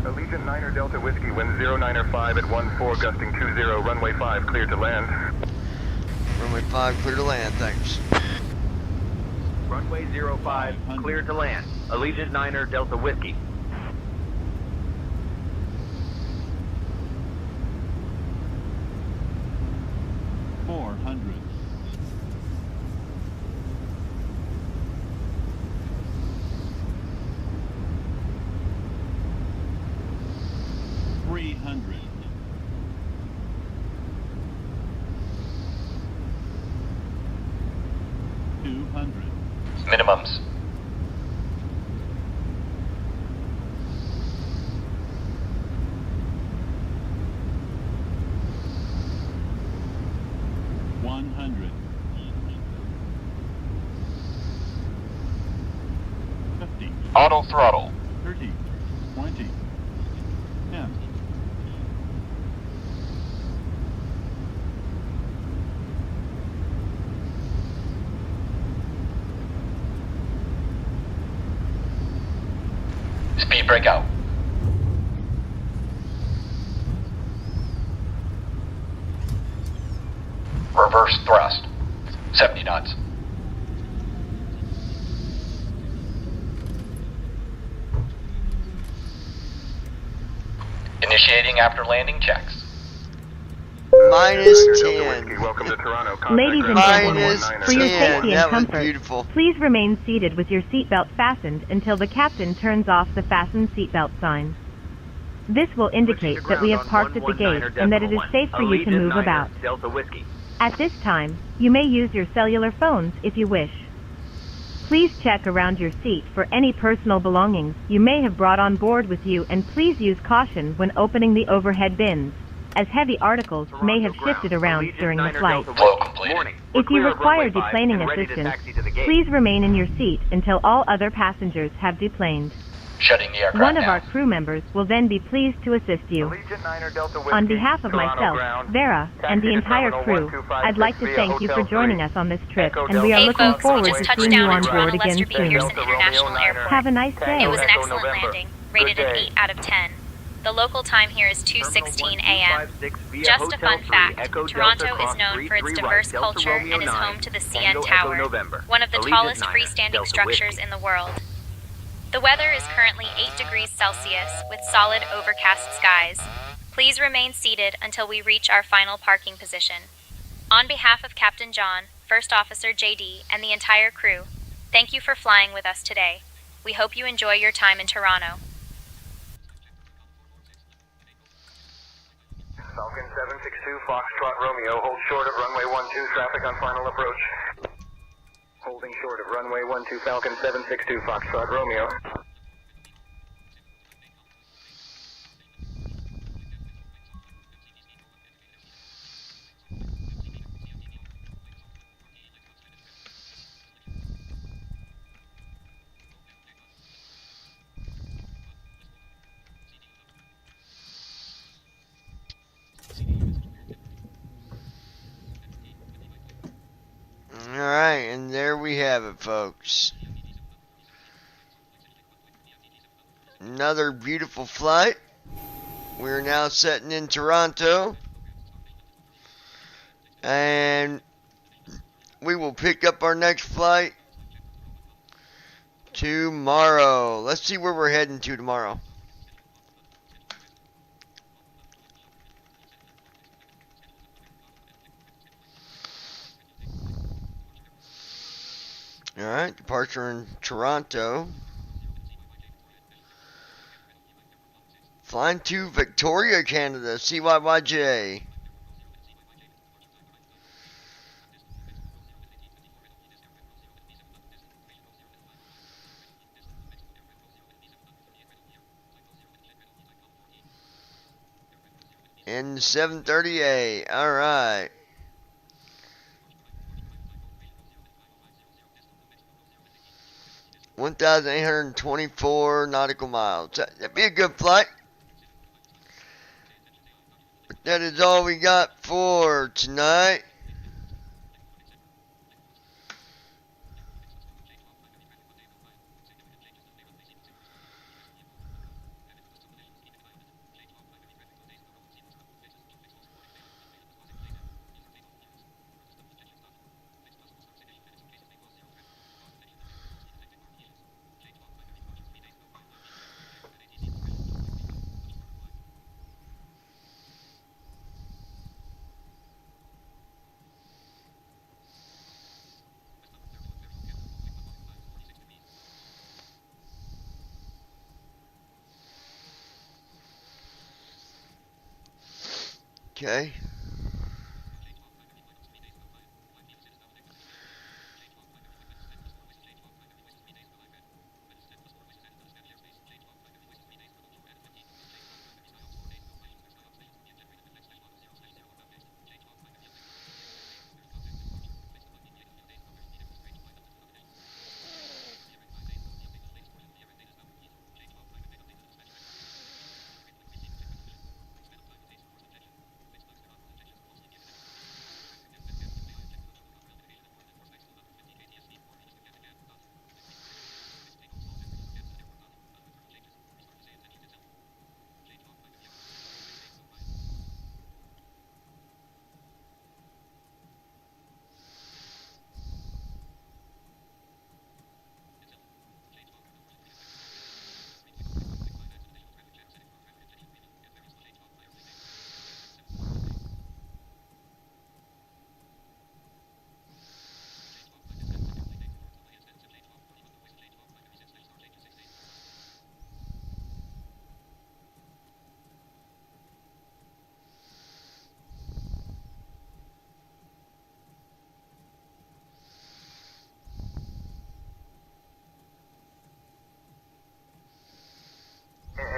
S12: Allegiant Niner Delta Whiskey, wind 095 at 14, gusting 20, runway 5, cleared to land.
S2: Runway 5, clear to land, thanks.
S9: Runway 05, cleared to land. Allegiant Niner Delta Whiskey.
S8: Minimums.
S20: Auto throttle.
S18: 30, 20, 10.
S8: break out. Reverse thrust. 70 knots. Initiating after landing checks.
S2: Minus 10.
S12: Welcome to Toronto.
S11: Ladies and
S2: Minus
S11: gentlemen, for your
S2: 10.
S11: safety
S2: That
S11: and
S2: was
S11: comfort,
S2: beautiful.
S11: please remain seated with your seatbelt fastened until the captain turns off the fasten seatbelt sign. This will indicate that we have parked at the gate and that it is safe for you to move about.
S9: Delta Whiskey.
S11: At this time, you may use your cellular phones if you wish. Please check around your seat for any personal belongings you may have brought on board with you, and please use caution when opening the overhead bins, as heavy articles may have shifted around during the flight. If you require deplaning assistance, please remain in your seat until all other passengers have deplaned.
S8: Shutting the aircraft
S11: One of
S8: down.
S11: our crew members will then be pleased to assist you. On behalf of myself, Vera, and the entire crew, I'd like to thank you for joining us on this trip, and we are
S6: Hey
S11: looking
S6: folks, we
S11: forward
S6: just
S11: to
S6: touched
S11: seeing you
S6: down
S11: on
S6: at
S11: board
S6: Toronto
S11: again
S6: Lester B.
S11: soon.
S6: Pearson International Airport.
S11: Have a nice day.
S6: It was an excellent landing, rated an 8 out of 10. The local time here is 2:16 a.m. Just a fun fact, Toronto is known for its diverse culture and is home to the CN Tower, one of the tallest freestanding structures in the world. The weather is currently 8 degrees Celsius with solid overcast skies. Please remain seated until we reach our final parking position. On behalf of Captain John, First Officer JD, and the entire crew, thank you for flying with us today. We hope you enjoy your time in Toronto.
S13: Falcon 762, Foxtrot Romeo, hold short of runway 12, traffic on final approach. Holding short of runway 12, Falcon 762, Foxtrot Romeo.
S2: Alright, and there we have it, folks. Another beautiful flight. We're now setting in Toronto. And we will pick up our next flight tomorrow. Let's see where we're heading to tomorrow. Alright, departure in Toronto. Flying to Victoria, Canada, CYYJ. And 730A, alright. $1,824 nautical miles. That'd be a good flight. But that is all we got for tonight. Okay.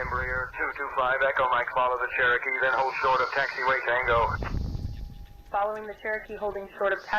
S13: Embraer 225, Echo Mike, follow the Cherokee, then hold short of taxiway Tango.
S15: Following the Cherokee, holding short of taxi.